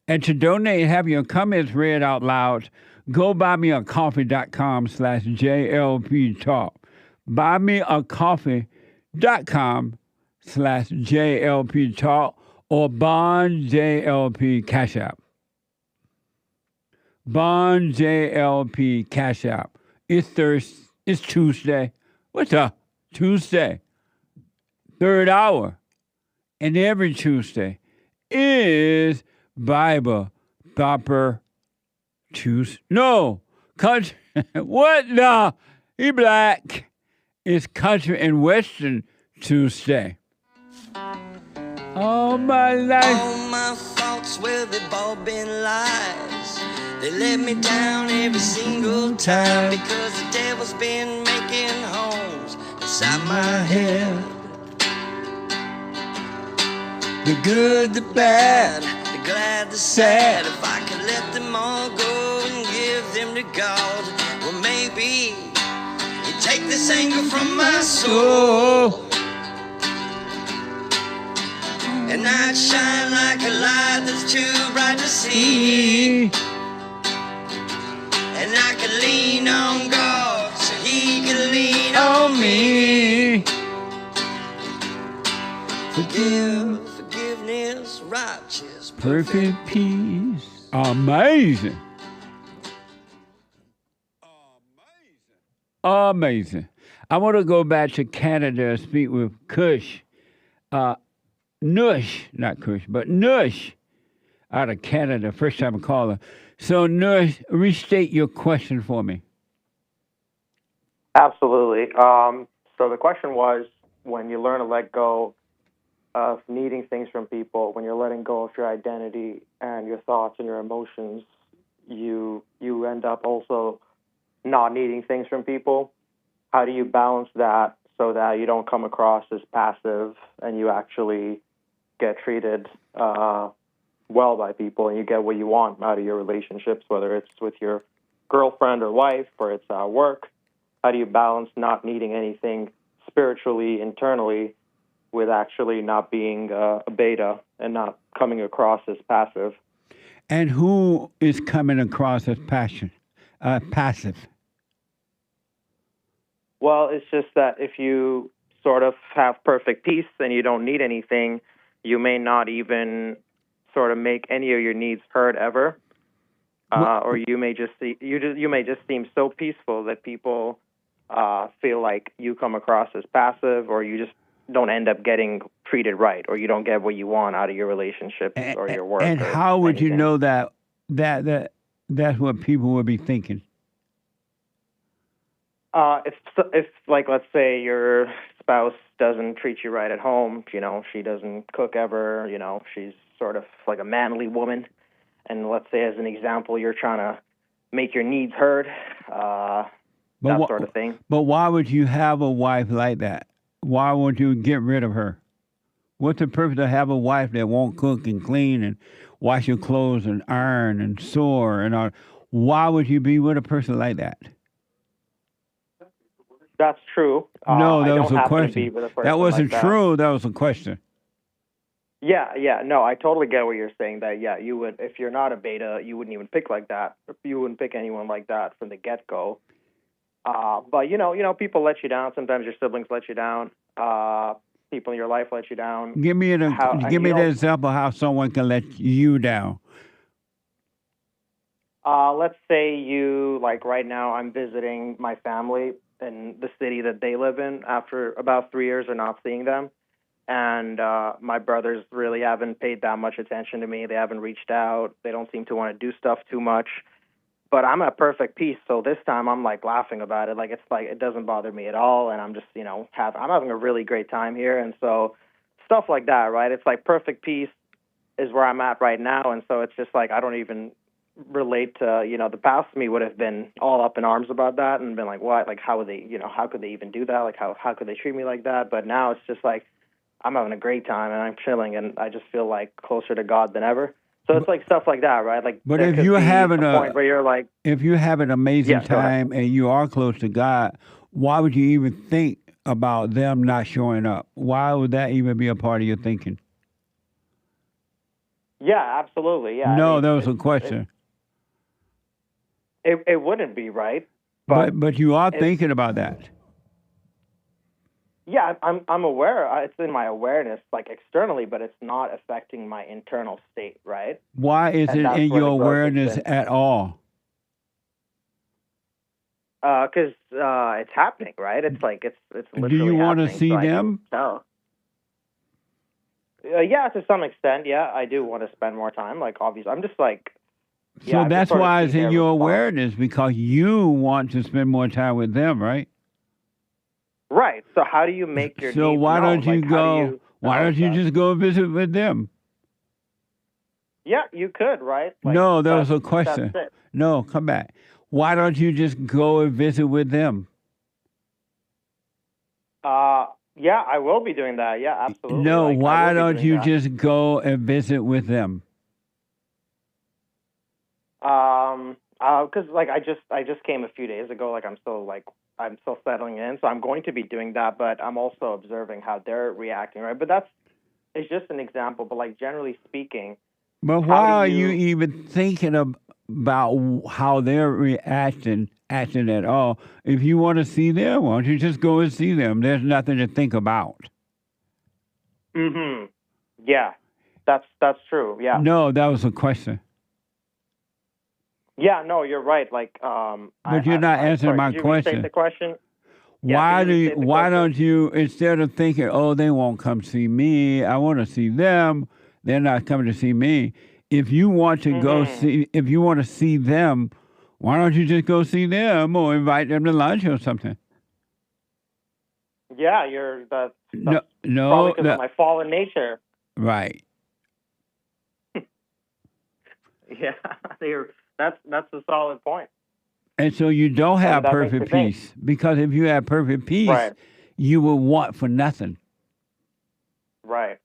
And to donate and have your comments read out loud, go buymeacoffee.com/JLP Talk. Buymeacoffee.com/JLP Talk or Bond JLP Cash App. Bond JLP Cash App. It's Thursday. It's Tuesday. What's up? Tuesday. Third hour. And every Tuesday is Bible Thopper Tuesday. No. Country. What? No. He black. It's Country and Western Tuesday. All my life. All my thoughts, well, they've all been lies. They let me down every single time because the devil's been making homes inside my head. The good, the bad, the glad, the sad. If I could let them all go and give them to God, well, maybe he'd take this anger from my soul. And I'd shine like a light that's too bright to see. And I could lean on God so he could lean on me. Forgiveness, righteous, perfect peace. Amazing. Amazing. I want to go back to Canada and speak with Kush. NUSH, not Kush, but NUSH out of Canada, first time caller. So, NUSH, restate your question for me. Absolutely. So the question was, when you learn to let go of needing things from people, when you're letting go of your identity and your thoughts and your emotions, you end up also not needing things from people. How do you balance that so that you don't come across as passive and you actually get treated well by people and you get what you want out of your relationships, whether it's with your girlfriend or wife or it's work? How do you balance not needing anything spiritually, internally, with actually not being a beta and not coming across as passive. And who is coming across as passive? Well, it's just that if you sort of have perfect peace and you don't need anything, you may not even sort of make any of your needs heard ever, or you may just seem so peaceful that people feel like you come across as passive, or you just don't end up getting treated right, or you don't get what you want out of your relationships or your work. And or how would you anything. know that's what people would be thinking? If like, let's say your spouse doesn't treat you right at home, you know, she doesn't cook ever, you know, she's sort of like a manly woman, and let's say as an example, you're trying to make your needs heard, that sort of thing. But why would you have a wife like that? Why won't you get rid of her? What's the purpose to have a wife that won't cook and clean and wash your clothes and iron and sew and all? Why would you be with a person like that? That's true. No, that I was don't a happen to question. be with a person That wasn't like true. That was a question. Yeah, no, I totally get what you're saying. That you would, if you're not a beta, you wouldn't even pick like that. You wouldn't pick anyone like that from the get-go. But you know, people let you down. Sometimes your siblings let you down. People in your life let you down. Give me an example how someone can let you down. Let's say like right now, I'm visiting my family in the city that they live in after about 3 years of not seeing them. And my brothers really haven't paid that much attention to me. They haven't reached out. They don't seem to want to do stuff too much. But I'm at perfect peace. So this time I'm like laughing about it. Like, it's like, it doesn't bother me at all. And I'm just, you know, I'm having a really great time here. And so stuff like that, right? It's like perfect peace is where I'm at right now. And so it's just like, I don't even relate to, you know, the past me would have been all up in arms about that and been like, what? Like, how would they, you know, how could they even do that? Like, how could they treat me like that? But now it's just like, I'm having a great time and I'm chilling and I just feel like closer to God than ever. So it's like stuff like that, right? Like, but if you're having a point where you're like, if you have an amazing time and you are close to God, why would you even think about them not showing up? Why would that even be a part of your thinking? Yeah, absolutely. Yeah. No, that was a question. It wouldn't be, right? But you are thinking about that. Yeah, I'm aware. It's in my awareness, like externally, but it's not affecting my internal state, right? Why is it in your awareness at all? Because it's happening, right? It's like it's literally. Do you want to happening, see so them? Yeah, to some extent. Yeah, I do want to spend more time. Like, obviously, I'm just like. So that's why it's in your awareness, because you want to spend more time with them, right? Right. So how do you make your So needs why known? don't you Like, go? Why don't you just go visit with them? Yeah, you could, right? Like, No, that was a question. That's it. No, come back. Why don't you just go and visit with them? Yeah, I will be doing that. Yeah, absolutely. No, Like, I why will be don't doing you that. just go and visit with them? Because like I just came a few days ago. Like I'm still settling in, so I'm going to be doing that. But I'm also observing how they're reacting, right? But it's just an example. But like generally speaking, But why are you even thinking about how they're acting at all? If you want to see them, why don't you just go and see them? There's nothing to think about. Yeah, that's true. Yeah. No, that was a question. Yeah, no, you're right. Like, But you're not answering my did you question. restate the question? Why don't you, instead of thinking, oh, they won't come see me, I want to see them, they're not coming to see me. If you want to go see, if you want to see them, why don't you just go see them or invite them to lunch or something? Yeah, that's No, probably because of my fallen nature. Right. Yeah, that's a solid point. And so you don't have that makes perfect me think. peace, because if you had perfect peace, Right. you would want for nothing. Right.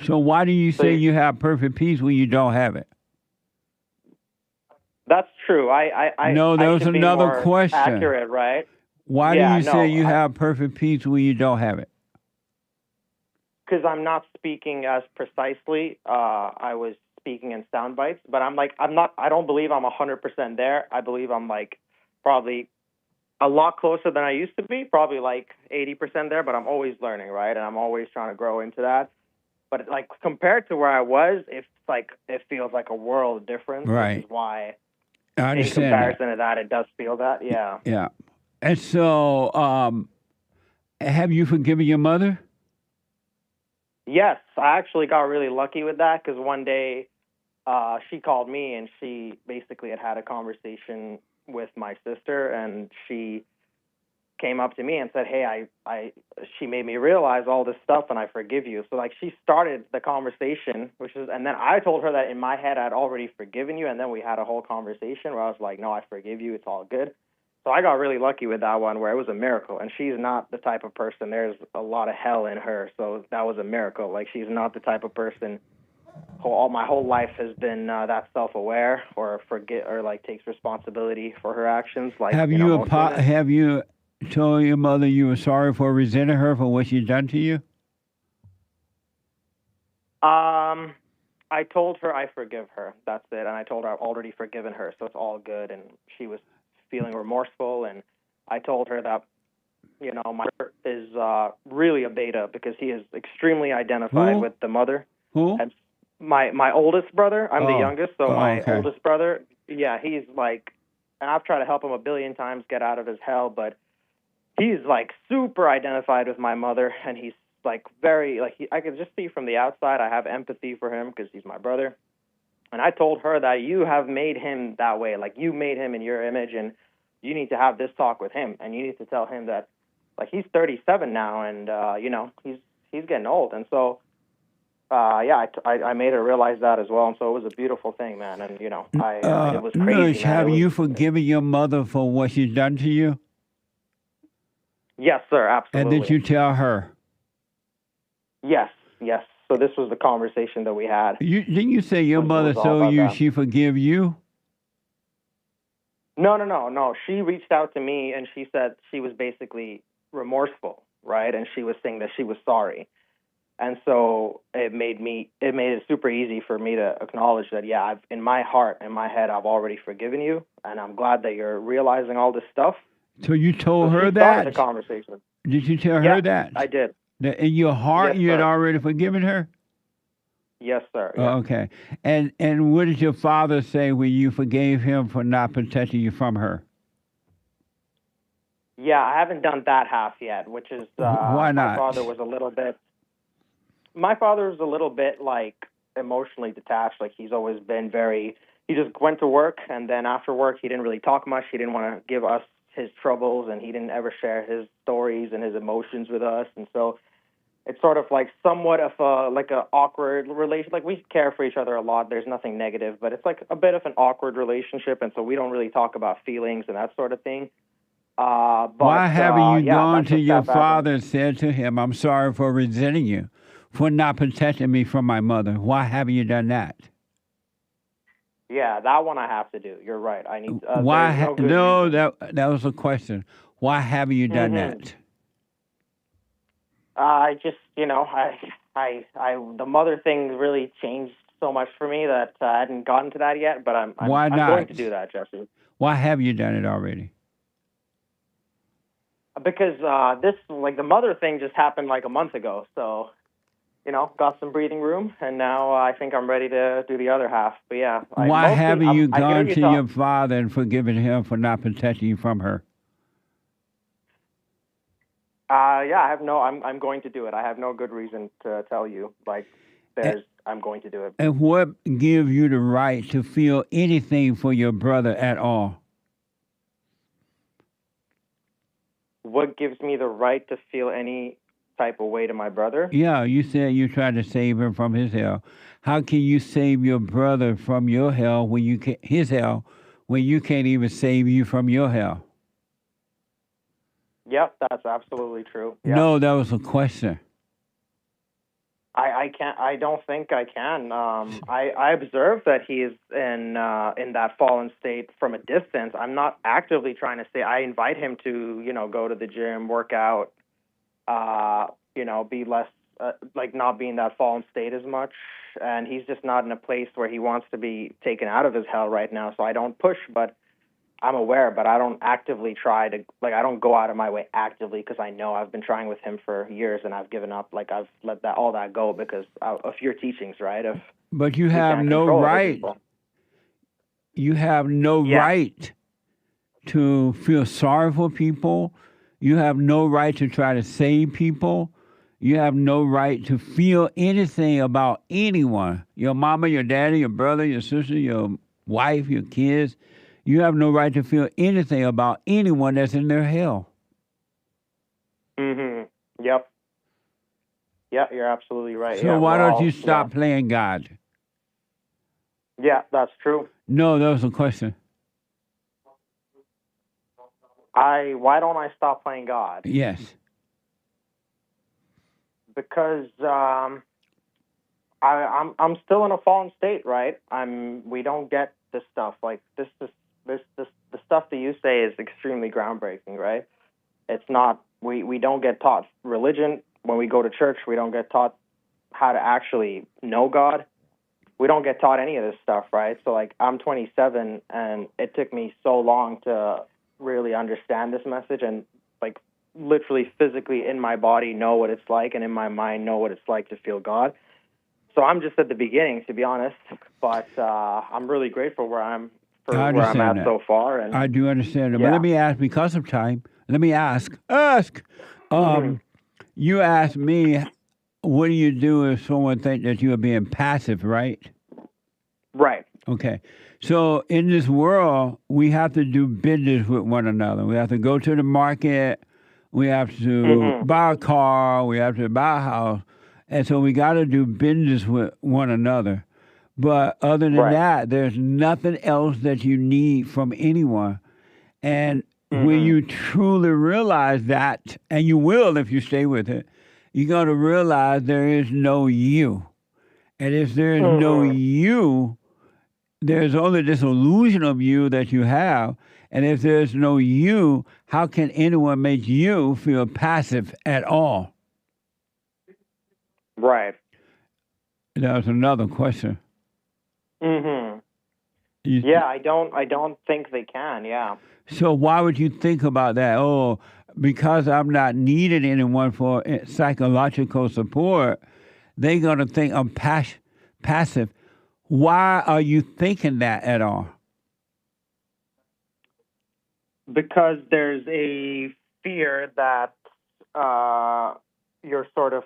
So why do you say you have perfect peace when you don't have it? That's true. No, there I was should be another more question. Accurate, right? Why Yeah, do you say you have perfect peace when you don't have it? because I'm not speaking as precisely. I was speaking in sound bites, but I don't believe I'm 100% there. I believe I'm like probably a lot closer than I used to be, probably like 80% there, but I'm always learning, right? And I'm always trying to grow into that. But like compared to where I was, it feels like a world difference, Right. which is why I in understand comparison to that, it does feel that, yeah. Yeah. And so, have you forgiven your mother? Yes, I actually got really lucky with that because one day she called me and she basically had a conversation with my sister, and she came up to me and said, "Hey, she made me realize all this stuff, and I forgive you." So like she started the conversation, and then I told her that in my head I'd already forgiven you, and then we had a whole conversation where I was like, "No, I forgive you. It's all good." So I got really lucky with that one where it was a miracle, and she's not the type of person. There's a lot of hell in her, so that was a miracle. Like she's not the type of person who all my whole life has been that self-aware or like takes responsibility for her actions. Like Have have you told your mother you were sorry for resenting her for what she'd done to you? I told her I forgive her. That's it. And I told her I've already forgiven her, so it's all good. And she was feeling remorseful, and I told her that, my brother is really a beta because he is extremely identified with the mother. Who? And my oldest brother. I'm the youngest, so my okay. oldest brother, yeah, he's like, and I've tried to help him a billion times get out of his hell, but he's like super identified with my mother, and he's like very, like, I can just see from the outside, I have empathy for him because he's my brother. And I told her that you have made him that way. Like, you made him in your image, and you need to have this talk with him. And you need to tell him that, like, he's 37 now, and, he's getting old. And so, I made her realize that as well. And so it was a beautiful thing, man. And, it was crazy, NUSH, man. have you forgiven your mother for what she's done to you? Yes, sir, absolutely. And did you tell her? Yes. So this was the conversation that we had. Didn't you say your mother told you she forgive you? No. She reached out to me and she said she was basically remorseful, right? And she was saying that she was sorry. And so it made it super easy for me to acknowledge that, yeah, in my heart, in my head, I've already forgiven you, and I'm glad that you're realizing all this stuff. So you told her she that? Started the conversation. Did you tell her that? I did. That in your heart, Yes, you had sir. already forgiven her? Yes, sir. Oh, okay. And what did your father say when you forgave him for not protecting you from her? Yeah, I haven't done that half yet, which is why not? My father was a little bit like emotionally detached. Like he's always been he just went to work, and then after work he didn't really talk much. He didn't want to give us his troubles, and he didn't ever share his stories and his emotions with us. And so it's sort of like somewhat of an awkward relation. Like we care for each other a lot. There's nothing negative, but it's like a bit of an awkward relationship. And so we don't really talk about feelings and that sort of thing. Why haven't you gone to your father father and said to him, "I'm sorry for resenting you, for not protecting me from my mother"? Why haven't you done that? Yeah, that one I have to do. You're right. I need. Why? No, that was a question. Why haven't you done that? I just, the mother thing really changed so much for me that I hadn't gotten to that yet. But I'm going to do that, Jesse. Why have you done it already? Because the mother thing just happened like a month ago. So, got some breathing room, and now I think I'm ready to do the other half. But yeah. Why haven't you gone to your father and forgiven him for not protecting you from her? I'm going to do it. I have no good reason to tell you. I'm going to do it. And what gives you the right to feel anything for your brother at all? What gives me the right to feel any type of way to my brother? Yeah, you said you tried to save him from his hell. How can you save your brother from your hell when you can't even save you from your hell? Yep, that's absolutely true. Yep. No, that was a question. I can't. I don't think I can. I observe that he is in that fallen state from a distance. I'm not actively trying to say. I invite him to go to the gym, work out, be less like not be in that fallen state as much, and he's just not in a place where he wants to be taken out of his hell right now. So I don't push, but I'm aware, but I don't actively try to, like, I don't go out of my way actively because I know I've been trying with him for years and I've given up. Like, I've let all that go because of your teachings, right? But you have no right. You have no right to feel sorry for people. You have no right to try to save people. You have no right to feel anything about anyone. Your mama, your daddy, your brother, your sister, your wife, your kids. You have no right to feel anything about anyone that's in their hell. Yep. Yeah, you're absolutely right. So why don't you stop playing God? Yeah, that's true. No, that was a question. Why don't I stop playing God? Yes. Because I'm still in a fallen state, right? We don't get this stuff. Like the stuff that you say is extremely groundbreaking, right? It's not, we don't get taught religion. When we go to church, we don't get taught how to actually know God. We don't get taught any of this stuff, right? So, like, I'm 27, and it took me so long to really understand this message and, like, literally physically in my body know what it's like, and in my mind know what it's like to feel God. So I'm just at the beginning, to be honest, but I'm really grateful where I'm at so far. And I do understand it. But let me ask, because of time, let me ask. You asked me, what do you do if someone thinks that you are being passive, right? Right. Okay. So in this world, we have to do business with one another. We have to go to the market. We have to buy a car. We have to buy a house. And so we got to do business with one another. But other than that, there's nothing else that you need from anyone. And when you truly realize that, and you will if you stay with it, you're going to realize there is no you. And if there is no you, there's only this illusion of you that you have. And if there's no you, how can anyone make you feel passive at all? Right. That was another question. Yeah, I don't think they can, yeah. So why would you think about that? Oh, because I'm not needing anyone for psychological support, they're going to think I'm passive. Why are you thinking that at all? Because there's a fear that you're sort of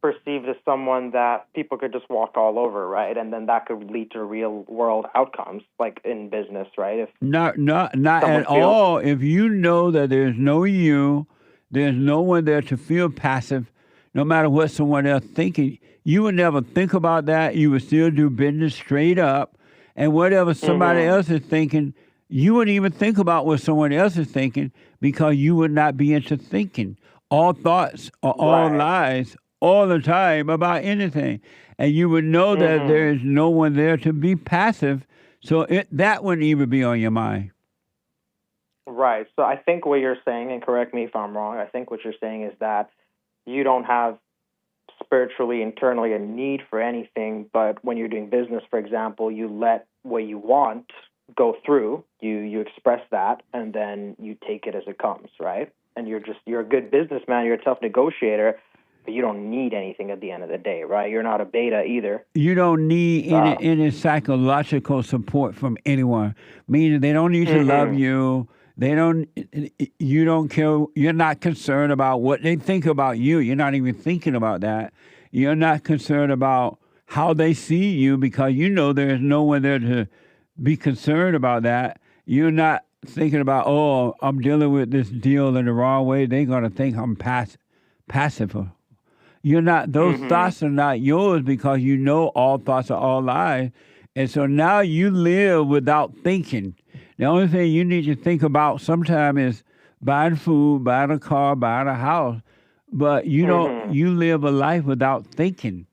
perceived as someone that people could just walk all over, right? And then that could lead to real world outcomes, like in business, right? If not at all. If you know that there's no you, there's no one there to feel passive, no matter what someone else thinking, you would never think about that. You would still do business straight up, and whatever somebody else is thinking, you wouldn't even think about what someone else is thinking because you would not be into thinking. All thoughts are all lies all the time about anything. And you would know that there is no one there to be passive, so that wouldn't even be on your mind. Right. So I think what you're saying, and correct me if I'm wrong, I think what you're saying is that you don't have spiritually, internally a need for anything, but when you're doing business, for example, you let what you want go through, you express that, and then you take it as it comes, right? And you're a good businessman, you're a tough negotiator, but you don't need anything at the end of the day, right? You're not a beta either. You don't need any psychological support from anyone, meaning they don't need to love you. You don't care. You're not concerned about what they think about you. You're not even thinking about that. You're not concerned about how they see you because you know there's no one there to be concerned about that. You're not thinking about, oh, I'm dealing with this deal in the wrong way. They're going to think I'm passive. You're not, those thoughts are not yours because you know all thoughts are all lies. And so now you live without thinking. The only thing you need to think about sometimes is buying food, buying a car, buying a house. But you don't, you live a life without thinking.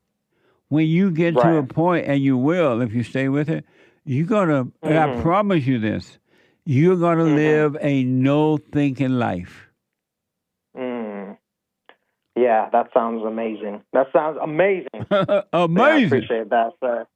When you get to a point, and you will if you stay with it, you're going to, and I promise you this, you're going to live a no-thinking life. Yeah, that sounds amazing. That sounds amazing. Amazing. Yeah, I appreciate that, sir.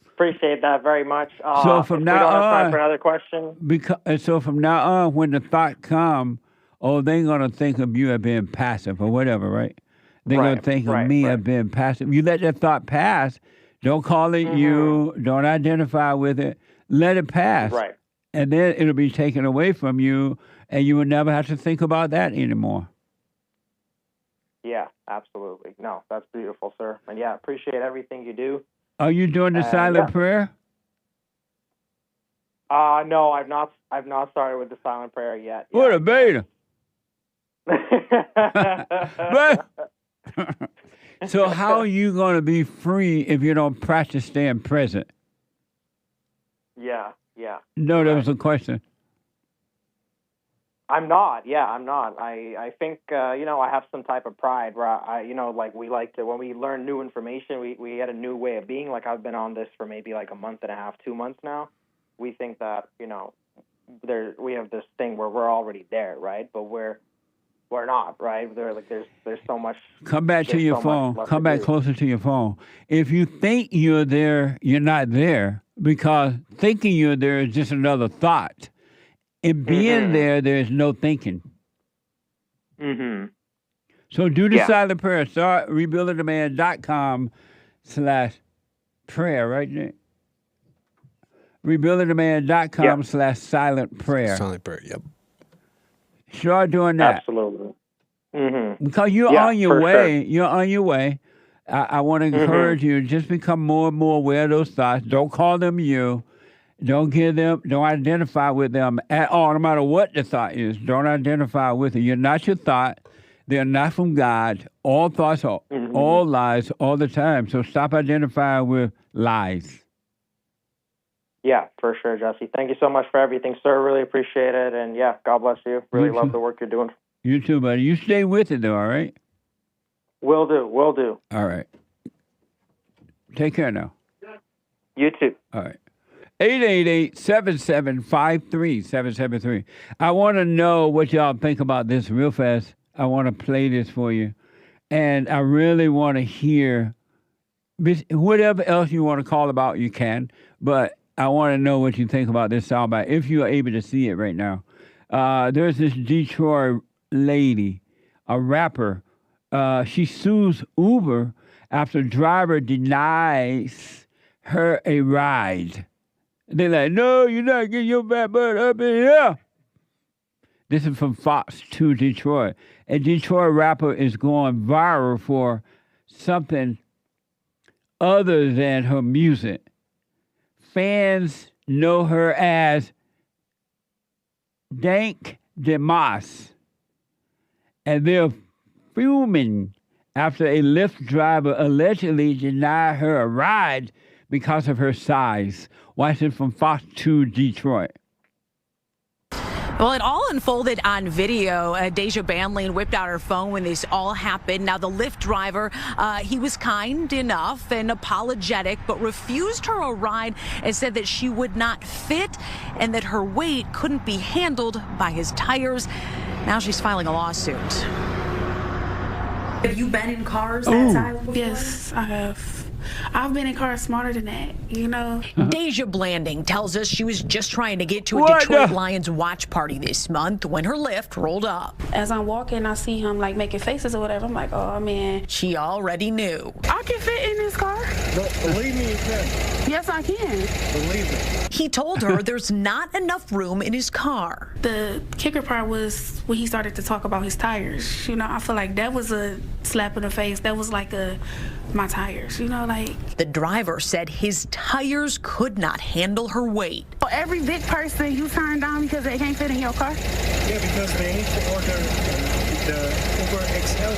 Appreciate that very much. So from if now we don't have time on, for another question. So from now on, when the thought come, oh, they're gonna think of you as being passive or whatever, right? They're gonna think of me as being passive. You let that thought pass. Don't call it you. Don't identify with it. Let it pass. Right. And then it'll be taken away from you, and you will never have to think about that anymore. Yeah, absolutely. No, that's beautiful, sir. And yeah, appreciate everything you do. Are you doing the silent prayer? No, I've not started with the silent prayer yet. What a beta. So how are you going to be free if you don't practice staying present? Yeah. No, that was a question. I'm not. Yeah, I'm not. I think, I have some type of pride where we like to, when we learn new information, we get a new way of being. Like I've been on this for maybe like a month and a half, 2 months now. We think that, we have this thing where we're already there, right? But we're not, right? There's so much. Come back to your phone. Come back closer to your phone. If you think you're there, you're not there, because thinking you're there is just another thought. In being there is no thinking. So do the silent prayer. Start rebuildingtheman.com/prayer, right there. rebuildingtheman.com/silent prayer. Silent prayer, yep. Start doing that. Absolutely. Because you're on your way. Sure. You're on your way. I want to encourage you, just become more and more aware of those thoughts. Don't call them you. Don't identify with them at all, no matter what the thought is. Don't identify with it. You're not your thought. They're not from God. All thoughts are all lies all the time. So stop identifying with lies. Yeah, for sure, Jesse. Thank you so much for everything, sir. Really appreciate it. And yeah, God bless you. Really love the work you're doing. You too, buddy. You stay with it, though, all right? Will do. All right. Take care now. You too. All right. 888-7753-773. I want to know what y'all think about this real fast. I want to play this for you. And I really want to hear whatever else you want to call about, you can. But I want to know what you think about this soundbite, if you are able to see it right now. There's this Detroit lady, a rapper. She sues Uber after driver denies her a ride. They're like, no, you're not getting your fat butt up in here. This is from Fox 2 Detroit. A Detroit rapper is going viral for something other than her music. Fans know her as Dank Demas, and they're fuming after a Lyft driver allegedly denied her a ride because of her size. Watch it from Fox 2 Detroit. Well, it all unfolded on video. Deja Banlane whipped out her phone when this all happened. Now, the Lyft driver, he was kind enough and apologetic, but refused her a ride and said that she would not fit and that her weight couldn't be handled by his tires. Now she's filing a lawsuit. Have you been in cars that size before? Yes, I have. I've been in cars smarter than that, Deja Blanding tells us she was just trying to get to a Detroit Lions watch party this month when her Lyft rolled up. As I'm walking, I see him making faces or whatever. I'm like, oh man. She already knew. I can fit in this car. Believe me, you can. Yes, I can. Believe me. He told her there's not enough room in his car. The kicker part was when he started to talk about his tires. I feel like that was a slap in the face. That was like my tires, The driver said his tires could not handle her weight. For every big person you turn down because they can't fit in your car? Yeah, because they need to order the Uber XL.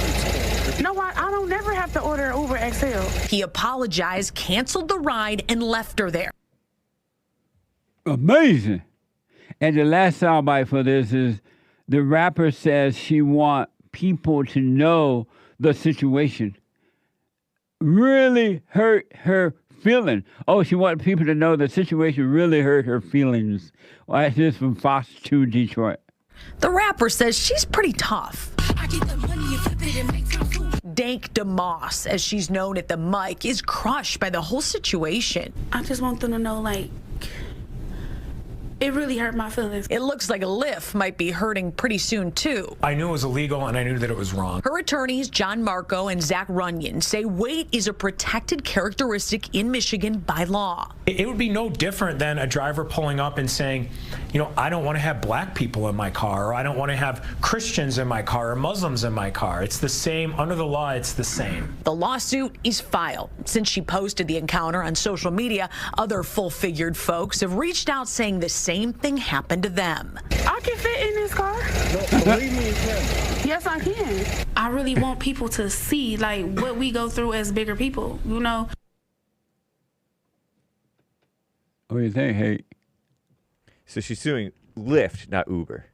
You know what? I don't never have to order Uber XL. He apologized, canceled the ride, and left her there. Amazing. And the last soundbite for this is the rapper says she wants people to know the situation. Really hurt her feeling. Oh, she wanted people to know the situation really hurt her feelings. Watch this from Fox 2 Detroit. The rapper says she's pretty tough. I get the money and flip it and make some food. Dank DeMoss, as she's known at the mic, is crushed by the whole situation. I just want them to know, like, it really hurt my feelings. It looks like Lyft might be hurting pretty soon, too. I knew it was illegal, and I knew that it was wrong. Her attorneys, John Marco and Zach Runyon, say weight is a protected characteristic in Michigan by law. It would be no different than a driver pulling up and saying, you know, I don't want to have black people in my car, or I don't want to have Christians in my car, or Muslims in my car. It's the same. Under the law, it's the same. The lawsuit is filed. Since she posted the encounter on social media, other full-figured folks have reached out saying the same thing happened to them. I can fit in this car. No, believe me, you can. Yes, I can. I really want people to see, like, what we go through as bigger people, you know? What do you think, Hey? So she's suing Lyft, not Uber.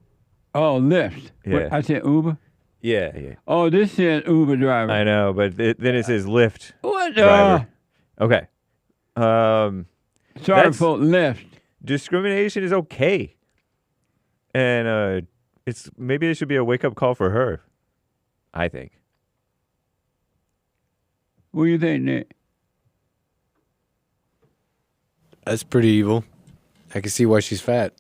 Oh, Lyft. Yeah. What, I said Uber? Yeah. Oh, this says Uber driver. I know, but then it says Lyft What? driver. Okay. Sorry for Lyft. Discrimination is okay. And maybe it should be a wake-up call for her, I think. What do you think, Nick? That's pretty evil. I can see why she's fat.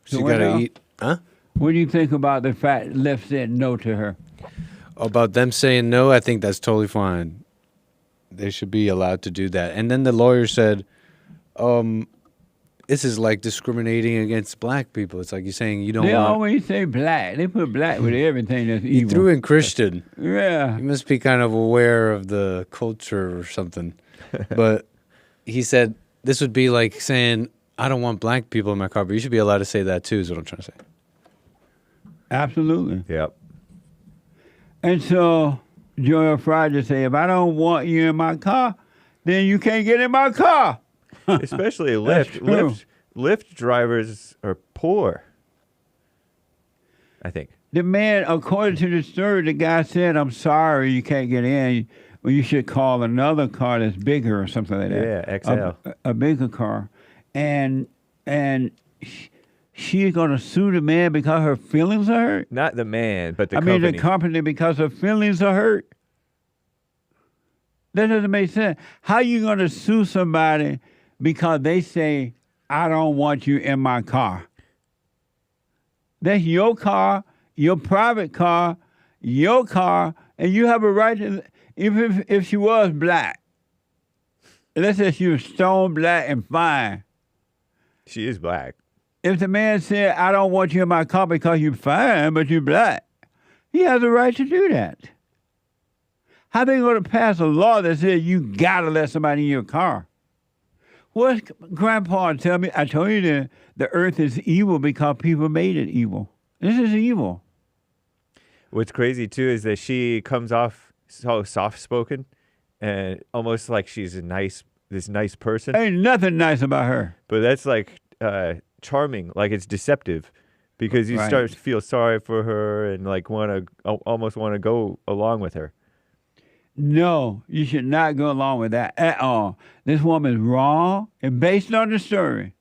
She what gotta now? eat. Huh? What do you think about the fact Lyft said no to her? About them saying no, I think that's totally fine. They should be allowed to do that. And then the lawyer said, this is like discriminating against black people. It's like you're saying you don't They want... always say black. They put black with everything that's He evil. threw in Christian. Yeah. He must be kind of aware of the culture or something. But he said this would be like saying, I don't want black people in my car, but you should be allowed to say that too, is what I'm trying to say. Absolutely. Yep. And so Joel Friday say, if I don't want you in my car, then you can't get in my car. Especially Lyft. Lyft drivers are poor, I think. The man, according to the story, the guy said, I'm sorry you can't get in. Well, you should call another car that's bigger or something like that. Yeah, XL. A bigger car. And she's going to sue the man because her feelings are hurt? Not the man, but the company. company. I mean, the company because her feelings are hurt? That doesn't make sense. How you going to sue somebody because they say, I don't want you in my car? That's your car, your private car, your car, and you have a right to, if she was black. Let's say she was stone black and fine. She is black. If the man said, I don't want you in my car because you're fine, but you're black, he has a right to do that. How they going to pass a law that says you got to let somebody in your car? What's Grandpa tell me? I told you that the earth is evil because people made it evil. This is evil. What's crazy, too, is that she comes off so soft-spoken and almost like she's this nice person. Ain't nothing nice about her. But that's like charming, like it's deceptive, because you start to feel sorry for her and like almost want to go along with her. No, you should not go along with that at all. This woman's wrong, and based on the story,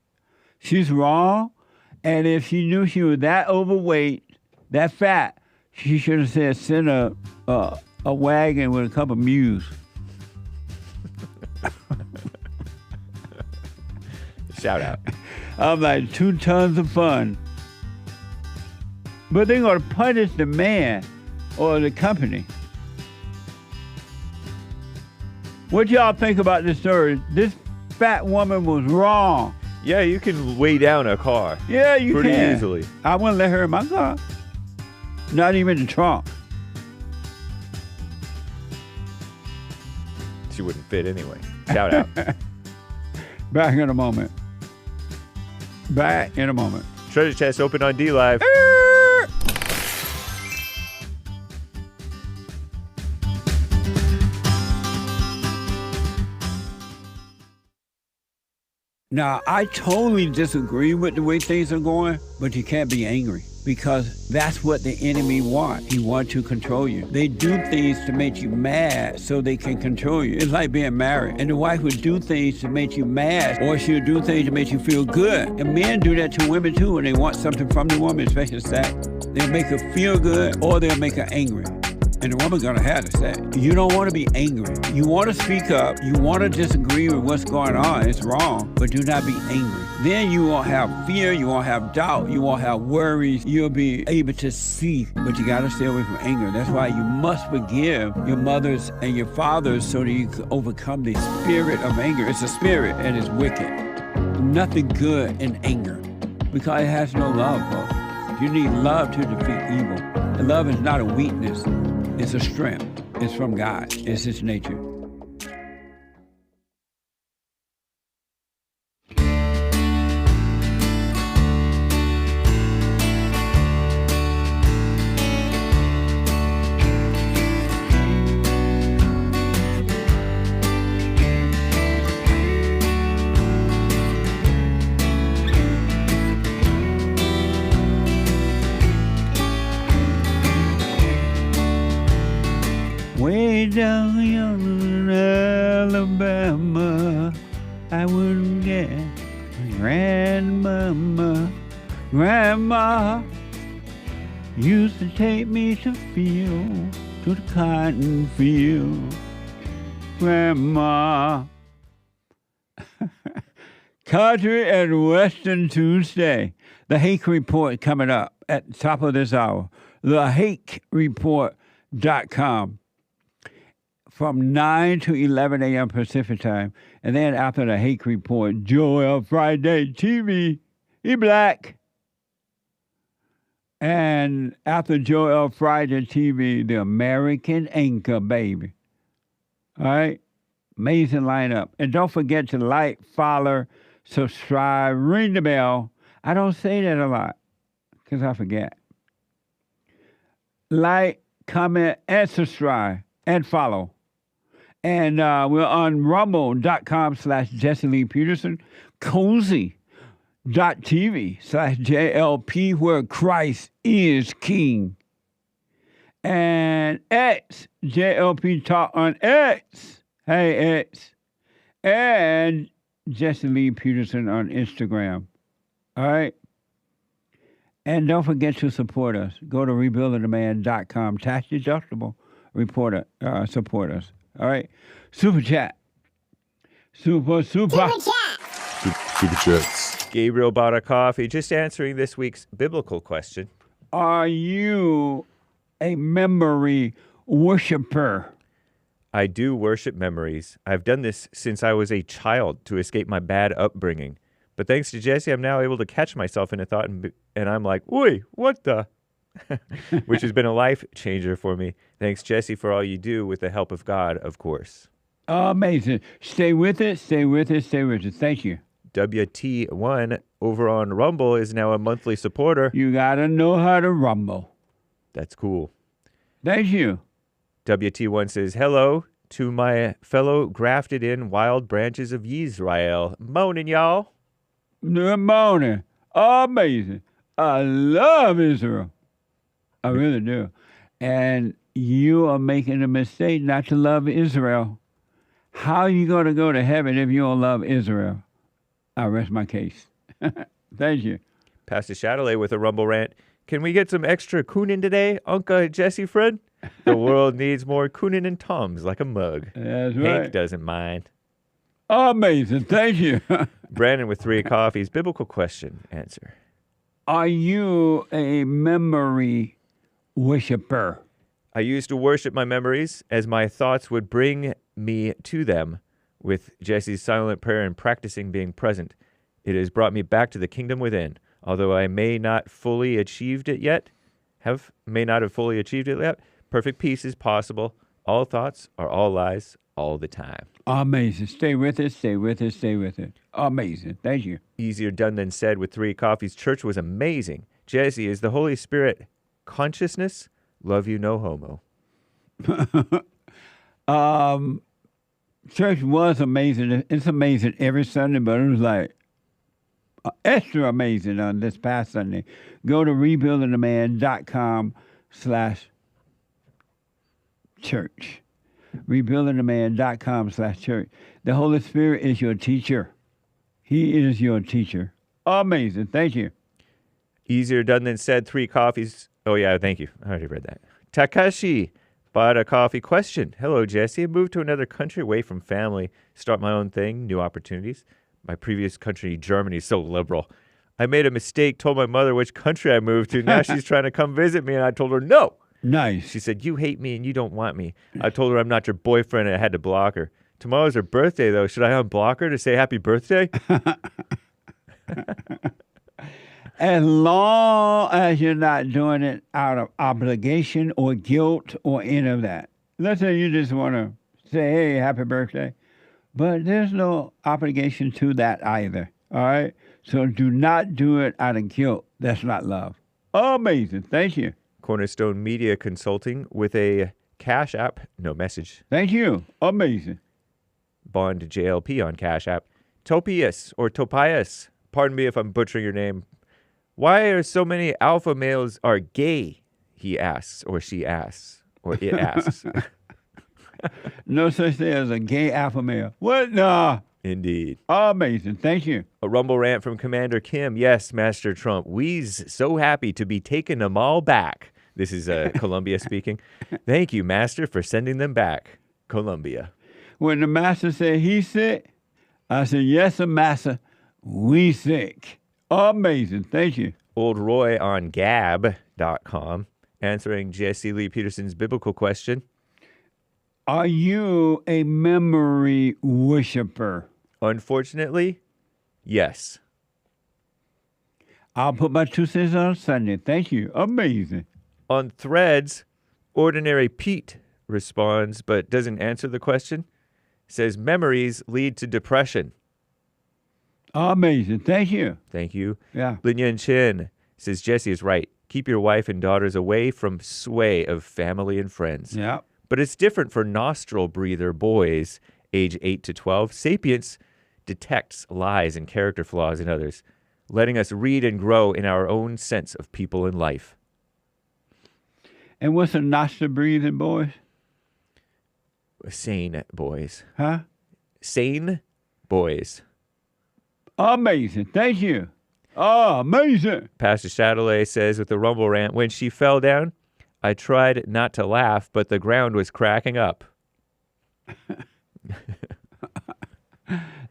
she's wrong. And if she knew she was that overweight, that fat, she should have said, send a wagon with a couple of mules. Shout out. I'm like 2 tons of fun. But they're going to punish the man or the company. What y'all think about this story? This fat woman was wrong. Yeah, you can weigh down a car. Yeah, you pretty can. easily. I wouldn't let her in my car. Not even in the trunk. She wouldn't fit anyway. Shout out. Back in a moment. Back in a moment. Treasure Chest open on D-Live. Now, I totally disagree with the way things are going, but you can't be angry because that's what the enemy wants. He wants to control you. They do things to make you mad so they can control you. It's like being married. And the wife would do things to make you mad, or she'll do things to make you feel good. And men do that to women too when they want something from the woman, especially sex. They'll make her feel good or they'll make her angry. And the woman's gonna have to say, you don't want to be angry. You want to speak up. You want to disagree with what's going on. It's wrong, but do not be angry. Then you won't have fear. You won't have doubt. You won't have worries. You'll be able to see, but you got to stay away from anger. That's why you must forgive your mothers and your fathers so that you can overcome the spirit of anger. It's a spirit and it's wicked. Nothing good in anger because it has no love, folks. You need love to defeat evil. And love is not a weakness. It's a strength. It's from God. It's His nature. Way down in Alabama, I wouldn't get grandmama. Grandma used to take me to the cotton field. Grandma. Country and Western Tuesday. The Hake Report coming up at the top of this hour. TheHakeReport.com. From 9 to 11 a.m. Pacific time. And then after the Hake Report, Joel Friday TV, he black. And after Joel Friday TV, the American Anchor, baby. All right? Amazing lineup. And don't forget to like, follow, subscribe, ring the bell. I don't say that a lot because I forget. Like, comment, and subscribe, and follow. And we're on rumble.com/Jesse Lee Peterson, cozy.tv/JLP, where Christ is King. And X, JLP Talk on X. Hey, X. And Jesse Lee Peterson on Instagram. All right? And don't forget to support us. Go to rebuildingtheman.com. Tax deductible. Support us. All right. Super chat. Super chats. Gabriel bought a coffee. Just answering this week's biblical question. Are you a memory worshiper? I do worship memories. I've done this since I was a child to escape my bad upbringing. But thanks to Jesse, I'm now able to catch myself in a thought and I'm like, "Oi, what the?" Which has been a life changer for me. Thanks, Jesse, for all you do with the help of God, of course. Amazing. Stay with it. Stay with it. Stay with it. Thank you. WT1 over on Rumble is now a monthly supporter. You got to know how to rumble. That's cool. Thank you. WT1 says, hello to my fellow grafted in wild branches of Yisrael. Morning, y'all. Good morning. Amazing. I love Israel. I really do. And you are making a mistake not to love Israel. How are you going to go to heaven if you don't love Israel? I rest my case. Thank you. Pastor Chatelet with a Rumble rant. Can we get some extra Kunin today, Uncle Jesse friend? The world needs more Kunin and Toms like a mug. That's Hank right. doesn't mind. Amazing. Thank you. Brandon with 3 coffees. Biblical question. Answer. Are you a memory worshiper? I used to worship my memories as my thoughts would bring me to them. With Jesse's silent prayer and practicing being present, it has brought me back to the kingdom within. Although I may not have fully achieved it yet, perfect peace is possible. All thoughts are all lies all the time. Amazing. Stay with it, stay with it, stay with it. Amazing. Thank you. Easier done than said with 3 coffees. Church was amazing. Jesse, is the Holy Spirit consciousness? Love you, no homo. Church was amazing. It's amazing every Sunday, but it was like extra amazing on this past Sunday. Go to rebuildingtheman.com/church. rebuildingtheman.com/church. The Holy Spirit is your teacher. He is your teacher. Amazing. Thank you. Easier done than said. 3 coffees. Oh, yeah, thank you. I already read that. Takashi Bought a coffee question. Hello, Jesse. I moved to another country away from family. Start my own thing, new opportunities. My previous country, Germany, is so liberal. I made a mistake, told my mother which country I moved to. Now she's trying to come visit me, and I told her no. Nice. She said, you hate me and you don't want me. I told her I'm not your boyfriend, and I had to block her. Tomorrow's her birthday, though. Should I unblock her to say happy birthday? As long as you're not doing it out of obligation or guilt or any of that. Let's say you just want to say, hey, happy birthday. But there's no obligation to that either. All right? So do not do it out of guilt. That's not love. Amazing. Thank you. Cornerstone Media Consulting with a Cash App. No message. Thank you. Amazing. Bond JLP on Cash App. Topias or Topias. Pardon me if I'm butchering your name. Why are so many alpha males are gay? He asks, or she asks, or it asks. No such thing as a gay alpha male. What? Nah. Indeed. Amazing. Thank you. A rumble rant from Commander Kim. Yes, Master Trump. We's so happy to be taking them all back. This is Colombia speaking. Thank you, Master, for sending them back. Colombia. When the Master said he's sick, I said, yes, sir, Master. We sick. Amazing. Thank you. Old Roy on Gab.com answering Jesse Lee Peterson's biblical question. Are you a memory worshiper? Unfortunately, yes. I'll put my 2 cents on Sunday. Thank you. Amazing. On Threads, Ordinary Pete responds but doesn't answer the question. Says memories lead to depression. Amazing. Thank you. Thank you. Yeah. Lyin Chin says Jesse is right. Keep your wife and daughters away from sway of family and friends. Yeah. But it's different for nostril breather boys age 8 to 12. Sapience detects lies and character flaws in others, letting us read and grow in our own sense of people and life. And what's a nostril breathing boys? Sane boys. Huh? Sane boys. Amazing. Thank you. Oh, amazing. Pastor Chatelet says with the rumble rant, when she fell down, I tried not to laugh, but the ground was cracking up.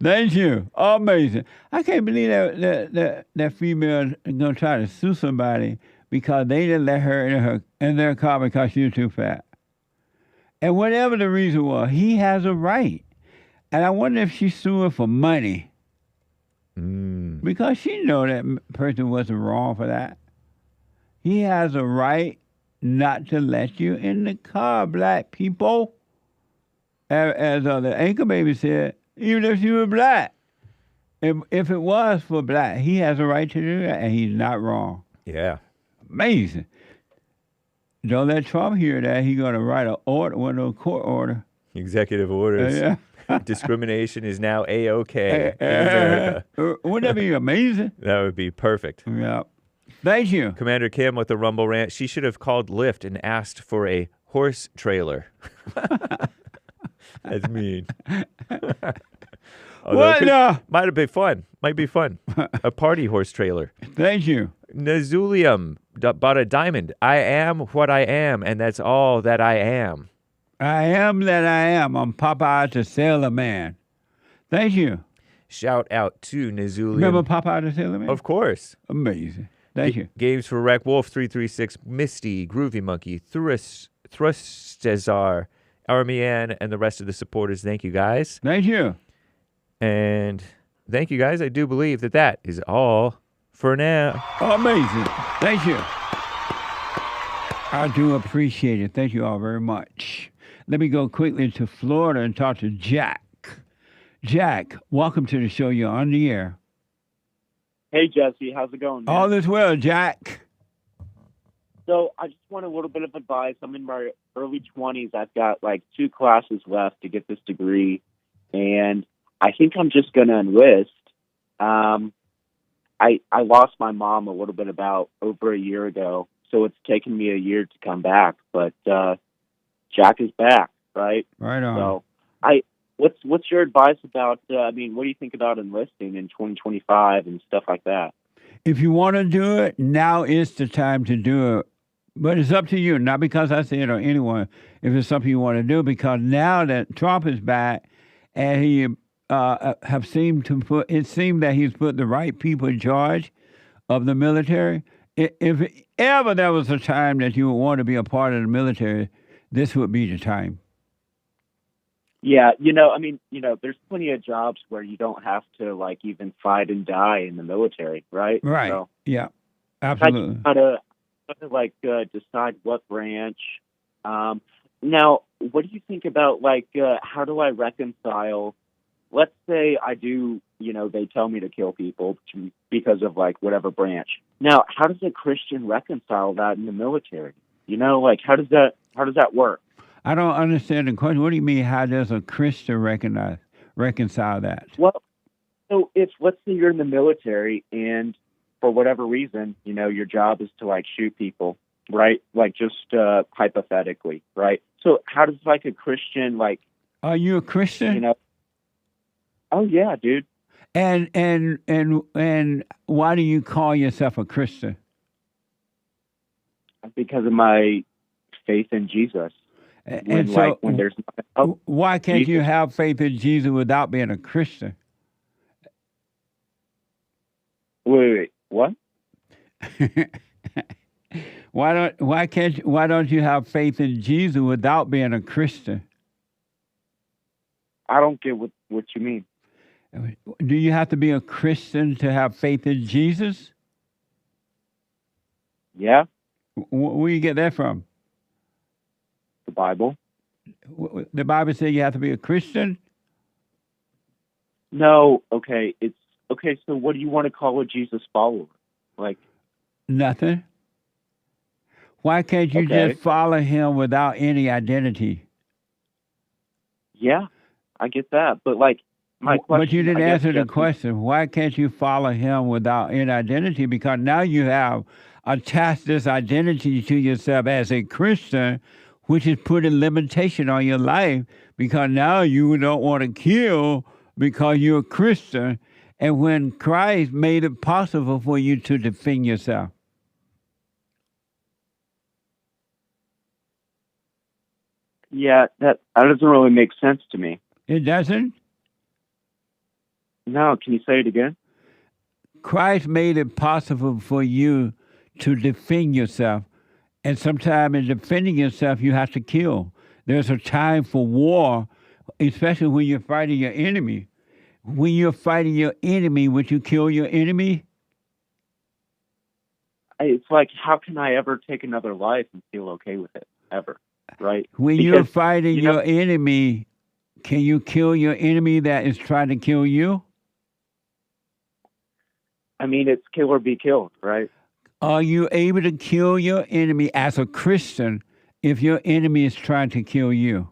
Thank you. Amazing. I can't believe that female is going to try to sue somebody because they didn't let her in their car because she was too fat. And whatever the reason was, he has a right. And I wonder if she's suing for money. Because she know that person wasn't wrong for that. He has a right not to let you in the car, black people. As the anchor baby said, even if you were black. If it was for black, he has a right to do that, and he's not wrong. Yeah. Amazing. Don't let Trump hear that. He's going to write a court order. Executive orders. Yeah. Discrimination is now A-OK in America. Wouldn't that be amazing? That would be perfect. Yeah. Thank you. Commander Kim with the rumble rant. She should have called Lyft and asked for a horse trailer. That's mean. What? Might have been fun. Might be fun. A party horse trailer. Thank you. Nazulium bought a diamond. I am what I am, and that's all that I am. I am that I am. I'm Popeye the Sailor Man. Thank you. Shout out to Nazulium. Remember Popeye the Sailor Man? Of course. Amazing. Thank you. Games for Wreck Wolf 336, Misty, Groovy Monkey, Thrustazar, Armian, and the rest of the supporters. Thank you, guys. Thank you. And thank you, guys. I do believe that is all for now. Amazing. Thank you. I do appreciate it. Thank you all very much. Let me go quickly to Florida and talk to Jack. Jack, welcome to the show. You're on the air. Hey, Jesse. How's it going, man? All is well, Jack. So I just want a little bit of advice. I'm in my early 20s. I've got like 2 classes left to get this degree, and I think I'm just going to enlist. I lost my mom a little bit about over a year ago, so it's taken me a year to come back. But Jack is back, right? Right on. So what's your advice about? What do you think about enlisting in 2025 and stuff like that? If you want to do it, now is the time to do it. But it's up to you, not because I said or anyone, if it's something you want to do, because now that Trump is back and he have seemed to put, it seemed that he's put the right people in charge of the military. If ever there was a time that you would want to be a part of the military, this would be the time. Yeah, I mean, there's plenty of jobs where you don't have to like even fight and die in the military, right? Right. So Yeah. I Absolutely. just gotta like decide what branch. Now, what do you think about like how do I reconcile? Let's say I do, they tell me to kill people because of like whatever branch. Now, how does a Christian reconcile that in the military? Like how does that work? I don't understand the question. What do you mean? How does a Christian reconcile that? Well, so if let's say you're in the military and for whatever reason, your job is to like shoot people, right? Like just hypothetically, right? So how does like a Christian like? Are you a Christian? Oh yeah, dude. And why do you call yourself a Christian? Because of my faith in Jesus. And so, when there's why can't Jesus. you have faith in Jesus without being a Christian? Wait, what? Why don't you have faith in Jesus without being a Christian? I don't get what you mean. Do you have to be a Christian to have faith in Jesus? Yeah. Where you get that from? The Bible. The Bible says you have to be a Christian? No, okay. It's okay, so what do you want to call a Jesus follower? Like nothing. Why can't you just follow him without any identity? Yeah, I get that. But like my question, but you didn't answer the question. Why can't you follow him without any identity? Because now you have attached this identity to yourself as a Christian, which is putting limitation on your life, because now you don't want to kill because you're a Christian, and when Christ made it possible for you to defend yourself. Yeah, that doesn't really make sense to me. It doesn't? No, can you say it again? Christ made it possible for you to defend yourself. And sometimes in defending yourself, you have to kill. There's a time for war, especially when you're fighting your enemy. When you're fighting your enemy, would you kill your enemy? It's like, how can I ever take another life and feel okay with it, ever, right? When you're fighting your enemy, can you kill your enemy that is trying to kill you? I mean, it's kill or be killed, right? Are you able to kill your enemy as a Christian if your enemy is trying to kill you?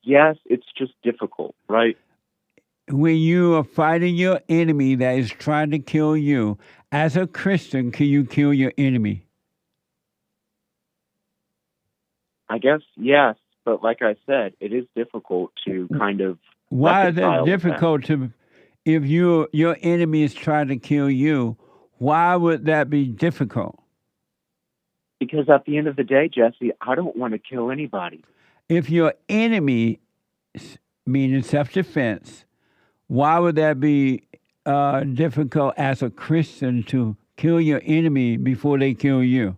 Yes, it's just difficult, right? When you are fighting your enemy that is trying to kill you, as a Christian, can you kill your enemy? I guess yes, but like I said, it is difficult to kind of. Why is it difficult to, if your enemy is trying to kill you, why would that be difficult? Because at the end of the day, Jesse, I don't want to kill anybody. If your enemy, meaning self-defense, why would that be difficult as a Christian to kill your enemy before they kill you?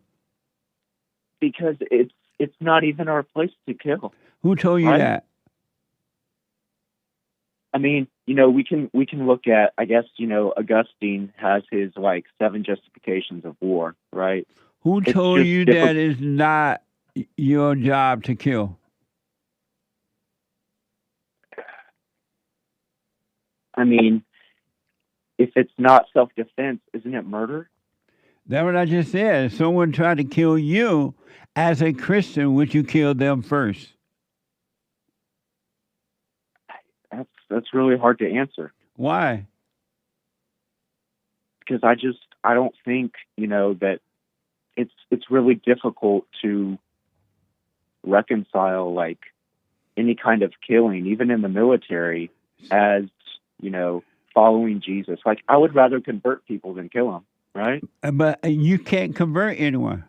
Because it's not even our place to kill. Who told you that? I mean, we can look at, I guess, Augustine has his 7 justifications of war, right? Who told you that it's not your job to kill? I mean, if it's not self-defense, isn't it murder? That's what I just said. If someone tried to kill you as a Christian, would you kill them first? That's really hard to answer. Why? Because I don't think, that it's really difficult to reconcile any kind of killing, even in the military, as, following Jesus. I would rather convert people than kill them. right? But you can't convert anyone.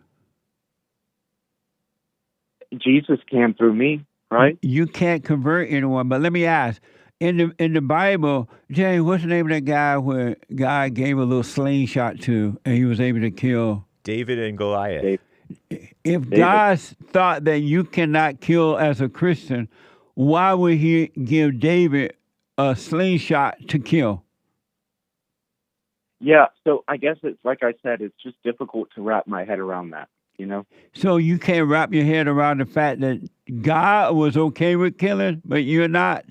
Jesus came through me, right? You can't convert anyone. But let me ask, in the Bible, James, what's the name of that guy where God gave a little slingshot to and he was able to kill? David and Goliath. If God thought that you cannot kill as a Christian, why would he give David a slingshot to kill? Yeah, so I guess it's like I said, it's just difficult to wrap my head around that, you know? So you can't wrap your head around the fact that God was okay with killing, but you're not.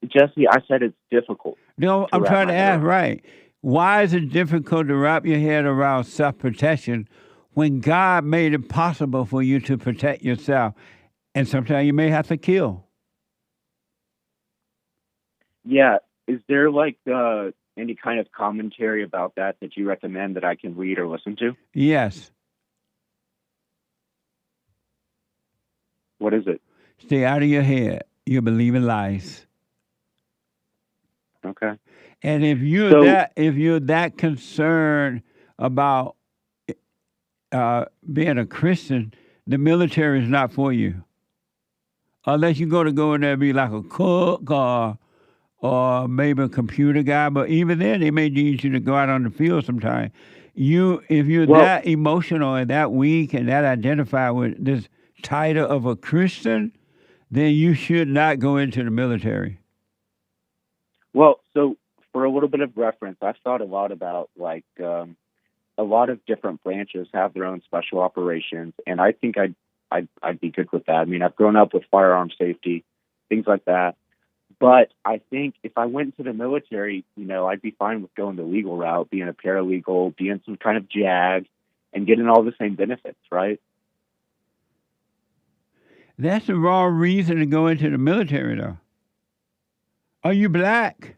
Jesse, I said it's difficult. No, I'm trying to ask, right. Why is it difficult to wrap your head around self-protection when God made it possible for you to protect yourself? And sometimes you may have to kill. Yeah, is there like any kind of commentary about that you recommend that I can read or listen to? Yes. What is it? Stay out of your head. You believe in lies. Okay. And if you're that concerned about being a Christian, the military is not for you. Unless you're going to go in there and be like a cook or maybe a computer guy, but even then they may need you to go out on the field sometime. If you're that emotional and that weak and that identified with this title of a Christian, then you should not go into the military. Well, so for a little bit of reference, I've thought a lot about like a lot of different branches have their own special operations, and I think I'd be good with that. I mean, I've grown up with firearm safety, things like that. But I think if I went into the military, you know, I'd be fine with going the legal route, being a paralegal, being some kind of JAG, and getting all the same benefits, right? That's the wrong reason to go into the military, though. Are you black?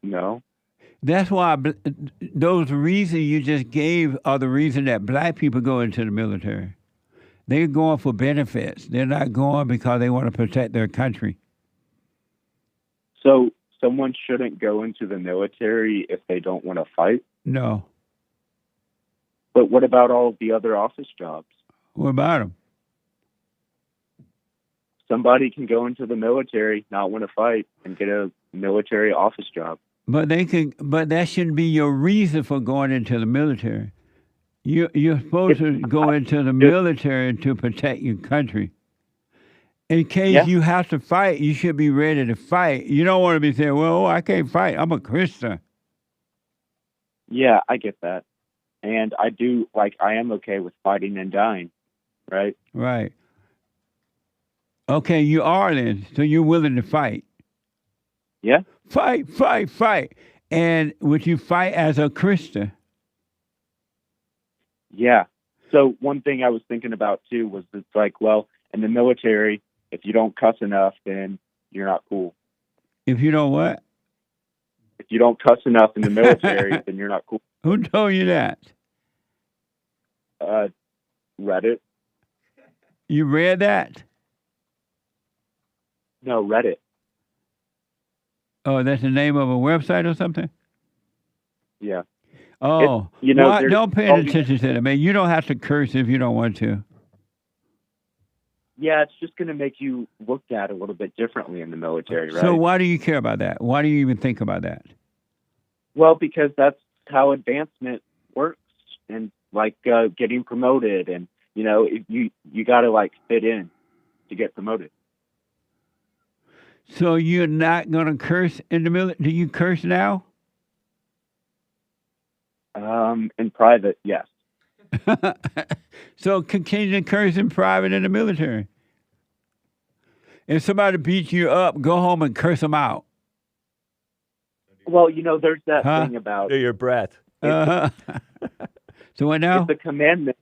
No. That's why those reasons you just gave are the reason that black people go into the military. They're going for benefits. They're not going because they want to protect their country. So someone shouldn't go into the military if they don't want to fight? No. But what about all of the other office jobs? What about them? Somebody can go into the military, not want to fight, and get a military office job. But that shouldn't be your reason for going into the military. You're supposed to go into the military to protect your country. In case you have to fight, you should be ready to fight. You don't want to be saying, well, I can't fight. I'm a Christian. Yeah, I get that. And I am okay with fighting and dying, right? Right. Okay, you are then. So you're willing to fight. Yeah. Fight, fight, fight. And would you fight as a Christian? Yeah. So one thing I was thinking about too was it's like, well, in the military, if you don't cuss enough, then you're not cool. If you don't what? If you don't cuss enough in the military, then you're not cool. Who told you that? Reddit. You read that? No, Reddit. Oh, that's the name of a website or something? Yeah. Oh, don't pay any attention to that, man. You don't have to curse if you don't want to. Yeah, it's just going to make you looked at a little bit differently in the military, right? So why do you care about that? Why do you even think about that? Well, because that's how advancement works, and like getting promoted, and you got to like fit in to get promoted. So you're not going to curse in the military? Do you curse now? In private, yes. So continue to curse in private in the military. If somebody beats you up, go home and curse them out. Well, there's that thing about under your breath. So what now? It's a commandment.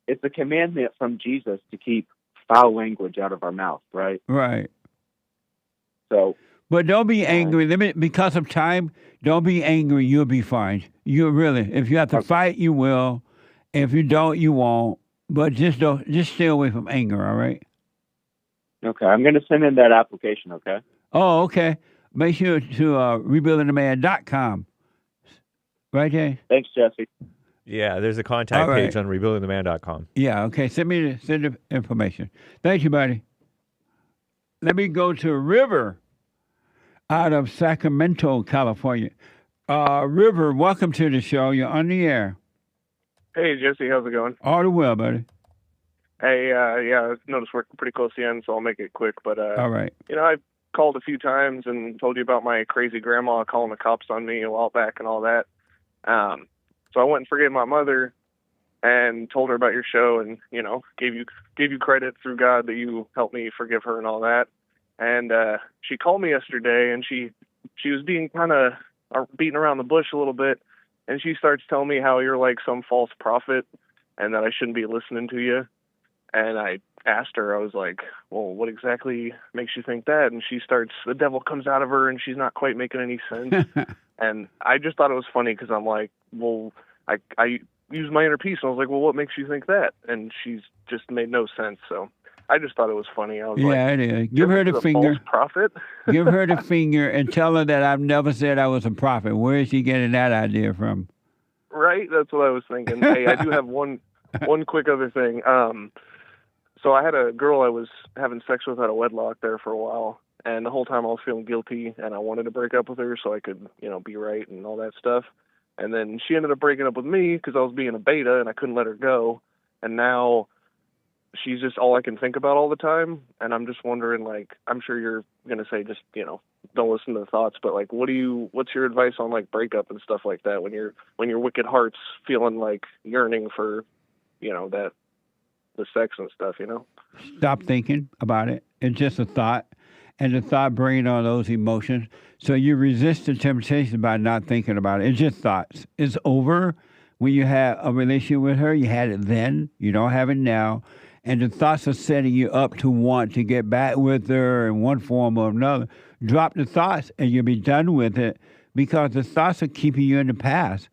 It's a commandment from Jesus to keep foul language out of our mouth, right? Right. So, but don't be angry. Because of time, don't be angry. You'll be fine. If you have to fight, you will. If you don't, you won't. But just stay away from anger. All right. Okay, I'm going to send in that application. Okay. Oh, okay. make sure to rebuildingtheman.com. Right, Jay? Thanks, Jesse. Yeah, there's a contact All right. page on rebuildingtheman.com. Yeah, okay. Send the information. Thank you, buddy. Let me go to River out of Sacramento, California. River, welcome to the show. You're on the air. Hey, Jesse, how's it going? All the well, buddy. Hey, yeah, I noticed we're pretty close to the end, so I'll make it quick. But, All right. you know, I've called a few times and told you about my crazy grandma calling the cops on me a while back and all that. So I went and forgave my mother and told her about your show and, you know, gave you credit through God that you helped me forgive her and all that. And she called me yesterday, and she was being kind of beating around the bush a little bit, and she starts telling me how you're like some false prophet and that I shouldn't be listening to you. And I asked her, I was like, well, what exactly makes you think that? And the devil comes out of her, and she's not quite making any sense. And I just thought it was funny because I'm like, well, I used my inner peace, and I was like, well, what makes you think that? And she's just made no sense. So I just thought it was funny. I was like, it is. Give her the finger. False prophet? Give her the finger and tell her that I've never said I was a prophet. Where is she getting that idea from? Right? That's what I was thinking. Hey, I do have one quick other thing. So I had a girl I was having sex with out of wedlock there for a while, and the whole time I was feeling guilty, and I wanted to break up with her so I could, you know, be right and all that stuff. And then she ended up breaking up with me because I was being a beta and I couldn't let her go. And now she's just all I can think about all the time. And I'm just wondering, like, I'm sure you're going to say just, you know, don't listen to the thoughts, but like, what's your advice on like breakup and stuff like that when your wicked heart's feeling like yearning for, you know, the sex and stuff, you know? Stop thinking about it. It's just a thought. And the thought brings on those emotions. So you resist the temptation by not thinking about it. It's just thoughts. It's over. When you have a relationship with her, you had it then. You don't have it now. And the thoughts are setting you up to want to get back with her in one form or another. Drop the thoughts and you'll be done with it because the thoughts are keeping you in the past.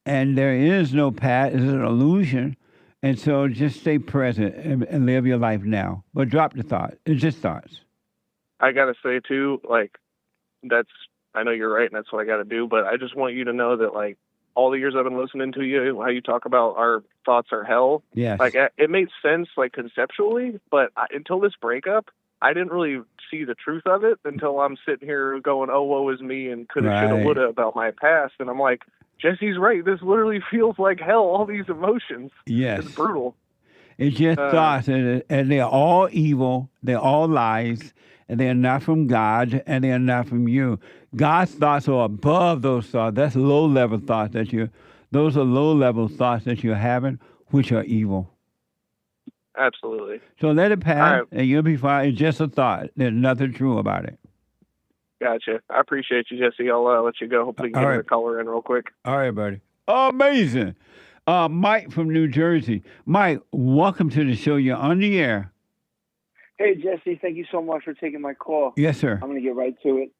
And there is no past. It's an illusion. And so just stay present and live your life now. But drop the thought. It's just thoughts. I got to say, too, like, I know you're right, and that's what I got to do, but I just want you to know that, like, all the years I've been listening to you, how you talk about our thoughts are hell. Yes. Like, it made sense, like, conceptually, but until this breakup, I didn't really see the truth of it until I'm sitting here going, oh, woe is me, and coulda, shoulda, woulda about my past, and I'm like, Jesse's right. This literally feels like hell, all these emotions. Yes. It's brutal. It's just thoughts, and they're all evil. They're all lies, and they're not from God, and they're not from you. God's thoughts are above those thoughts. That's low-level thoughts those are low-level thoughts that you're having, which are evil. Absolutely. So let it pass, right. and you'll be fine. It's just a thought. There's nothing true about it. Gotcha. I appreciate you, Jesse. I'll let you go. Hopefully you can get another caller in real quick. All right, buddy. Amazing. Mike from New Jersey. Mike, welcome to the show. You're on the air. Hey, Jesse. Thank you so much for taking my call. Yes, sir. I'm going to get right to it.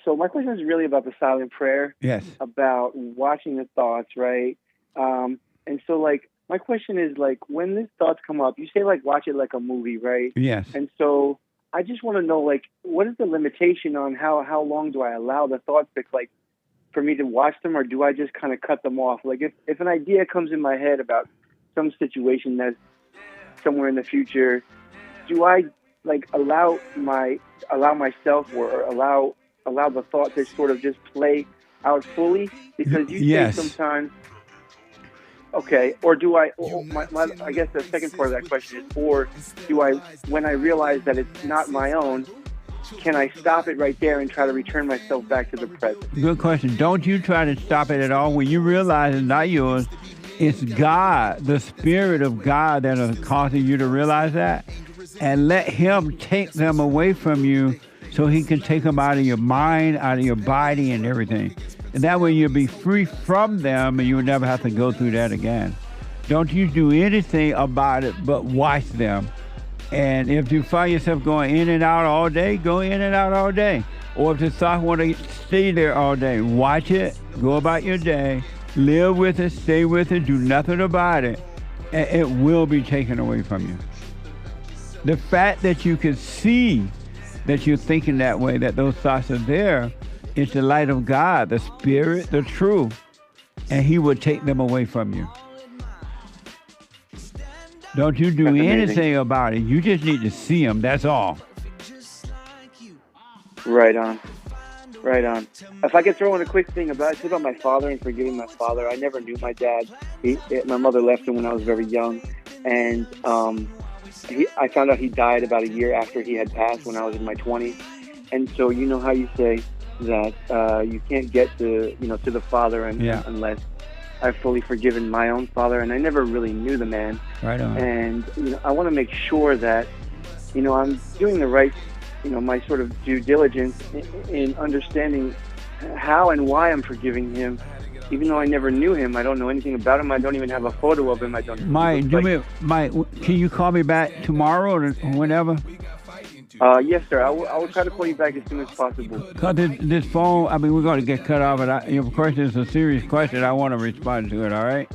So my question is really about the silent prayer. Yes. About watching the thoughts, right? And so, like, my question is, like, when these thoughts come up, you say, like, watch it like a movie, right? Yes. And so I just want to know, like, what is the limitation on how long do I allow the thoughts to, like, for me to watch them, or do I just kind of cut them off? Like, if an idea comes in my head about some situation that's somewhere in the future, do I, like, allow myself or allow the thought to sort of just play out fully? Because you say sometimes, okay, or do I, I guess the second part of that question is, or do I, when I realize that it's not my own, can I stop it right there and try to return myself back to the present? Good question. Don't you try to stop it at all. When you realize it's not yours, it's God, the Spirit of God that is causing you to realize that. And let Him take them away from you so He can take them out of your mind, out of your body and everything. And that way you'll be free from them and you'll never have to go through that again. Don't you do anything about it but watch them. And if you find yourself going in and out all day, go in and out all day. Or if the thought want to stay there all day, watch it, go about your day, live with it, stay with it, do nothing about it, and it will be taken away from you. The fact that you can see that you're thinking that way, that those thoughts are there. It's the light of God, the Spirit, the truth, and He will take them away from you. Don't you do anything about it. You just need to see Him. That's all. Right on. Right on. If I could throw in a quick thing about my father and forgiving my father. I never knew my dad. My mother left him when I was very young, and I found out he died about a year after he had passed when I was in my 20s. And so you know how you say that you can't get to the Father unless I've fully forgiven my own father, and I never really knew the man. Right on. And I want to make sure that I'm doing the right, my sort of due diligence in understanding how and why I'm forgiving him, even though I never knew him. I don't know anything about him. I don't even have a photo of him. I don't. Mike, can you call me back tomorrow or whenever? Yes, sir. I will try to call you back as soon as possible. Because this phone, we're going to get cut off. And of course, it's a serious question. I want to respond to it, all right?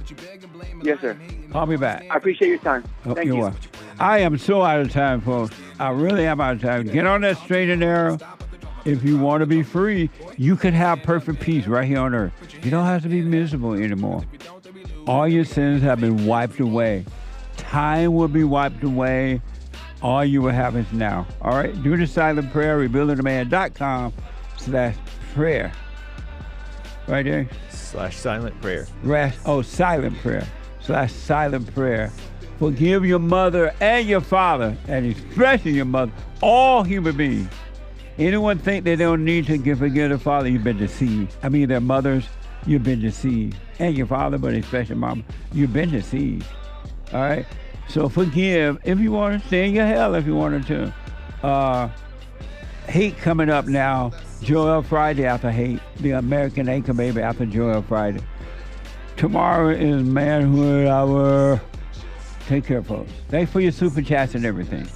Yes, sir. Call me back. I appreciate your time. Thank you. Welcome. I am so out of time, folks. I really am out of time. Get on that straight and narrow. If you want to be free, you can have perfect peace right here on earth. You don't have to be miserable anymore. All your sins have been wiped away. Time will be wiped away. All you will have is now. All right? Do the silent prayer, rebuildingtheman.com/prayer. Right there? /silent prayer. Silent prayer. /silent prayer. Forgive your mother and your father, and especially your mother, all human beings. Anyone think they don't need to forgive their father, you've been deceived. Their mothers, you've been deceived. And your father, but especially mama, you've been deceived. All right? So forgive if you want to. Stay in your hell if you wanted to. Hate coming up now. Joel Friday after Hate. The American Anchor Baby after Joel Friday. Tomorrow is Manhood Hour. Take care, folks. Thanks for your super chats and everything.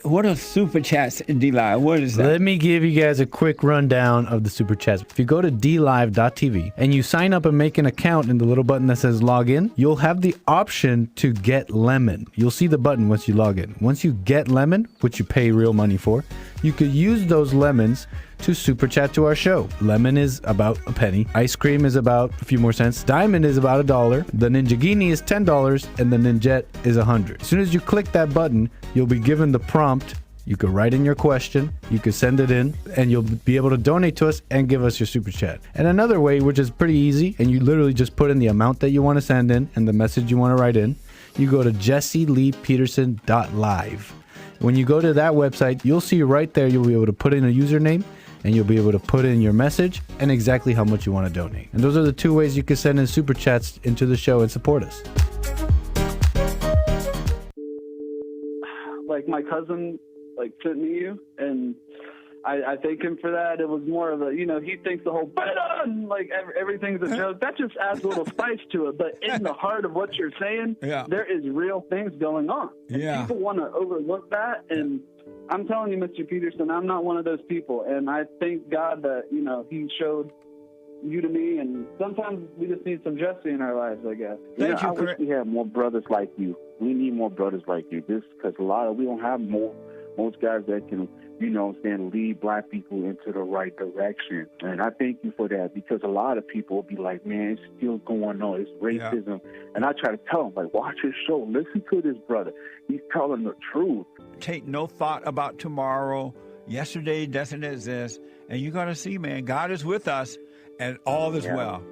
What are super chats in DLive? What is that? Let me give you guys a quick rundown of the super chats. If you go to dlive.tv and you sign up and make an account in the little button that says login, you'll have the option to get lemon. You'll see the button once you log in. Once you get lemon, which you pay real money for, you could use those lemons to super chat to our show. Lemon is about a penny. Ice cream is about a few more cents. Diamond is about $1. The Ninjagini is $10, and the Ninjet is $100. As soon as you click that button, you'll be given the prompt. You could write in your question, you could send it in, and you'll be able to donate to us and give us your super chat. And another way, which is pretty easy, and you literally just put in the amount that you want to send in and the message you want to write in, you go to jesseleepeterson.live. When you go to that website, you'll see right there, you'll be able to put in a username, and you'll be able to put in your message and exactly how much you want to donate. And those are the two ways you can send in super chats into the show and support us. Like my cousin sent me you, and I thank him for that. It was more of a, he thinks the whole everything's a joke. That just adds a little spice to it. But in the heart of what you're saying, there is real things going on. And people want to overlook that. And I'm telling you, Mr. Peterson, I'm not one of those people. And I thank God that, he showed you to me. And sometimes we just need some Jesse in our lives, I guess. I wish we had more brothers like you. We need more brothers like you. Because we don't have most guys that can, lead black people into the right direction. And I thank you for that, because a lot of people will be like, man, it's still going on. It's racism. Yeah. And I try to tell them, watch his show. Listen to this brother. He's telling the truth. Take no thought about tomorrow. Yesterday doesn't exist. And you're going to see, man, God is with us and all is well.